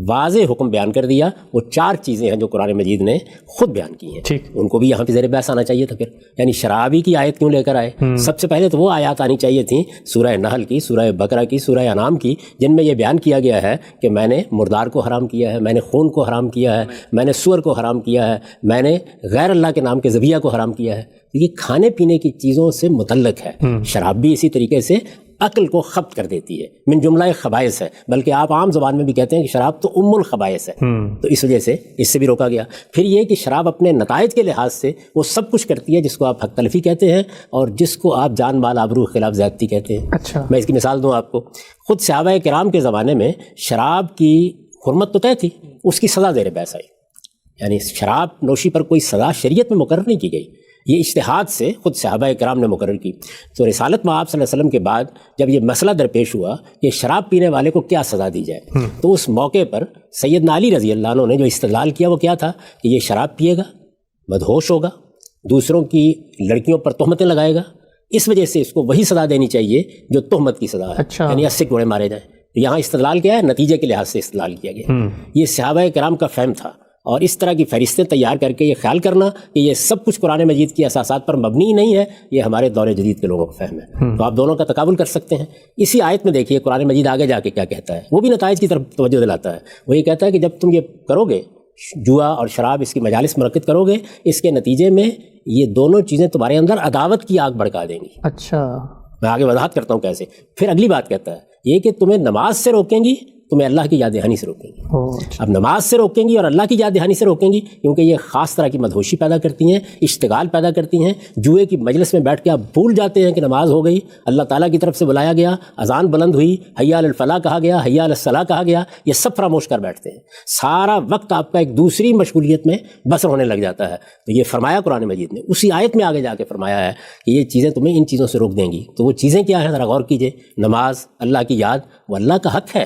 واضح حکم بیان کر دیا. وہ 4 چیزیں ہیں جو قرآن مجید نے خود بیان کی ہیں. ان کو بھی یہاں پہ زیر بحث آنا چاہیے تھا. پھر یعنی شرابی کی آیت کیوں لے کر آئے؟ سب سے پہلے تو وہ آیات آنی چاہیے تھیں سورہ نحل کی, سورہ بقرہ کی, سورہ انعام کی, جن میں یہ بیان کیا گیا ہے کہ میں نے مردار کو حرام کیا ہے, میں نے خون کو حرام کیا ہے, میں نے سور کو حرام کیا ہے, میں نے غیر اللہ کے نام کے ذبیحہ کو حرام کیا ہے. یہ کھانے پینے کی چیزوں سے متعلق ہے. شراب بھی اسی طریقے سے عقل کو خبت کر دیتی ہے, من جملہ خبائث ہے. بلکہ آپ عام زبان میں بھی کہتے ہیں کہ شراب تو ام الخبائث ہے. تو اس وجہ سے اس سے بھی روکا گیا. پھر یہ کہ شراب اپنے نتائج کے لحاظ سے وہ سب کچھ کرتی ہے جس کو آپ حق تلفی کہتے ہیں اور جس کو آپ جان مال آبرو کے خلاف زیادتی کہتے ہیں. اچھا. میں اس کی مثال دوں آپ کو. خود صحابہ کرام کے زمانے میں شراب کی حرمت تو طے تھی, اس کی سزا زیر بحث آئی. یعنی شراب نوشی پر کوئی سزا شریعت میں مقرر نہیں کی گئی, یہ اجتہاد سے خود صحابہ کرام نے مقرر کی. تو رسالت مآب صلی اللہ علیہ وسلم کے بعد جب یہ مسئلہ درپیش ہوا کہ شراب پینے والے کو کیا سزا دی جائے, تو اس موقع پر سیدنا علی رضی اللہ عنہ نے جو استدلال کیا وہ کیا تھا کہ یہ شراب پیے گا, مدہوش ہوگا, دوسروں کی لڑکیوں پر تہمتیں لگائے گا, اس وجہ سے اس کو وہی سزا دینی چاہیے جو تہمت کی سزا ہے. اچھا. یعنی 80 کوڑے مارے جائیں. یہاں استدلال کیا ہے؟ نتیجے کے لحاظ سے استدلال کیا گیا. یہ صحابہ کرام کا فہم تھا. اور اس طرح کی فہرستیں تیار کر کے یہ خیال کرنا کہ یہ سب کچھ قرآن مجید کی اساسات پر مبنی نہیں ہے, یہ ہمارے دور جدید کے لوگوں کا فہم ہے. تو آپ دونوں کا تقابل کر سکتے ہیں. اسی آیت میں دیکھیے قرآن مجید آگے جا کے کیا کہتا ہے, وہ بھی نتائج کی طرف توجہ دلاتا ہے. وہ یہ کہتا ہے کہ جب تم یہ کرو گے, جوا اور شراب اس کی مجالس منعقد کرو گے, اس کے نتیجے میں یہ دونوں چیزیں تمہارے اندر عداوت کی آگ بھڑکا دیں گی. اچھا. میں آگے وضاحت کرتا ہوں کیسے. پھر اگلی بات کہتا ہے یہ کہ تمہیں نماز سے روکیں گی, تمہیں اللہ کی یاد دہانی سے روکیں گی. اب نماز سے روکیں گی اور اللہ کی یاد دہانی سے روکیں گی کیونکہ یہ خاص طرح کی مدہوشی پیدا کرتی ہیں, اشتغال پیدا کرتی ہیں. جوئے کی مجلس میں بیٹھ کے آپ بھول جاتے ہیں کہ نماز ہو گئی, اللہ تعالیٰ کی طرف سے بلایا گیا, اذان بلند ہوئی, حی علی الفلاح کہا گیا, حی علی الصلاح کہا گیا, یہ سب فراموش کر بیٹھتے ہیں. سارا وقت آپ کا ایک دوسری مشغولیت میں بسر ہونے لگ جاتا ہے. تو یہ فرمایا قرآن مجید نے, اسی آیت میں آگے جا کے فرمایا ہے کہ یہ چیزیں تمہیں ان چیزوں سے روک دیں گی. تو وہ چیزیں کیا ہیں ذرا غور کیجئے. نماز, اللہ کی یاد, وہ اللہ کا حق ہے.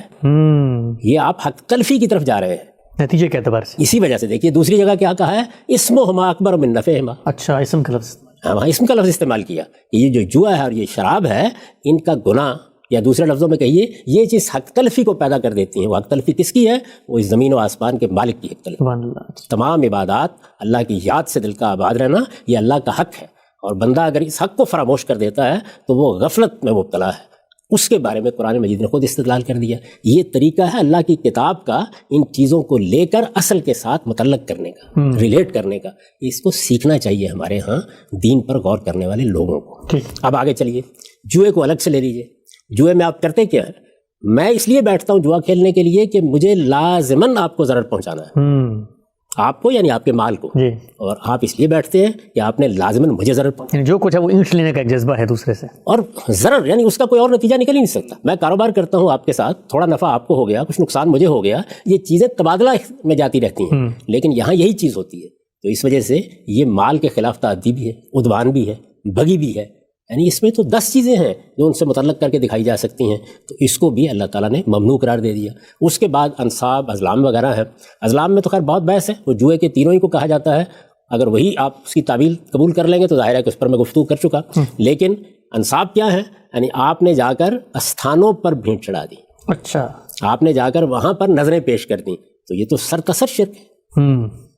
یہ آپ حق تلفی کی طرف جا رہے ہیں نتیجے کے اعتبار سے. اسی وجہ سے دیکھیے دوسری جگہ کیا کہا ہے, اسمہما اکبر من نفعہما. اچھا, اسم کا لفظ. وہاں اسم کا لفظ استعمال کیا. یہ جو جوا ہے اور یہ شراب ہے, ان کا گناہ, یا دوسرے لفظوں میں کہیے یہ چیز حق تلفی کو پیدا کر دیتی ہیں. وہ حق تلفی کس کی ہے؟ وہ اس زمین و آسمان کے مالک کی حق تلفی. تمام عبادات, اللہ کی یاد سے دل کا آباد رہنا, یہ اللہ کا حق ہے. اور بندہ اگر اس حق کو فراموش کر دیتا ہے تو وہ غفلت میں مبتلا ہے, اس کے بارے میں قرآن مجید نے خود استدلال کر دیا. یہ طریقہ ہے اللہ کی کتاب کا ان چیزوں کو لے کر اصل کے ساتھ متعلق کرنے کا، ریلیٹ کرنے کا. اس کو سیکھنا چاہیے ہمارے ہاں دین پر غور کرنے والے لوگوں کو. اب آگے چلیے، جوئے کو الگ سے لے لیجیے. جوئے میں آپ کرتے کیا ہے؟ میں اس لیے بیٹھتا ہوں جوا کھیلنے کے لیے کہ مجھے لازماً آپ کو ضرر پہنچانا ہے، آپ کو یعنی آپ کے مال کو، اور آپ اس لیے بیٹھتے ہیں کہ آپ نے لازماً مجھے ضرر پہنچانا. جو کچھ ہے وہ اینٹ لینے کا ایک جذبہ ہے دوسرے سے، اور ضرر یعنی اس کا کوئی اور نتیجہ نکل ہی نہیں سکتا. میں کاروبار کرتا ہوں آپ کے ساتھ، تھوڑا نفع آپ کو ہو گیا، کچھ نقصان مجھے ہو گیا، یہ چیزیں تبادلہ میں جاتی رہتی ہیں. لیکن یہاں یہی چیز ہوتی ہے. تو اس وجہ سے یہ مال کے خلاف تعدی بھی ہے، عدوان بھی ہے، بغی بھی ہے. یعنی اس میں تو 10 چیزیں ہیں جو ان سے متعلق کر کے دکھائی جا سکتی ہیں. تو اس کو بھی اللہ تعالیٰ نے ممنوع قرار دے دیا. اس کے بعد انصاب، ازلام وغیرہ ہے. ازلام میں تو خیر بہت بحث ہے، وہ جوئے کے تینوں ہی کو کہا جاتا ہے. اگر وہی آپ اس کی تعویل قبول کر لیں گے تو ظاہر ہے کہ اس پر میں گفتگو کر چکا. لیکن انصاب کیا ہے؟ یعنی آپ نے جا کر استھانوں پر بھینٹ چڑھا دی. اچھا، آپ نے جا کر وہاں پر نظریں پیش کر دیں، تو یہ تو سرتسر شرک ہے.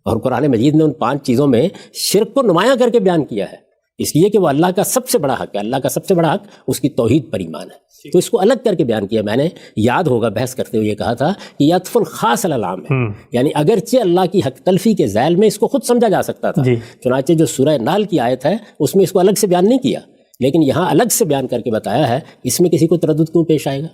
اور قرآن مجید نے ان 5 چیزوں میں شرک کو نمایاں کر کے بیان کیا ہے، اس لیے کہ وہ اللہ کا سب سے بڑا حق ہے. اللہ کا سب سے بڑا حق اس کی توحید پر ایمان ہے. تو اس کو الگ کر کے بیان کیا. میں نے یاد ہوگا بحث کرتے ہوئے یہ کہا تھا کہ یہ عطف الخاص علی العام ہے. یعنی اگرچہ اللہ کی حق تلفی کے ذیل میں اس کو خود سمجھا جا سکتا تھا، چنانچہ جو سورہ نحل کی آیت ہے اس میں اس کو الگ سے بیان نہیں کیا، لیکن یہاں الگ سے بیان کر کے بتایا ہے. اس میں کسی کو تردد کیوں پیش آئے گا؟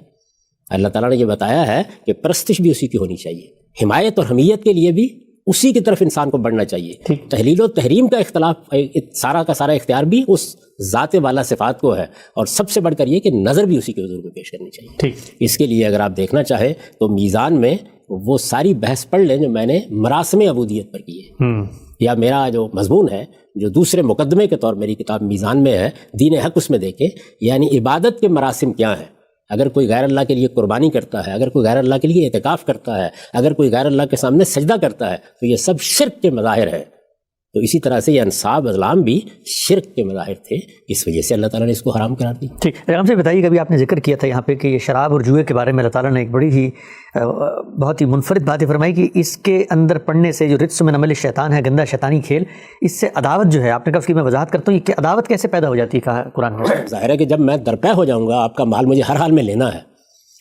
اللہ تعالیٰ نے یہ بتایا ہے کہ پرستش بھی اسی کی ہونی چاہیے، حمایت اور حمیت کے لیے بھی اسی کی طرف انسان کو بڑھنا چاہیے. تحلیل و تحریم کا اختلاف سارا کا سارا اختیار بھی اس ذات والا صفات کو ہے، اور سب سے بڑھ کر یہ کہ نظر بھی اسی کے حضور میں پیش کرنی چاہیے. اس کے لیے اگر آپ دیکھنا چاہیں تو میزان میں وہ ساری بحث پڑھ لیں جو میں نے مراسم عبودیت پر کی ہے، یا میرا جو مضمون ہے جو دوسرے مقدمے کے طور میری کتاب میزان میں ہے، دین حق، اس میں دیکھیں یعنی عبادت کے مراسم کیا ہیں. اگر کوئی غیر اللہ کے لیے قربانی کرتا ہے، اگر کوئی غیر اللہ کے لیے اعتکاف کرتا ہے، اگر کوئی غیر اللہ کے سامنے سجدہ کرتا ہے، تو یہ سب شرک کے مظاہر ہیں. تو اسی طرح سے یہ انصاب ازلام بھی شرک کے مظاہر تھے، اس وجہ سے اللہ تعالیٰ نے اس کو حرام قرار دی. ٹھیک، ہم سے بتائیے کہ ابھی آپ نے ذکر کیا تھا یہاں پہ کہ یہ شراب اور جوئے کے بارے میں اللہ تعالیٰ نے ایک بڑی ہی بہت ہی منفرد باتیں فرمائی کہ اس کے اندر پڑھنے سے جو رجس من عمل شیطان ہے، گندا شیطانی کھیل، اس سے عداوت جو ہے، آپ نے کہا اس کی میں وضاحت کرتا ہوں، یہ کہ عداوت کیسے پیدا ہو جاتی ہے کہا قرآن میں؟ ظاہر ہے کہ جب میں درپے ہو جاؤں گا، آپ کا مال مجھے ہر حال میں لینا ہے.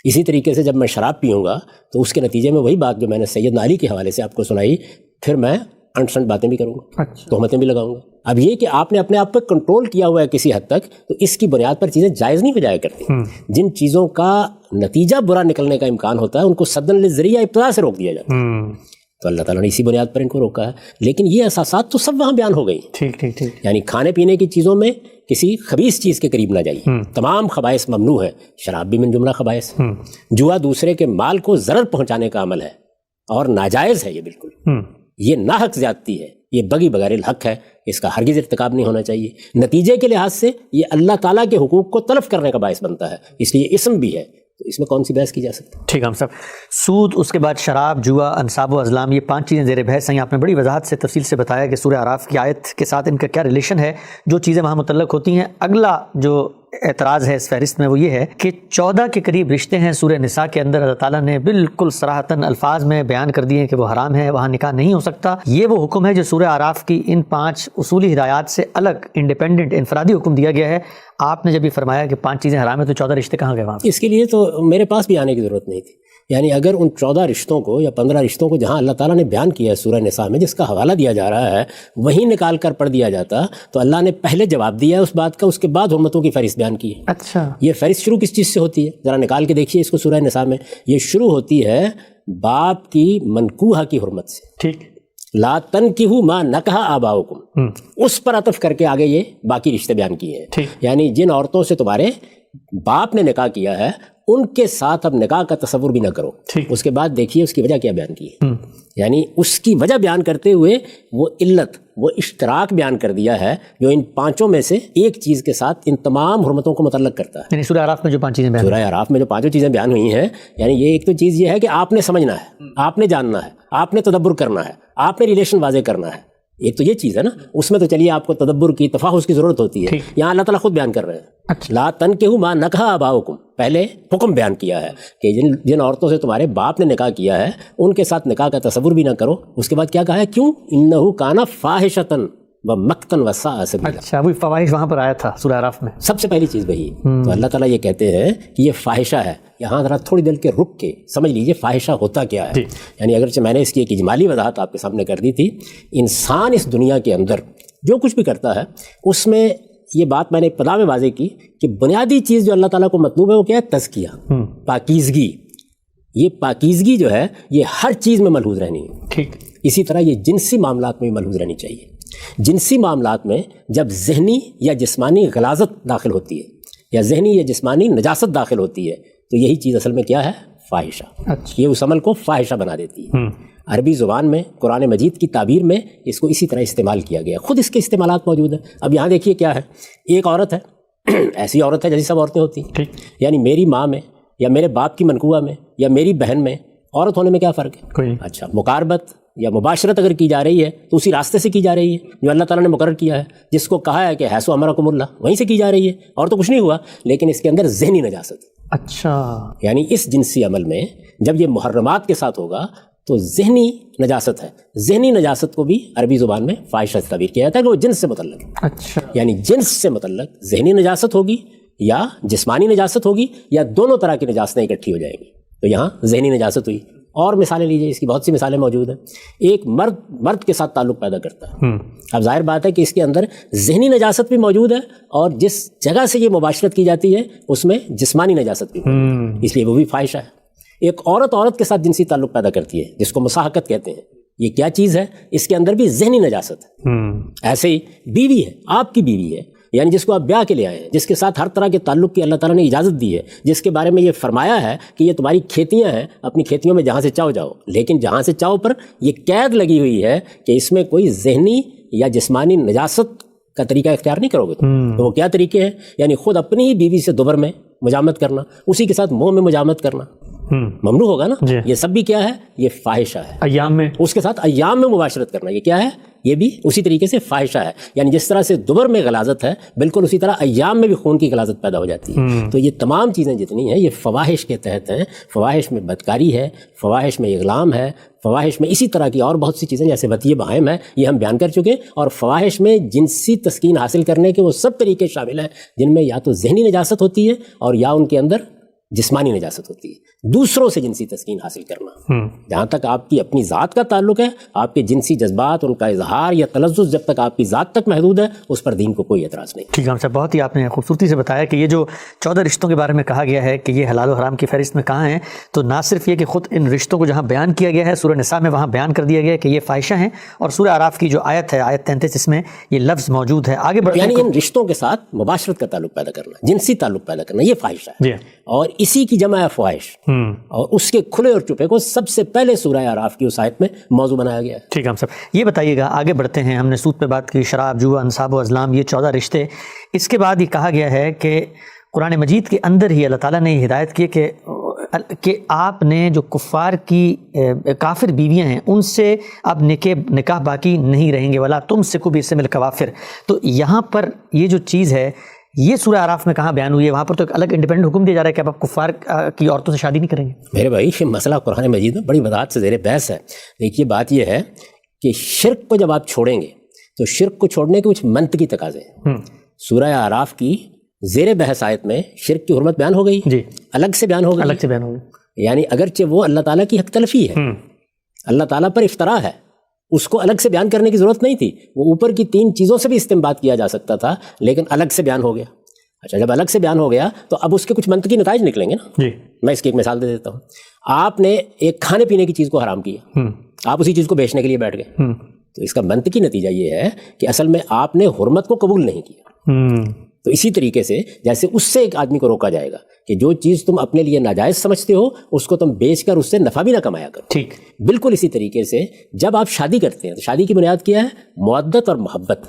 اسی طریقے سے جب میں شراب پیوں گا تو اس کے نتیجے میں وہی بات جو میں نے سیدنا علی کے حوالے سے آپ کو سنائی، پھر میں انٹ سنٹ باتیں بھی کروں گا، تہمتیں بھی لگاؤں گا. اب یہ کہ آپ نے اپنے آپ پہ کنٹرول کیا ہوا ہے کسی حد تک، تو اس کی بنیاد پر چیزیں جائز نہیں ہو جایا کرتی. جن چیزوں کا نتیجہ برا نکلنے کا امکان ہوتا ہے ان کو سدن للذریعہ ابتدا سے روک دیا جاتا ہے. تو اللہ تعالیٰ نے اسی بنیاد پر ان کو روکا ہے. لیکن یہ اساسات تو سب وہاں بیان ہو گئی. ٹھیک ٹھیک ٹھیک. یعنی کھانے پینے کی چیزوں میں کسی خبیث چیز کے قریب نہ جائیے، تمام خبائث ممنوع ہے. شراب بھی من جملہ خبائث. جوا دوسرے کے مال کو ضرر پہنچانے کا عمل ہے اور ناجائز ہے. یہ بالکل یہ ناحق زیادتی ہے، یہ بغی بغیر الحق ہے، اس کا ہرگز ارتکاب نہیں ہونا چاہیے. نتیجے کے لحاظ سے یہ اللہ تعالیٰ کے حقوق کو تلف کرنے کا باعث بنتا ہے، اس لیے اسم بھی ہے. تو اس میں کون سی بحث کی جا سکتی ہے؟ ٹھیک ہے ہم صاحب، سود، اس کے بعد شراب، جوا، انصاب و ازلام، یہ 5 چیزیں زیر بحث ہیں. آپ نے بڑی وضاحت سے تفصیل سے بتایا کہ سورہ اعراف کی آیت کے ساتھ ان کا کیا ریلیشن ہے، جو چیزیں وہاں متعلق ہوتی ہیں. اگلا جو اعتراض ہے اس فہرست میں وہ یہ ہے کہ 14 کے قریب رشتے ہیں سورہ نساء کے اندر، اللہ تعالیٰ نے بالکل صراحتاً الفاظ میں بیان کر دیے کہ وہ حرام ہے، وہاں نکاح نہیں ہو سکتا. یہ وہ حکم ہے جو سورہ اعراف کی ان 5 اصولی ہدایات سے الگ انڈیپینڈنٹ انفرادی حکم دیا گیا ہے. آپ نے جب یہ فرمایا کہ 5 چیزیں حرام ہیں تو 14 رشتے کہاں گئے وہاں؟ اس کے لیے تو میرے پاس بھی آنے کی ضرورت نہیں تھی. یعنی اگر ان 14 رشتوں کو یا 15 رشتوں کو جہاں اللہ تعالیٰ نے بیان کیا ہے سورہ نساء میں، جس کا حوالہ دیا جا رہا ہے، وہیں نکال کر پڑھ دیا جاتا تو اللہ نے پہلے جواب دیا ہے اس بات کا، اس کے بعد حرمتوں کی فہرست بیان کی ہے. اچھا، یہ فہرست شروع کس چیز سے ہوتی ہے؟ ذرا نکال کے دیکھیے اس کو سورہ نساء میں. یہ شروع ہوتی ہے باپ کی منکوحہ کی حرمت سے. ٹھیک، لا تنکحوا ما نکح آباؤکم، اس پر عطف کر کے آگے یہ باقی رشتے بیان کیے ہیں. یعنی جن عورتوں سے تمہارے باپ نے نکاح کیا ہے ان کے ساتھ اب نکاح کا تصور بھی نہ کرو. اس کے بعد دیکھیے اس کی وجہ کیا بیان کی ہے. یعنی اس کی وجہ بیان کرتے ہوئے وہ علت، وہ اشتراک بیان کر دیا ہے جو ان 5 میں سے ایک چیز کے ساتھ ان تمام حرمتوں کو متعلق کرتا ہے. یعنی سورہ اعراف میں جو 5 چیزیں بیان، سورہ اعراف میں جو 5 چیزیں بیان ہوئی ہیں، یعنی یہ ایک تو چیز یہ ہے کہ آپ نے سمجھنا ہے، آپ نے جاننا ہے، آپ نے تدبر کرنا ہے، آپ نے ریلیشن واضح کرنا ہے. ایک تو یہ چیز ہے نا. اس میں تو چلیے آپ کو تدبر کی، تفاحص کی ضرورت ہوتی ہے. یہاں اللہ تعالیٰ خود بیان کر رہے ہیں لا تنکحوا ما نکح آباؤکم. پہلے حکم بیان کیا ہے کہ جن عورتوں سے تمہارے باپ نے نکاح کیا ہے ان کے ساتھ نکاح کا تصور بھی نہ کرو. اس کے بعد کیا کہا ہے؟ کیوں؟ انہ کان فاحشۃ، ومقتا وساء سبیلا. اچھا، وہی فواحش وہاں پر آیا تھا سورہ اعراف میں. سب سے پہلی چیز وہی. تو اللہ تعالیٰ یہ کہتے ہیں کہ یہ فاحشہ ہے. یہاں ذرا تھوڑی دیر کے رک کے سمجھ لیجئے فاحشہ ہوتا کیا ہے. یعنی اگرچہ میں نے اس کی ایک اجمالی وضاحت آپ کے سامنے کر دی تھی، انسان اس دنیا کے اندر جو کچھ بھی کرتا ہے اس میں یہ بات میں نے ابتدا میں واضح کی کہ بنیادی چیز جو اللہ تعالیٰ کو مطلوب ہے وہ کیا ہے؟ تزکیہ، پاکیزگی. یہ پاکیزگی جو ہے یہ ہر چیز میں ملحوظ رہنی ہے. ٹھیک. اسی طرح یہ جنسی معاملات میں بھی ملحوظ رہنی چاہیے. جنسی معاملات میں جب ذہنی یا جسمانی غلاظت داخل ہوتی ہے یا ذہنی یا جسمانی نجاست داخل ہوتی ہے تو یہی چیز اصل میں کیا ہے؟ فاحشہ. یہ اس عمل کو فاحشہ بنا دیتی ہے. عربی زبان میں قرآن مجید کی تعبیر میں اس کو اسی طرح استعمال کیا گیا. خود اس کے استعمالات موجود ہیں. اب یہاں دیکھیے کیا ہے. ایک عورت ہے، ایسی عورت ہے جیسی سب عورتیں ہوتی ہیں. یعنی میری ماں میں یا میرے باپ کی منقوہ میں یا میری بہن میں عورت ہونے میں کیا فرق ہے؟ کوئی. اچھا، مقاربت یا مباشرت اگر کی جا رہی ہے تو اسی راستے سے کی جا رہی ہے جو اللہ تعالیٰ نے مقرر کیا ہے، جس کو کہا ہے کہ حیث امرکم اللہ، وہیں سے کی جا رہی ہے. اور تو کچھ نہیں ہوا، لیکن اس کے اندر ذہنی نجاست. اچھا، یعنی اس جنسی عمل میں جب یہ محرمات کے ساتھ ہوگا تو ذہنی نجاست ہے. ذہنی نجاست کو بھی عربی زبان میں فاحشہ سے تعبیر کیا جاتا ہے کہ وہ جنس سے متعلق ہے. اچھا، یعنی جنس سے متعلق ذہنی نجاست ہوگی یا جسمانی نجاست ہوگی یا دونوں طرح کی نجاستیں اکٹھی ہو جائیں گی. تو یہاں ذہنی نجاست ہوئی. اور مثالیں لیجیے، اس کی بہت سی مثالیں موجود ہیں. ایک مرد کے ساتھ تعلق پیدا کرتا ہے. اب ظاہر بات ہے کہ اس کے اندر ذہنی نجاست بھی موجود ہے اور جس جگہ سے یہ مباشرت کی جاتی ہے اس میں جسمانی نجاست بھی موجود ہے، اس لیے وہ بھی فاحشہ ہے. ایک عورت کے ساتھ جنسی تعلق پیدا کرتی ہے جس کو مساحقت کہتے ہیں. یہ کیا چیز ہے؟ اس کے اندر بھی ذہنی نجاست ہے. ایسے ہی بیوی ہے، آپ کی بیوی ہے، یعنی جس کو آپ بیاہ کے لے آئے ہیں، جس کے ساتھ ہر طرح کے تعلق کی اللہ تعالیٰ نے اجازت دی ہے، جس کے بارے میں یہ فرمایا ہے کہ یہ تمہاری کھیتیاں ہیں، اپنی کھیتیوں میں جہاں سے چاہو جاؤ. لیکن جہاں سے چاہو پر یہ قید لگی ہوئی ہے کہ اس میں کوئی ذہنی یا جسمانی نجاست کا طریقہ اختیار نہیں کرو گے. تو وہ کیا طریقے ہیں؟ یعنی خود اپنی ہی بیوی سے دوبر میں مجامت کرنا، اسی کے ساتھ منہ میں مجامت کرنا ممنوع ہوگا نا. یہ سب بھی کیا ہے؟ یہ فاحشہ ہے. ایام میں اس کے ساتھ ایام میں مباشرت کرنا، یہ کیا ہے؟ یہ بھی اسی طریقے سے فاحشہ ہے. یعنی جس طرح سے دوبر میں غلاظت ہے، بالکل اسی طرح ایام میں بھی خون کی غلاظت پیدا ہو جاتی ہے. تو یہ تمام چیزیں جتنی ہیں یہ فواحش کے تحت ہیں. فواحش میں بدکاری ہے، فواحش میں اغلام ہے، فواحش میں اسی طرح کی اور بہت سی چیزیں جیسے وطیہ بہائم ہے، یہ ہم بیان کر چکے. اور فواحش میں جنسی تسکین حاصل کرنے کے وہ سب طریقے شامل ہیں جن میں یا تو ذہنی نجاست ہوتی ہے اور یا ان کے اندر جسمانی نجاست ہوتی ہے. دوسروں سے جنسی تسکین حاصل کرنا، جہاں تک آپ کی اپنی ذات کا تعلق ہے، آپ کے جنسی جذبات، ان کا اظہار یا تلذذ جب تک آپ کی ذات تک محدود ہے، اس پر دین کو کوئی اعتراض نہیں. ٹھیک ہے صاحب، بہت ہی آپ نے خوبصورتی سے بتایا کہ یہ جو 14 رشتوں کے بارے میں کہا گیا ہے کہ یہ حلال و حرام کی فہرست میں کہاں ہیں، تو نہ صرف یہ کہ خود ان رشتوں کو جہاں بیان کیا گیا ہے سورہ نساء میں، وہاں بیان کر دیا گیا ہے کہ یہ فاحشہ ہیں، اور سورہ اعراف کی جو آیت ہے، آیت 33، اس میں یہ لفظ موجود ہے. آگے بڑھتے ہیں. یعنی ان رشتوں کے ساتھ مباشرت کا تعلق پیدا کرنا، جنسی تعلق پیدا کرنا، یہ فاحشہ ہے. اور اسی کی جمع ہے فواحش، اور اس کے کھلے اور چھپے کو سب سے پہلے سورہ اعراف کی اس آیت میں موضوع بنایا گیا ہے. ٹھیک ہے صاحب، یہ بتائیے گا، آگے بڑھتے ہیں. ہم نے سود پہ بات کی، شراب، جوا، انصاب و ازلام، یہ 14 رشتے. اس کے بعد یہ کہا گیا ہے کہ قرآن مجید کے اندر ہی اللہ تعالیٰ نے ہدایت کی کہ آپ نے جو کفار کی کافر بیویاں ہیں ان سے اب نکاح باقی نہیں رہیں گے، ولا تمسکوا بعصم الکوافر. تو یہاں پر یہ جو چیز ہے یہ سورہ اعراف میں کہاں بیان ہوئی ہے؟ وہاں پر تو ایک الگ انڈیپینڈنٹ حکم دیا جا رہا ہے کہ آپ کفار کی عورتوں سے شادی نہیں کریں گے. میرے بھائی، یہ مسئلہ قرآن مجید میں بڑی وضاحت سے زیر بحث ہے. دیکھیے، بات یہ ہے کہ شرک کو جب آپ چھوڑیں گے تو شرک کو چھوڑنے کے کچھ منطقی تقاضے ہیں. سورہ اعراف کی زیر بحث آیت میں شرک کی حرمت بیان ہو گئی، جی، الگ سے بیان ہو گئی، الگ سے بیان ہو گئی. یعنی اگرچہ وہ اللہ تعالیٰ کی حق تلفی ہے، اللہ تعالیٰ پر افطرا ہے، اس کو الگ سے بیان کرنے کی ضرورت نہیں تھی. وہ اوپر کی 3 چیزوں سے بھی استنباط کیا جا سکتا تھا، لیکن الگ سے بیان ہو گیا. اچھا، جب الگ سے بیان ہو گیا تو اب اس کے کچھ منطقی نتائج نکلیں گے نا. جی، میں اس کی ایک مثال دے دیتا ہوں. آپ نے ایک کھانے پینے کی چیز کو حرام کیا، آپ اسی چیز کو بیچنے کے لیے بیٹھ گئے، تو اس کا منطقی نتیجہ یہ ہے کہ اصل میں آپ نے حرمت کو قبول نہیں کیا. تو اسی طریقے سے جیسے اس سے ایک آدمی کو روکا جائے گا کہ جو چیز تم اپنے لیے ناجائز سمجھتے ہو اس کو تم بیچ کر اس سے نفع بھی نہ کمایا کرو. ٹھیک، بالکل اسی طریقے سے جب آپ شادی کرتے ہیں تو شادی کی بنیاد کیا ہے؟ مودت اور محبت.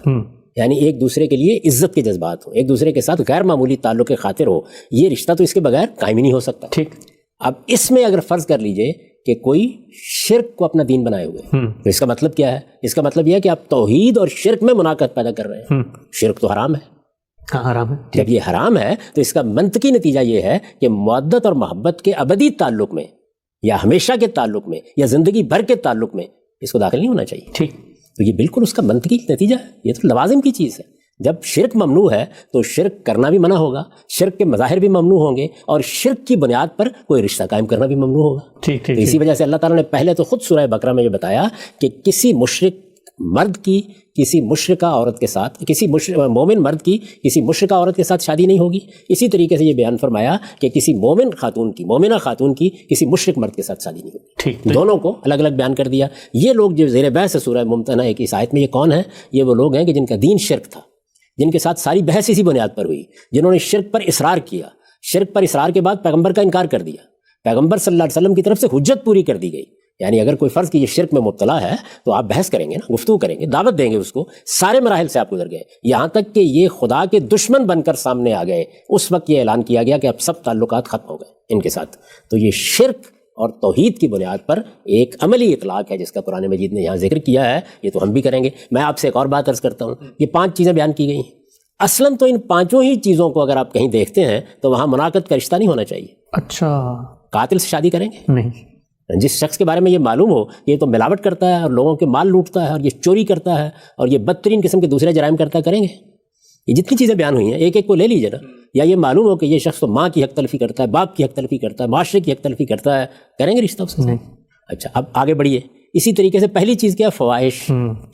یعنی ایک دوسرے کے لیے عزت کے جذبات ہو، ایک دوسرے کے ساتھ غیر معمولی تعلق کے خاطر ہو. یہ رشتہ تو اس کے بغیر قائم ہی نہیں ہو سکتا. ٹھیک، اب اس میں اگر فرض کر لیجئے کہ کوئی شرک کو اپنا دین بنائے ہوئے، تو اس کا مطلب کیا ہے؟ اس کا مطلب یہ ہے کہ آپ توحید اور شرک میں مناقض پیدا کر رہے ہیں. شرک تو حرام ہے. ہاں، حرام ہے. جب یہ حرام ہے تو اس کا منطقی نتیجہ یہ ہے کہ مودت اور محبت کے ابدی تعلق میں یا ہمیشہ کے تعلق میں یا زندگی بھر کے تعلق میں اس کو داخل نہیں ہونا چاہیے. ٹھیک، تو یہ بالکل اس کا منطقی نتیجہ ہے، یہ تو لوازم کی چیز ہے. جب شرک ممنوع ہے تو شرک کرنا بھی منع ہوگا، شرک کے مظاہر بھی ممنوع ہوں گے، اور شرک کی بنیاد پر کوئی رشتہ قائم کرنا بھی ممنوع ہوگا. ٹھیک. تو اسی وجہ سے اللہ تعالیٰ نے پہلے تو خود سورہ بقرہ میں یہ بتایا کہ کسی مشرک مرد کی کسی مشرکہ عورت کے ساتھ، کسی مومن مرد کی کسی مشرکہ عورت کے ساتھ شادی نہیں ہوگی. اسی طریقے سے یہ بیان فرمایا کہ کسی مومنہ خاتون کی کسی مشرک مرد کے ساتھ شادی نہیں ہوگی. ٹھیک. دونوں کو الگ الگ بیان کر دیا. یہ لوگ جو زیر بحث ہے سورہ ممتحنہ ایک اس آیت میں، یہ کون ہیں؟ یہ وہ لوگ ہیں کہ جن کا دین شرک تھا، جن کے ساتھ ساری بحث اسی بنیاد پر ہوئی، جنہوں نے شرک پر اصرار کیا. شرک پر اصرار کے بعد پیغمبر کا انکار کر دیا، پیغمبر صلی اللہ علیہ وسلم کی طرف سے حجت پوری کر دی گئی. یعنی اگر کوئی فرض کی یہ شرک میں مبتلا ہے تو آپ بحث کریں گے نا، گفتگو کریں گے، دعوت دیں گے اس کو. سارے مراحل سے آپ گزر گئے، یہاں تک کہ یہ خدا کے دشمن بن کر سامنے آ گئے. اس وقت یہ اعلان کیا گیا کہ اب سب تعلقات ختم ہو گئے ان کے ساتھ. تو یہ شرک اور توحید کی بنیاد پر ایک عملی اطلاق ہے جس کا قرآن مجید نے یہاں ذکر کیا ہے. یہ تو ہم بھی کریں گے. میں آپ سے ایک اور بات عرض کرتا ہوں، یہ 5 چیزیں بیان کی گئی ہیں. اصلاً تو ان 5 ہی چیزوں کو اگر آپ کہیں دیکھتے ہیں تو وہاں مناقض کا رشتہ نہیں ہونا چاہیے. اچھا. قاتل سے شادی کریں گے؟ نہیں. جس شخص کے بارے میں یہ معلوم ہو کہ یہ تو ملاوٹ کرتا ہے اور لوگوں کے مال لوٹتا ہے اور یہ چوری کرتا ہے اور یہ بدترین قسم کے دوسرے جرائم کرتا ہے، کریں گے؟ یہ جتنی چیزیں بیان ہوئی ہیں ایک ایک کو لے لیجیے نا. یا یہ معلوم ہو کہ یہ شخص تو ماں کی حق تلفی کرتا ہے، باپ کی حق تلفی کرتا ہے، معاشرے کی حق تلفی کرتا ہے، کریں گے رشتہ اس سے؟ اچھا، اب آگے بڑھیے. اسی طریقے سے پہلی چیز کیا؟ فواحش.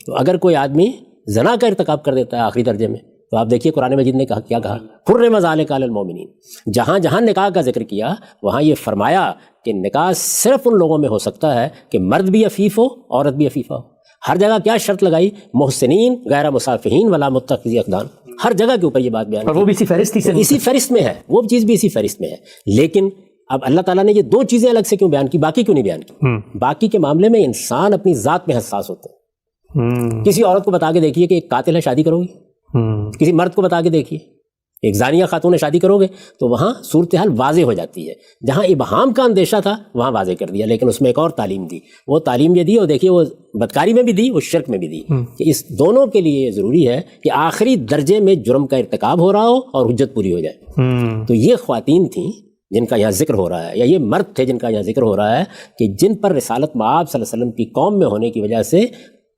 تو اگر کوئی آدمی زنا کا ارتکاب کر دیتا ہے آخری درجے میں، تو آپ دیکھیے قرآن مجید نے کیا کہا؟ حرم ذالک علی المؤمنین. جہاں جہاں نکاح کا ذکر کیا وہاں یہ فرمایا کہ نکاح صرف ان لوگوں میں ہو سکتا ہے کہ مرد بھی عفیف ہو، عورت بھی عفیفہ ہو. ہر جگہ کیا شرط لگائی؟ محسنین غیر مصافحین ولا متخذی اخدان. ہر جگہ کے اوپر یہ بات بیان، اور وہ بھی اسی فہرست میں ہے، وہ چیز بھی اسی فہرست میں ہے. لیکن اب اللہ تعالیٰ نے یہ 2 چیزیں الگ سے کیوں بیان کی، باقی کیوں نہیں بیان کی؟ باقی کے معاملے میں انسان اپنی ذات میں حساس ہوتے ہیں. کسی عورت کو بتا کے دیکھیے کہ ایک قاتل ہے، شادی کرو گی؟ کسی مرد کو بتا کے دیکھیے ایک زانیہ خاتون ہے، شادی کرو گے؟ تو وہاں صورتحال واضح ہو جاتی ہے. جہاں ابہام کا اندیشہ تھا وہاں واضح کر دیا. لیکن اس میں ایک اور تعلیم دی. وہ تعلیم یہ دی، اور دیکھیے وہ بدکاری میں بھی دی، وہ شرک میں بھی دی، کہ اس دونوں کے لیے یہ ضروری ہے کہ آخری درجے میں جرم کا ارتکاب ہو رہا ہو اور حجت پوری ہو جائے. تو یہ خواتین تھیں جن کا یہاں ذکر ہو رہا ہے، یا یہ مرد تھے جن کا یہاں ذکر ہو رہا ہے، کہ جن پر رسالت مآب صلی اللہ علیہ وسلم کی قوم میں ہونے کی وجہ سے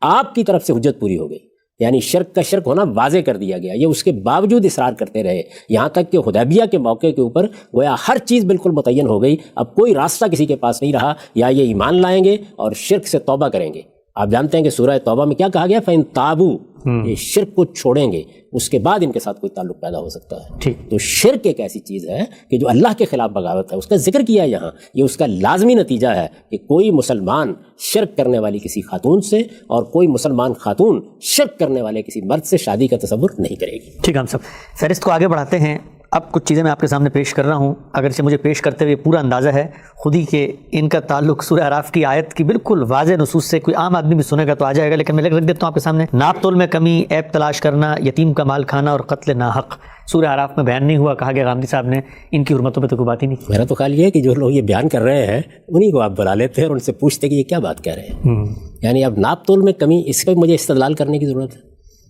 آپ کی طرف سے حجت پوری ہو گئی. یعنی شرک کا شرک ہونا واضح کر دیا گیا. یہ اس کے باوجود اصرار کرتے رہے، یہاں تک کہ حدیبیہ کے موقع کے اوپر گویا ہر چیز بالکل متعین ہو گئی. اب کوئی راستہ کسی کے پاس نہیں رہا، یا یہ ایمان لائیں گے اور شرک سے توبہ کریں گے. آپ جانتے ہیں کہ سورہ توبہ میں کیا کہا گیا؟ فَإِن تَابُوا، یہ شرک کو چھوڑیں گے اس کے بعد ان کے ساتھ کوئی تعلق پیدا ہو سکتا ہے. تو شرک ایک ایسی چیز ہے کہ جو اللہ کے خلاف بغاوت ہے، اس کا ذکر کیا ہے یہاں. یہ اس کا لازمی نتیجہ ہے کہ کوئی مسلمان شرک کرنے والی کسی خاتون سے اور کوئی مسلمان خاتون شرک کرنے والے کسی مرد سے شادی کا تصور نہیں کرے گی. ٹھیک ہے، ہم سب فہرست کو آگے بڑھاتے ہیں. اب کچھ چیزیں میں آپ کے سامنے پیش کر رہا ہوں، اگرچہ مجھے پیش کرتے ہوئے پورا اندازہ ہے خود ہی کہ ان کا تعلق سورہ اعراف کی آیت کی بالکل واضح نصوص سے کوئی عام آدمی بھی سنے گا تو آ جائے گا. لیکن میں رکھ دیتا ہوں آپ کے سامنے. ناپ تول میں کمی، عیب تلاش کرنا، یتیم کا مال کھانا اور قتل ناحق سورہ اعراف میں بیان نہیں ہوا. کہا گیا غامدی صاحب نے ان کی حرمتوں پہ تو کوئی بات ہی نہیں. میرا تو خیال یہ ہے کہ جو لوگ یہ بیان کر رہے ہیں انہیں کو آپ بلا لیتے ہیں اور ان سے پوچھتے کہ یہ کیا بات کہہ رہے ہیں. یعنی اب ناپ تول میں کمی، اس پہ مجھے استدلال کرنے کی ضرورت ہے.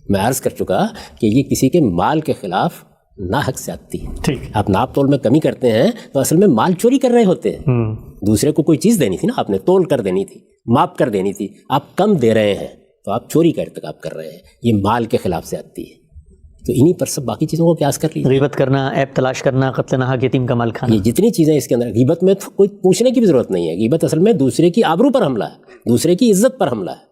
میں عرض کر چکا کہ یہ کسی کے مال کے خلاف ناحق زیادتی ہے. ٹھیک. آپ ناپ تول میں کمی کرتے ہیں تو اصل میں مال چوری کر رہے ہوتے ہیں. دوسرے کو کوئی چیز دینی تھی نا، آپ نے تول کر دینی تھی، ماپ کر دینی تھی. آپ کم دے رہے ہیں تو آپ چوری کا ارتکاب کر رہے ہیں. یہ مال کے خلاف زیادتی ہے. تو انہی پر سب باقی چیزوں کو قیاس کر لیجیے. غیبت کرنا، عیب تلاش کرنا، قتل ناحق، یتیم کا مال کھانا، یہ جتنی چیزیں اس کے اندر. غیبت میں تو کوئی پوچھنے کی بھی ضرورت نہیں ہے. غیبت اصل میں دوسرے کی آبرو پر حملہ ہے، دوسرے کی عزت پر حملہ ہے.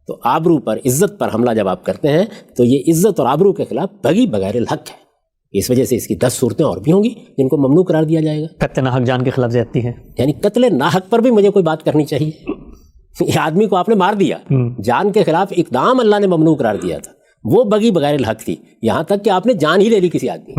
تو آبرو پر، عزت پر حملہ جب آپ کرتے ہیں تو یہ عزت اور آبرو کے خلاف بغی بغیر الحق ہے. اس وجہ سے اس کی 10 صورتیں اور بھی ہوں گی جن کو ممنوع قرار دیا جائے گا. قتل ناحق جان کے خلاف زیادتی ہے. یعنی قتل ناحق پر بھی مجھے کوئی بات کرنی چاہیے. یہ آدمی کو آپ نے مار دیا، جان کے خلاف اقدام اللہ نے ممنوع قرار دیا تھا، وہ بغی بغیر الحق تھی. یہاں تک کہ آپ نے جان ہی لے لی کسی آدمی.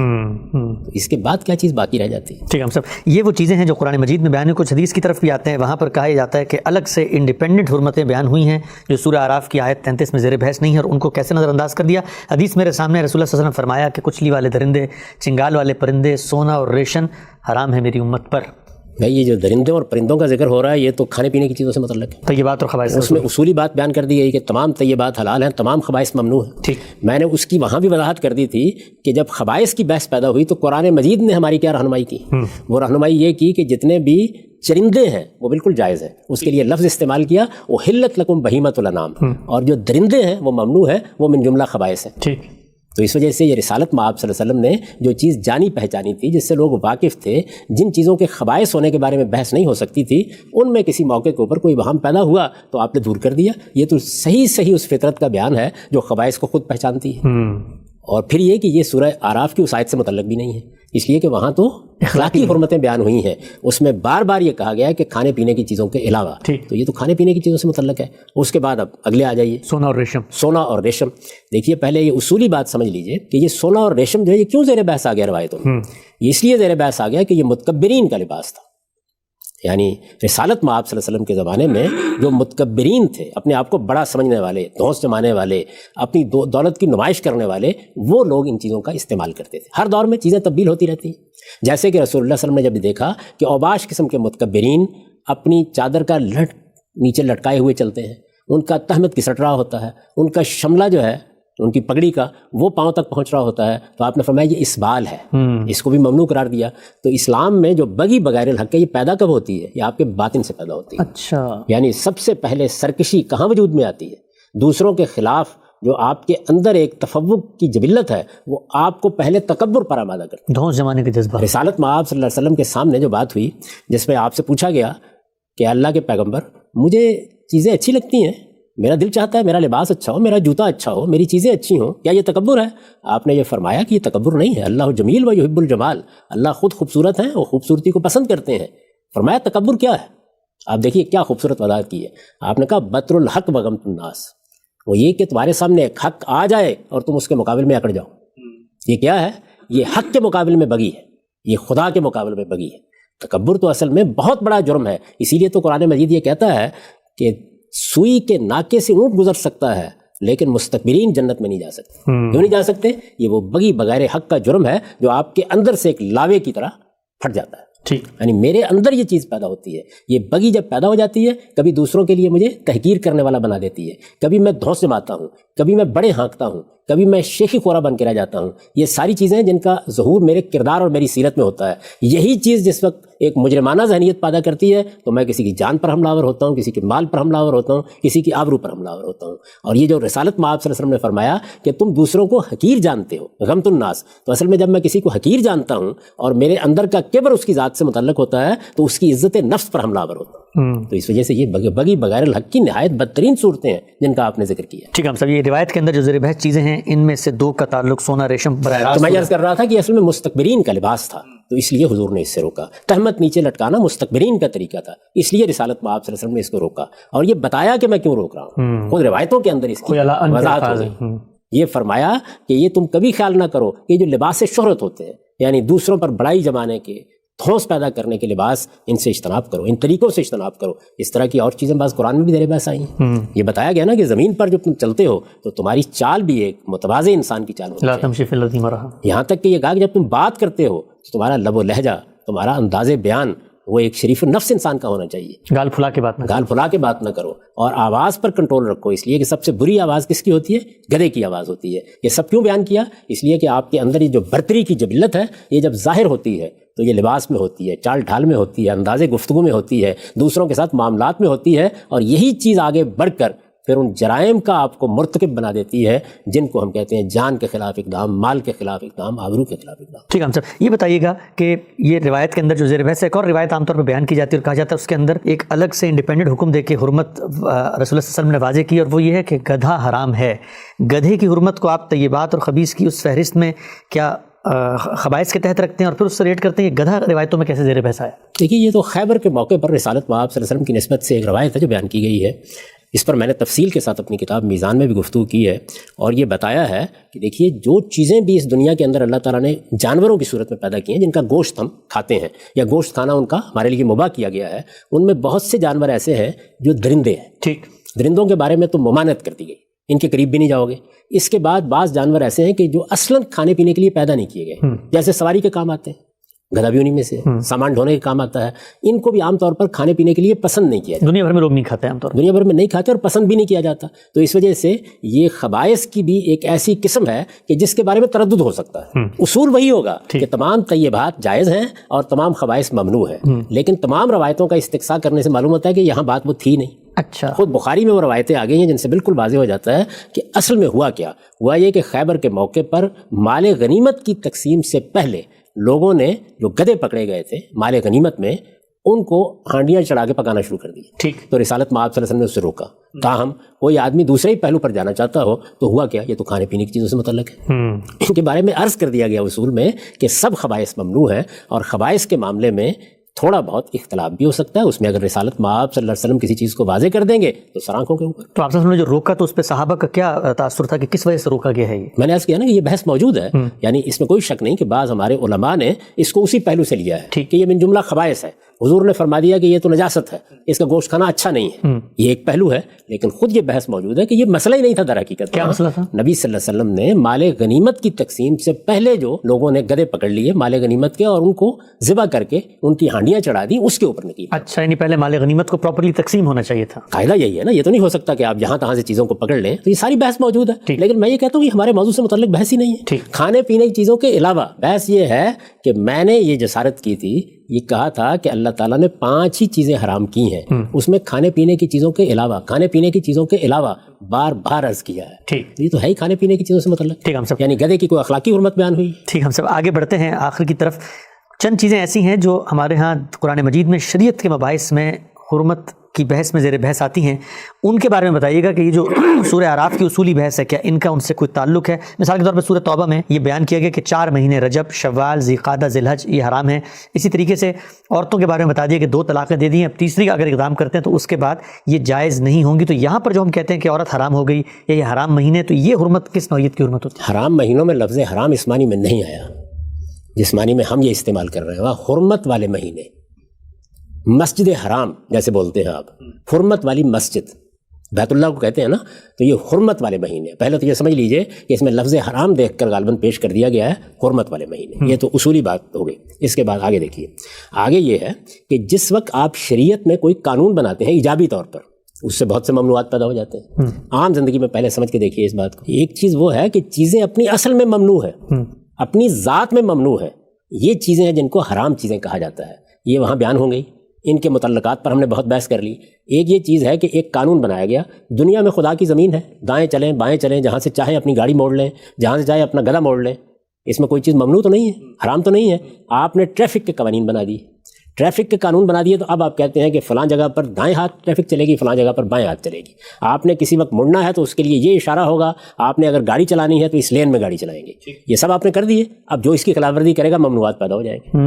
تو اس کے بعد کیا چیز باقی رہ جاتی ہے؟ ٹھیک ہے، ہم سب یہ وہ چیزیں ہیں جو قرآن مجید میں بیان ہیں. کچھ حدیث کی طرف بھی آتے ہیں، وہاں پر کہا جاتا ہے کہ الگ سے انڈیپینڈنٹ حرمتیں بیان ہوئی ہیں جو سورہ اعراف کی آیت 33 میں زیر بحث نہیں ہے، اور ان کو کیسے نظر انداز کر دیا. حدیث میرے سامنے، رسول اللہ صلی اللہ علیہ وسلم فرمایا کہ کچلی والے درندے، چنگال والے پرندے، سونا اور ریشم حرام ہے میری امت پر. بھائی یہ جو درندوں اور پرندوں کا ذکر ہو رہا ہے یہ تو کھانے پینے کی چیزوں سے متعلق ہے. طیبات اور خبائث، اس میں اصولی بات بیان کر دی گئی کہ تمام طیبات حلال ہیں، تمام خبائث ممنوع ہیں. ٹھیک. میں نے اس کی وہاں بھی وضاحت کر دی تھی کہ جب خبائث کی بحث پیدا ہوئی تو قرآن مجید نے ہماری کیا رہنمائی کی؟ وہ رہنمائی یہ کی کہ جتنے بھی چرندے ہیں وہ بالکل جائز ہیں، اس کے لیے لفظ استعمال کیا احلت لکم بہیمۃ الانعام، اور جو درندے ہیں وہ ممنوع ہے، وہ من جملہ خبائث ہیں. ٹھیک. تو اس وجہ سے یہ رسالت مآب صلی اللہ علیہ وسلم نے جو چیز جانی پہچانی تھی، جس سے لوگ واقف تھے، جن چیزوں کے خبائث ہونے کے بارے میں بحث نہیں ہو سکتی تھی، ان میں کسی موقع کے اوپر کوئی وہم پیدا ہوا تو آپ نے دور کر دیا. یہ تو صحیح اس فطرت کا بیان ہے جو خبائث کو خود پہچانتی ہے. اور پھر یہ کہ یہ سورہ اعراف کی اس آیت سے متعلق بھی نہیں ہے، اس لیے کہ وہاں تو اخلاقی حرمتیں بیان ہوئی ہیں، اس میں بار بار یہ کہا گیا ہے کہ کھانے پینے کی چیزوں کے علاوہ، تو یہ تو کھانے پینے کی چیزوں سے متعلق ہے. اس کے بعد اب اگلے آ جائیے، سونا اور ریشم. سونا اور ریشم. دیکھیے پہلے یہ اصولی بات سمجھ لیجئے کہ یہ سونا اور ریشم جو ہے یہ کیوں زیر بحث آ گیا روایتوں میں. یہ اس لیے زیر بحث آ گیا کہ یہ متکبرین کا لباس تھا. یعنی رسالت مآب صلی اللہ علیہ وسلم کے زمانے میں جو متکبرین تھے، اپنے آپ کو بڑا سمجھنے والے، دھونس جمانے والے، اپنی دولت کی نمائش کرنے والے، وہ لوگ ان چیزوں کا استعمال کرتے تھے. ہر دور میں چیزیں تبدیل ہوتی رہتی ہیں. جیسے کہ رسول اللہ صلی اللہ علیہ وسلم نے جب دیکھا کہ اوباش قسم کے متکبرین اپنی چادر کا نیچے لٹکائے ہوئے چلتے ہیں، ان کا تہمت گھسٹ رہا ہوتا ہے، ان کا شملہ جو ہے ان کی پگڑی کا وہ پاؤں تک پہنچ رہا ہوتا ہے، تو آپ نے فرمایا یہ اسبال ہے، اس کو بھی ممنوع قرار دیا. تو اسلام میں جو بغی بغیر الحق ہے یہ پیدا کب ہوتی ہے؟ یہ آپ کے باطن سے پیدا ہوتی ہے. اچھا. یعنی سب سے پہلے سرکشی کہاں وجود میں آتی ہے؟ دوسروں کے خلاف جو آپ کے اندر ایک تفوق کی جبلت ہے وہ آپ کو پہلے تکبر پر آمادہ کرتی ہے، دھونس جمانے کے جذبہ. رسالت مآب صلی اللہ علیہ وسلم کے سامنے جو بات ہوئی جس میں آپ سے پوچھا گیا کہ اللہ کے پیغمبر مجھے چیزیں اچھی لگتی ہیں، میرا دل چاہتا ہے میرا لباس اچھا ہو، میرا جوتا اچھا ہو، میری چیزیں اچھی ہوں، کیا یہ تکبر ہے؟ آپ نے یہ فرمایا کہ یہ تکبر نہیں ہے، اللہ جمیل و یحب الجمال، اللہ خود خوبصورت ہیں اور خوبصورتی کو پسند کرتے ہیں. فرمایا تکبر کیا ہے؟ آپ دیکھیے کیا خوبصورت وضاحت کی ہے. آپ نے کہا بطر الحق بغمت الناس، وہ یہ کہ تمہارے سامنے ایک حق آ جائے اور تم اس کے مقابل میں اکڑ جاؤ. یہ کیا ہے؟ یہ حق کے مقابل میں بغی ہے، یہ خدا کے مقابل میں بغی ہے. تکبر تو اصل میں بہت بڑا جرم ہے. اسی لیے تو قرآن مجید یہ کہتا ہے کہ سوئی کے ناکے سے اونٹ گزر سکتا ہے لیکن مستکبرین جنت میں نہیں جا سکتے. کیوں نہیں جا سکتے؟ یہ وہ بغی بغیر حق کا جرم ہے جو آپ کے اندر سے ایک لاوے کی طرح پھٹ جاتا ہے. ٹھیک. یعنی میرے اندر یہ چیز پیدا ہوتی ہے، یہ بغی جب پیدا ہو جاتی ہے کبھی دوسروں کے لیے مجھے تحقیر کرنے والا بنا دیتی ہے، کبھی میں دھونس جماتا ہوں، کبھی میں بڑے ہانکتا ہوں، کبھی میں شیخی خورا بن کے رہ جاتا ہوں. یہ ساری چیزیں جن کا ظہور میرے کردار اور میری سیرت میں ہوتا ہے. یہی چیز جس وقت ایک مجرمانہ ذہنیت پیدا کرتی ہے تو میں کسی کی جان پر حملہ آور ہوتا ہوں، کسی کے مال پر حملہ آور ہوتا ہوں، کسی کی آبرو پر حملہ آور ہوتا ہوں. اور یہ جو رسالت مآب صلی اللہ علیہ وسلم نے فرمایا کہ تم دوسروں کو حقیر جانتے ہو، غمت الناس، تو اصل میں جب میں کسی کو حقیر جانتا ہوں اور میرے اندر کا کبر اس کی ذات سے متعلق ہوتا ہے تو اس کی عزت نفس پر حملہ آور ہوتا ہوں. تو اس وجہ سے یہ بغی بغیر الحق کی نہایت بدترین صورتیں ہیں جن کا آپ نے ذکر کیا. ٹھیک ہے. ہم سب یہ روایت کے اندر جو زیر بحث چیزیں ہیں ان میں سے دو کا تعلق سونا ریشم براہ راست. تو میں عرض کر رہا تھا کہ اصل میں مستکبرین کا لباس تھا، تو اس لیے حضور نے اس سے روکا. تہمت نیچے لٹکانا مستکبرین کا طریقہ تھا، اس لیے رسالت مآب صلی اللہ علیہ وسلم نے اس کو روکا اور یہ بتایا کہ میں کیوں روک رہا ہوں. خود روایتوں کے اندر اس کی وضاحت ہو گئی. یہ فرمایا کہ یہ تم کبھی خیال نہ کرو کہ جو لباس شہرت ہوتے ہیں، یعنی دوسروں پر بڑائی جمانے کے، دھونس پیدا کرنے کے لباس، ان سے اجتناب کرو، ان طریقوں سے اجتناب کرو. اس طرح کی اور چیزیں بعض قرآن میں بھی زیر بحث آئی ہیں. یہ بتایا گیا نا کہ زمین پر جب تم چلتے ہو تو تمہاری چال بھی ایک متواضع انسان کی چال لا تمشی فی الارض مرحا. یہاں تک کہ یہ کہا کہ جب تم بات کرتے ہو تو تمہارا لب و لہجہ، تمہارا انداز بیان وہ ایک شریف النفس انسان کا ہونا چاہیے. گال پھلا کے بات نہ گال پھلا کے بات نہ کرو اور آواز پر کنٹرول رکھو. اس لیے کہ سب سے بری آواز کس کی ہوتی ہے؟ گدھے کی آواز ہوتی ہے. یہ سب کیوں بیان کیا؟ اس لیے کہ آپ کے اندر یہ جو برتری کی جبلت ہے یہ جب ظاہر ہوتی ہے تو یہ لباس میں ہوتی ہے، چال ڈھال میں ہوتی ہے، انداز گفتگو میں ہوتی ہے، دوسروں کے ساتھ معاملات میں ہوتی ہے، اور یہی چیز آگے بڑھ کر پھر ان جرائم کا آپ کو مرتکب بنا دیتی ہے جن کو ہم کہتے ہیں جان کے خلاف اقدام، مال کے خلاف اقدام، آبرو کے خلاف اقدام. ٹھیک ہے. ہم سر یہ بتائیے گا کہ یہ روایت کے اندر جو زیر بحث ایک اور روایت عام طور پر بیان کی جاتی ہے اور کہا جاتا ہے اس کے اندر ایک الگ سے انڈیپینڈنٹ حکم دے کے حرمت رسول اللہ صلی اللہ علیہ وسلم نے واضح کی، اور وہ یہ ہے کہ گدھا حرام ہے. گدھے کی حرمت کو آپ طیبات اور خبیث کی اس فہرست میں کیا خبائث کے تحت رکھتے ہیں اور پھر اس سے ریٹ کرتے ہیں؟ یہ گدھا روایتوں میں کیسے زیر بحث آیا؟ دیکھیے یہ تو خیبر کے موقع پر رسالت مآب صلی اللہ علیہ وسلم کی نسبت سے ایک روایت ہے جو بیان کی گئی ہے. اس پر میں نے تفصیل کے ساتھ اپنی کتاب میزان میں بھی گفتگو کی ہے اور یہ بتایا ہے کہ دیکھیے جو چیزیں بھی اس دنیا کے اندر اللہ تعالیٰ نے جانوروں کی صورت میں پیدا کی ہیں جن کا گوشت ہم کھاتے ہیں یا گوشت کھانا ان کا ہمارے لیے مباح کیا گیا ہے، ان میں بہت سے جانور ایسے ہیں جو درندے ہیں. ٹھیک. درندوں کے بارے میں تو ممانعت کر دی گئی، ان کے قریب بھی نہیں جاؤ گے. اس کے بعد بعض جانور ایسے ہیں کہ جو اصلاً کھانے پینے کے لیے پیدا نہیں کیے گئے، جیسے سواری کے کام آتے ہیں. گدھا بھی انہیں میں سے سامان ڈھونے کے کام آتا ہے. ان کو بھی عام طور پر کھانے پینے کے لیے پسند نہیں کیا جاتا. دنیا بھر میں لوگ نہیں کھاتے عام طور پر، دنیا بھر میں نہیں کھاتے اور پسند بھی نہیں کیا جاتا. تو اس وجہ سے یہ خبائث کی بھی ایک ایسی قسم ہے کہ جس کے بارے میں تردد ہو سکتا ہے. اصول وہی ہوگا کہ تمام طیبات جائز ہیں اور تمام خبائث ممنوع ہیں، لیکن تمام روایتوں کا استقصاء کرنے سے معلوم ہوتا ہے کہ یہاں بات وہ تھی نہیں. اچھا، خود بخاری میں وہ روایتیں آ گئی ہیں جن سے بالکل واضح ہو جاتا ہے کہ اصل میں ہوا کیا ہوا. یہ کہ خیبر کے موقع پر مال غنیمت کی تقسیم سے پہلے لوگوں نے جو گدھے پکڑے گئے تھے مال غنیمت میں، ان کو ہانڈیاں چڑھا کے پکانا شروع کر دی. ٹھیک. تو رسالت میں آپ صلی اللہ علیہ وسلم نے اس سے روکا. تاہم کوئی آدمی دوسرے ہی پہلو پر جانا چاہتا ہو تو ہوا کیا، یہ تو کھانے پینے کی چیزوں سے متعلق ہے. ان کے بارے میں عرض کر دیا گیا اصول میں کہ سب خبائث ممنوع ہیں، اور خبائث کے معاملے میں تھوڑا بہت اختلاف بھی ہو سکتا ہے. اس میں اگر رسالت مآب صلی اللہ علیہ وسلم کسی چیز کو واضح کر دیں گے تو سر آنکھوں کے اوپر. تو آپ صلی اللہ علیہ وسلم نے جو روکا تو اس پہ صحابہ کا کیا تاثر تھا کہ کس وجہ سے روکا گیا ہے؟ یہ میں نے عرض کیا نا کہ یہ بحث موجود ہے، یعنی اس میں کوئی شک نہیں کہ بعض ہمارے علماء نے اس کو اسی پہلو سے لیا ہے کہ یہ من جملہ خبائث ہے. حضور نے فرما دیا کہ یہ تو نجاست ہے، اس کا گوشت کھانا اچھا نہیں ہے. یہ ایک پہلو ہے، لیکن خود یہ بحث موجود ہے کہ یہ مسئلہ ہی نہیں تھا. در حقیقت کیا مسئلہ تھا؟ نبی صلی اللہ علیہ وسلم نے مال غنیمت کی تقسیم سے پہلے جو لوگوں نے گدھے پکڑ لیے مال غنیمت کے اور ان کو ذبح کر کے ان کی ہانڈیاں چڑھا دی، اس کے اوپر نکلی. اچھا، یعنی پہلے مال غنیمت کو پراپرلی تقسیم ہونا چاہیے تھا. قاعدہ یہی ہے نا. یہ تو نہیں ہو سکتا کہ آپ جہاں تہاں سے چیزوں کو پکڑ لیں. تو یہ ساری بحث موجود ہے، لیکن میں یہ کہتا ہوں کہ ہمارے موضوع سے متعلق بحث ہی نہیں ہے. کھانے پینے کی چیزوں کے علاوہ بحث یہ ہے کہ میں نے یہ جسارت کی تھی، یہ کہا تھا کہ اللہ تعالیٰ نے 5 ہی چیزیں حرام کی ہیں، اس میں کھانے پینے کی چیزوں کے علاوہ بار بار عرض کیا ہے. ٹھیک، یہ تو ہے ہی کھانے پینے کی چیزوں سے متعلق. ٹھیک، ہم سب یعنی گدھے کی کوئی اخلاقی حرمت بیان ہوئی. ٹھیک، ہم سب آگے بڑھتے ہیں آخر کی طرف. چند چیزیں ایسی ہیں جو ہمارے ہاں قرآن مجید میں شریعت کے مباحث میں حرمت کی بحث میں زیر بحث آتی ہیں، ان کے بارے میں بتائیے گا کہ یہ جو سورہ اعراف کی اصولی بحث ہے کیا ان کا ان سے کوئی تعلق ہے؟ مثال کے طور پر سورہ توبہ میں یہ بیان کیا گیا کہ 4 مہینے رجب، شوال، ذی القعدہ، ذی الحج یہ حرام ہیں. اسی طریقے سے عورتوں کے بارے میں بتا دیا کہ 2 طلاقیں دے دی ہیں، اب تیسری کا اگر اقدام کرتے ہیں تو اس کے بعد یہ جائز نہیں ہوں گی. تو یہاں پر جو ہم کہتے ہیں کہ عورت حرام ہو گئی یا یہ حرام مہینے، تو یہ حرمت کس نوعیت کی حرمت ہوتی ہے؟ حرام مہینوں میں لفظ حرام اس معنی میں نہیں آیا جس معنی میں ہم یہ استعمال کر رہے ہیں. وہ حرمت والے مہینے، مسجد حرام جیسے بولتے ہیں آپ، حرمت والی مسجد بیت اللہ کو کہتے ہیں نا، تو یہ حرمت والے مہینے. پہلے تو یہ سمجھ لیجئے کہ اس میں لفظ حرام دیکھ کر غالباً پیش کر دیا گیا ہے حرمت والے مہینے. یہ تو اصولی بات ہو گئی. اس کے بعد آگے دیکھیے، آگے یہ ہے کہ جس وقت آپ شریعت میں کوئی قانون بناتے ہیں ایجابی طور پر، اس سے بہت سے ممنوعات پیدا ہو جاتے ہیں. عام زندگی میں پہلے سمجھ کے دیکھیے اس بات کو. ایک چیز وہ ہے کہ چیزیں اپنی اصل میں ممنوع ہے، اپنی ذات میں ممنوع ہے. یہ چیزیں ہیں جن کو حرام چیزیں کہا جاتا ہے. یہ وہاں بیان ہو گئی. ان کے متعلقات پر ہم نے بہت بحث کر لی. ایک یہ چیز ہے کہ ایک قانون بنایا گیا، دنیا میں خدا کی زمین ہے، دائیں چلیں بائیں چلیں، جہاں سے چاہیں اپنی گاڑی موڑ لیں، جہاں سے چاہیں اپنا گدھا موڑ لیں. اس میں کوئی چیز ممنوع تو نہیں ہے، حرام تو نہیں ہے. آپ نے ٹریفک کے قوانین بنا دیے، ٹریفک کے قانون بنا دیے، تو اب آپ کہتے ہیں کہ فلاں جگہ پر دائیں ہاتھ ٹریفک چلے گی، فلاں جگہ پر بائیں ہاتھ چلے گی. آپ نے کسی وقت مڑنا ہے تو اس کے لیے یہ اشارہ ہوگا، آپ نے اگر گاڑی چلانی ہے تو اس لین میں گاڑی چلائیں گے. یہ سب آپ نے کر دیے. اب جو اس کی خلاف ورزی کرے گا ممنوعات پیدا ہو جائیں گے.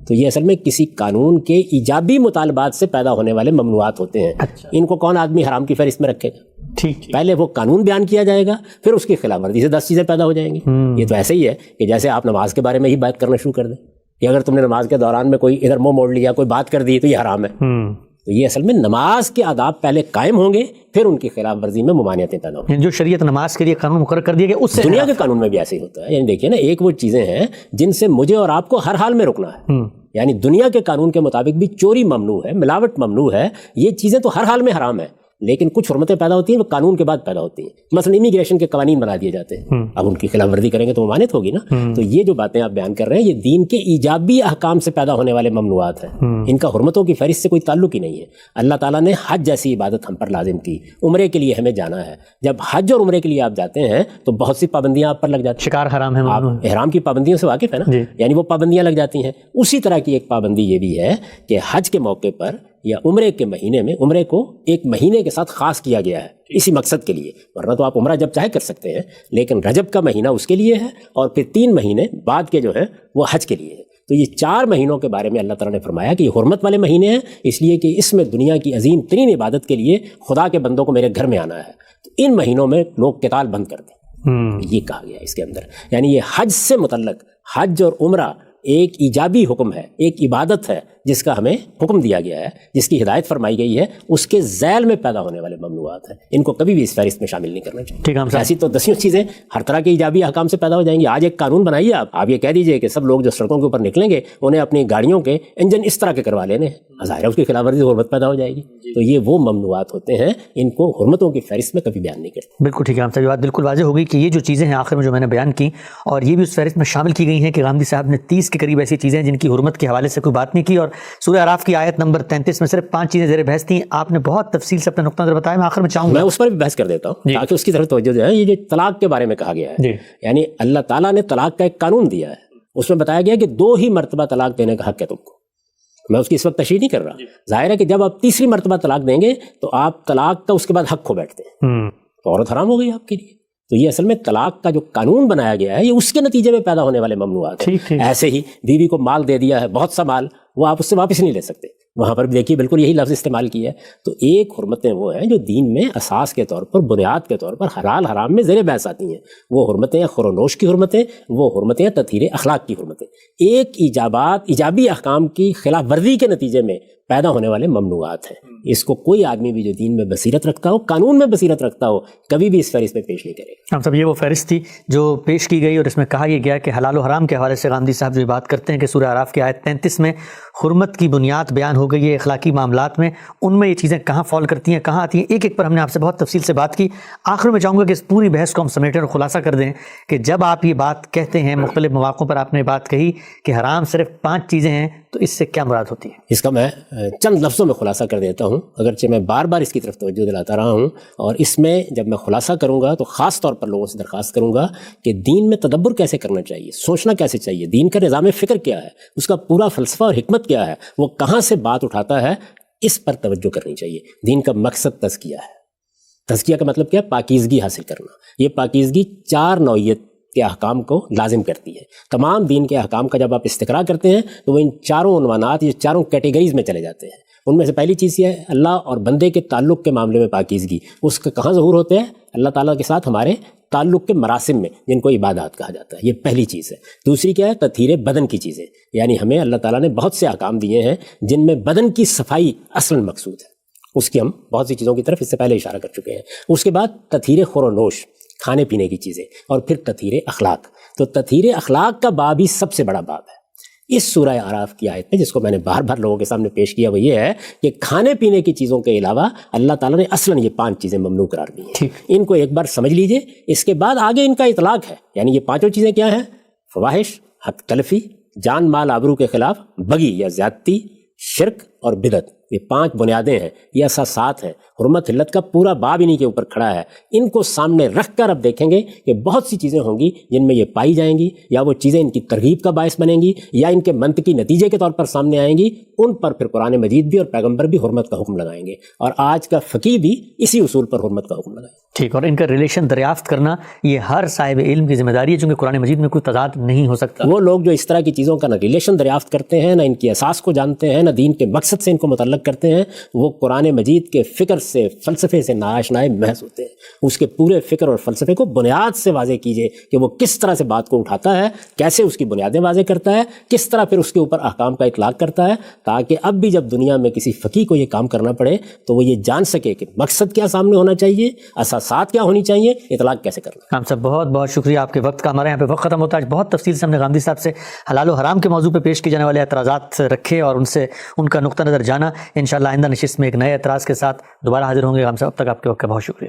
تو یہ اصل میں کسی قانون کے ایجابی مطالبات سے پیدا ہونے والے ممنوعات ہوتے ہیں. ان کو کون آدمی حرام کی فہرست میں رکھے گا؟ ٹھیک، پہلے وہ قانون بیان کیا جائے گا، پھر اس کی خلاف ورزی سے 10 چیزیں پیدا ہو جائیں گی. یہ تو ایسے ہی ہے کہ جیسے آپ نماز کے بارے میں ہی بات کرنا شروع کر دیں کہ اگر تم نے نماز کے دوران میں کوئی ادھر منہ موڑ لیا، کوئی بات کر دی تو یہ حرام ہے. تو یہ اصل میں نماز کے آداب پہلے قائم ہوں گے، پھر ان کی خلاف ورزی میں ممانعتیں پیدا ہوں گی. جو شریعت نماز کے لیے قانون مقرر کر دیا گیا اس سے دنیا کے قانون میں بھی ایسے ہی ہوتا ہے. یعنی دیکھیے نا، ایک وہ چیزیں ہیں جن سے مجھے اور آپ کو ہر حال میں رکنا ہے. یعنی دنیا کے قانون کے مطابق بھی چوری ممنوع ہے، ملاوٹ ممنوع ہے. یہ چیزیں تو ہر حال میں حرام ہیں، لیکن کچھ حرمتیں پیدا ہوتی ہیں وہ قانون کے بعد پیدا ہوتی ہیں. مثلا امیگریشن کے قوانین بنا دیے جاتے ہیں، اب ان کی خلاف ورزی کریں گے تو ممانعت ہوگی نا. تو یہ جو باتیں آپ بیان کر رہے ہیں یہ دین کے ایجابی احکام سے پیدا ہونے والے ممنوعات ہیں. ان کا حرمتوں کی فہرست سے کوئی تعلق ہی نہیں ہے. اللہ تعالیٰ نے حج جیسی عبادت ہم پر لازم کی، عمرے کے لیے ہمیں جانا ہے. جب حج اور عمرے کے لیے آپ جاتے ہیں تو بہت سی پابندیاں آپ پر لگ جاتی ہیں. شکار حرام ہے، آپ احرام کی پابندیوں سے واقف ہے نا، یعنی وہ پابندیاں لگ جاتی ہیں. اسی طرح کی ایک پابندی یہ بھی ہے کہ حج کے موقع پر یا عمرے کے مہینے میں عمرے کو ایک مہینے کے ساتھ خاص کیا گیا ہے اسی مقصد کے لیے. ورنہ تو آپ عمرہ جب چاہے کر سکتے ہیں، لیکن رجب کا مہینہ اس کے لیے ہے اور پھر 3 مہینے بعد کے جو ہیں وہ حج کے لیے ہے. تو یہ 4 مہینوں کے بارے میں اللہ تعالیٰ نے فرمایا کہ یہ حرمت والے مہینے ہیں، اس لیے کہ اس میں دنیا کی عظیم ترین عبادت کے لیے خدا کے بندوں کو میرے گھر میں آنا ہے. تو ان مہینوں میں لوگ قتال بند کر دیں، یہ کہا گیا اس کے اندر. یعنی یہ حج سے متعلق، حج اور عمرہ ایک ایجابی حکم ہے، ایک عبادت ہے جس کا ہمیں حکم دیا گیا ہے، جس کی ہدایت فرمائی گئی ہے، اس کے ذیل میں پیدا ہونے والے ممنوعات ہیں، ان کو کبھی بھی اس فہرست میں شامل نہیں کرنا چاہیے۔ ٹھیک ہے، ایسی تو دسیوں چیزیں ہر طرح کے ایجابی احکام سے پیدا ہو جائیں گی۔ آج ایک قانون بنائیے آپ یہ کہہ دیجئے کہ سب لوگ جو سڑکوں کے اوپر نکلیں گے انہیں اپنی گاڑیوں کے انجن اس طرح کے کروا لینے ہیں، ظاہر ہے اس کی خلاف ورزی حرمت پیدا ہو جائے گی۔ تو یہ وہ ممنوعات ہوتے ہیں، ان کو حرمتوں کی فہرست میں کبھی بیان نہیں کرتے۔ بالکل ٹھیک ہے، ہم یہ بات بالکل واضح ہو گئی کہ یہ جو چیزیں ہیں آخر میں جو میں نے بیان کی اور یہ بھی اس فہرست میں شامل کی گئی ہیں کہ غامدی صاحب نے 30 کے قریب ایسی چیزیں جن کی حرمت کے حوالے سے کوئی بات نہیں کی، اور سورہ اعراف کی آیت نمبر 33 میں صرف 5 چیزیں زیر بحث تھیں۔ آپ نے بہت تفصیل سے اپنا نقطہ نظر بتایا، میں آخر میں چاہوں گا میں اس پر بھی بحث کر دیتا ہوں تاکہ اس کی طرف توجہ جو ہے، یہ جو طلاق کے بارے میں کہا گیا ہے، یعنی اللہ تعالیٰ نے طلاق کا ایک قانون دیا ہے، اس میں بتایا گیا کہ 2 ہی مرتبہ طلاق دینے کا حق ہے تم کو۔ میں اس کی اس وقت تشریح نہیں کر رہا، ظاہر ہے کہ جب آپ تیسری مرتبہ طلاق دیں گے تو آپ طلاق کا اس کے بعد حق کھو بیٹھتے ہیں، تو عورت حرام ہو گئی آپ کے لیے۔ تو یہ اصل میں طلاق کا جو قانون بنایا گیا ہے یہ اس کے نتیجے میں پیدا ہونے والے ممنوعات ہیں۔ ایسے ہی بیوی کو مال دے دیا ہے، بہت سا مال، وہ آپ اس سے واپس نہیں لے سکتے، وہاں پر بھی دیکھیے بالکل یہی لفظ استعمال کیا ہے۔ تو ایک حرمتیں وہ ہیں جو دین میں اساس کے طور پر، بنیاد کے طور پر حلال حرام میں زیر بحث آتی ہیں، وہ حرمتیں خور و نوش کی حرمتیں، وہ حرمتیں تطہیر اخلاق کی حرمتیں، ایک ایجابی احکام کی خلاف ورزی کے نتیجے میں پیدا ہونے والے ممنوعات ہیں۔ اس کو کوئی آدمی بھی جو دین میں بصیرت رکھتا ہو، قانون میں بصیرت رکھتا ہو، کبھی بھی اس فہرست میں پیش نہیں کرے گا۔ ہم سب یہ وہ فہرست تھی جو پیش کی گئی اور اس میں کہا یہ گیا کہ حلال و حرام کے حوالے سے غامدی صاحب جو بات کرتے ہیں کہ سورہ اعراف کی آیت 33 میں حرمت کی بنیاد بیان ہو گئی ہے اخلاقی معاملات میں، ان میں یہ چیزیں کہاں فال کرتی ہیں، کہاں آتی ہیں، ایک ایک پر ہم نے آپ سے بہت تفصیل سے بات کی۔ آخر میں چاہوں گا کہ اس پوری بحث کو ہم سمیٹیں اور خلاصہ کر دیں کہ جب آپ یہ بات کہتے ہیں، مختلف مواقعوں پر آپ نے بات کہی کہ حرام صرف 5 چیزیں ہیں، تو اس سے کیا مراد ہوتی ہے؟ اس کا میں چند لفظوں میں خلاصہ کر دیتا ہوں، اگرچہ میں بار بار اس کی طرف توجہ دلاتا رہا ہوں، اور اس میں جب میں خلاصہ کروں گا تو خاص طور پر لوگوں سے درخواست کروں گا کہ دین میں تدبر کیسے کرنا چاہیے، سوچنا کیسے چاہیے، دین کا نظام فکر کیا ہے، اس کا پورا فلسفہ اور حکمت کیا ہے، وہ کہاں سے بات اٹھاتا ہے، اس پر توجہ کرنی چاہیے۔ دین کا مقصد تزکیہ ہے۔ تزکیہ کا مطلب کیا ہے؟ پاکیزگی حاصل کرنا۔ یہ پاکیزگی 4 نوعیت کے احکام کو لازم کرتی ہے۔ تمام دین کے احکام کا جب آپ استقراء کرتے ہیں تو وہ ان 4 عنوانات، یہ 4 کیٹیگریز میں چلے جاتے ہیں۔ ان میں سے پہلی چیز یہ ہے اللہ اور بندے کے تعلق کے معاملے میں پاکیزگی۔ اس کا کہاں ظہور ہوتے ہیں؟ اللہ تعالیٰ کے ساتھ ہمارے تعلق کے مراسم میں، جن کو عبادات کہا جاتا ہے، یہ پہلی چیز ہے۔ دوسری کیا ہے؟ تطہیر بدن کی چیزیں، یعنی ہمیں اللہ تعالیٰ نے بہت سے احکام دیے ہیں جن میں بدن کی صفائی اصل مقصود ہے، اس کی ہم بہت سی چیزوں کی طرف اس سے پہلے اشارہ کر چکے ہیں۔ اس کے بعد تطہیر خور و نوش، کھانے پینے کی چیزیں، اور پھر تطہیر اخلاق۔ تو تطہیر اخلاق کا باب ہی سب سے بڑا باب ہے اس سورہ اعراف کی آیت میں، جس کو میں نے بار بار لوگوں کے سامنے پیش کیا، وہ یہ ہے کہ کھانے پینے کی چیزوں کے علاوہ اللہ تعالیٰ نے اصلاً یہ 5 چیزیں ممنوع قرار دی ہیں۔ ان کو ایک بار سمجھ لیجئے، اس کے بعد آگے ان کا اطلاق ہے، یعنی یہ 5 چیزیں کیا ہیں؟ فواحش، حق تلفی، جان مال آبرو کے خلاف بغی یا زیادتی، شرک اور بدعت، یہ 5 بنیادیں ہیں، یہ اساسات ہیں۔ حرمت حلت کا پورا باب انہی کے اوپر کھڑا ہے۔ ان کو سامنے رکھ کر اب دیکھیں گے کہ بہت سی چیزیں ہوں گی جن میں یہ پائی جائیں گی، یا وہ چیزیں ان کی ترغیب کا باعث بنیں گی، یا ان کے منطقی نتیجے کے طور پر سامنے آئیں گی۔ ان پر پھر قرآن مجید بھی اور پیغمبر بھی حرمت کا حکم لگائیں گے، اور آج کا فقیہ بھی اسی اصول پر حرمت کا حکم لگائیں گے۔ ٹھیک، اور ان کا ریلیشن دریافت کرنا یہ ہر صاحب علم کی ذمہ داری ہے، چونکہ قرآن مجید میں کوئی تضاد نہیں ہو سکتا۔ وہ لوگ جو اس طرح کی چیزوں کا نہ ریلیشن دریافت کرتے ہیں، نہ ان کی اساس کو جانتے ہیں، نہ دین کے مقصد سے ان کو متعلق کرتے ہیں، وہ قرآن مجید کے فکر سے، فلسفے سے ناآشنائے محض ہوتے ہیں۔ اس کے پورے فکر اور فلسفے کو بنیاد سے واضح کیجئے کہ وہ کس طرح سے بات کو اٹھاتا ہے، کیسے اس کی بنیادیں واضح کرتا ہے، کس طرح پھر اس کے اوپر احکام کا اطلاق کرتا ہے، تاکہ اب بھی جب دنیا میں کسی فقیہ کو یہ کام کرنا پڑے تو وہ یہ جان سکے کہ مقصد کیا سامنے ہونا چاہیے، اساسات کیا ہونی چاہیے، اطلاق کیسے کرنا۔ ہم سب بہت بہت شکریہ آپ کے وقت کا، ہمارے یہاں پہ وقت ختم ہوتا ہے۔ بہت تفصیل سے ہم نے غامدی صاحب سے حلال و حرام کے موضوع پہ پیش کیے جانے والے اعتراضات رکھے اور ان سے ان کا نقطہ نظر جانا۔ انشاءاللہ آئندہ نشست میں ایک نئے اعتراض کے ساتھ دوبارہ حاضر ہوں گے۔ ہم سب اب تک آپ کے وقت کا بہت شکریہ۔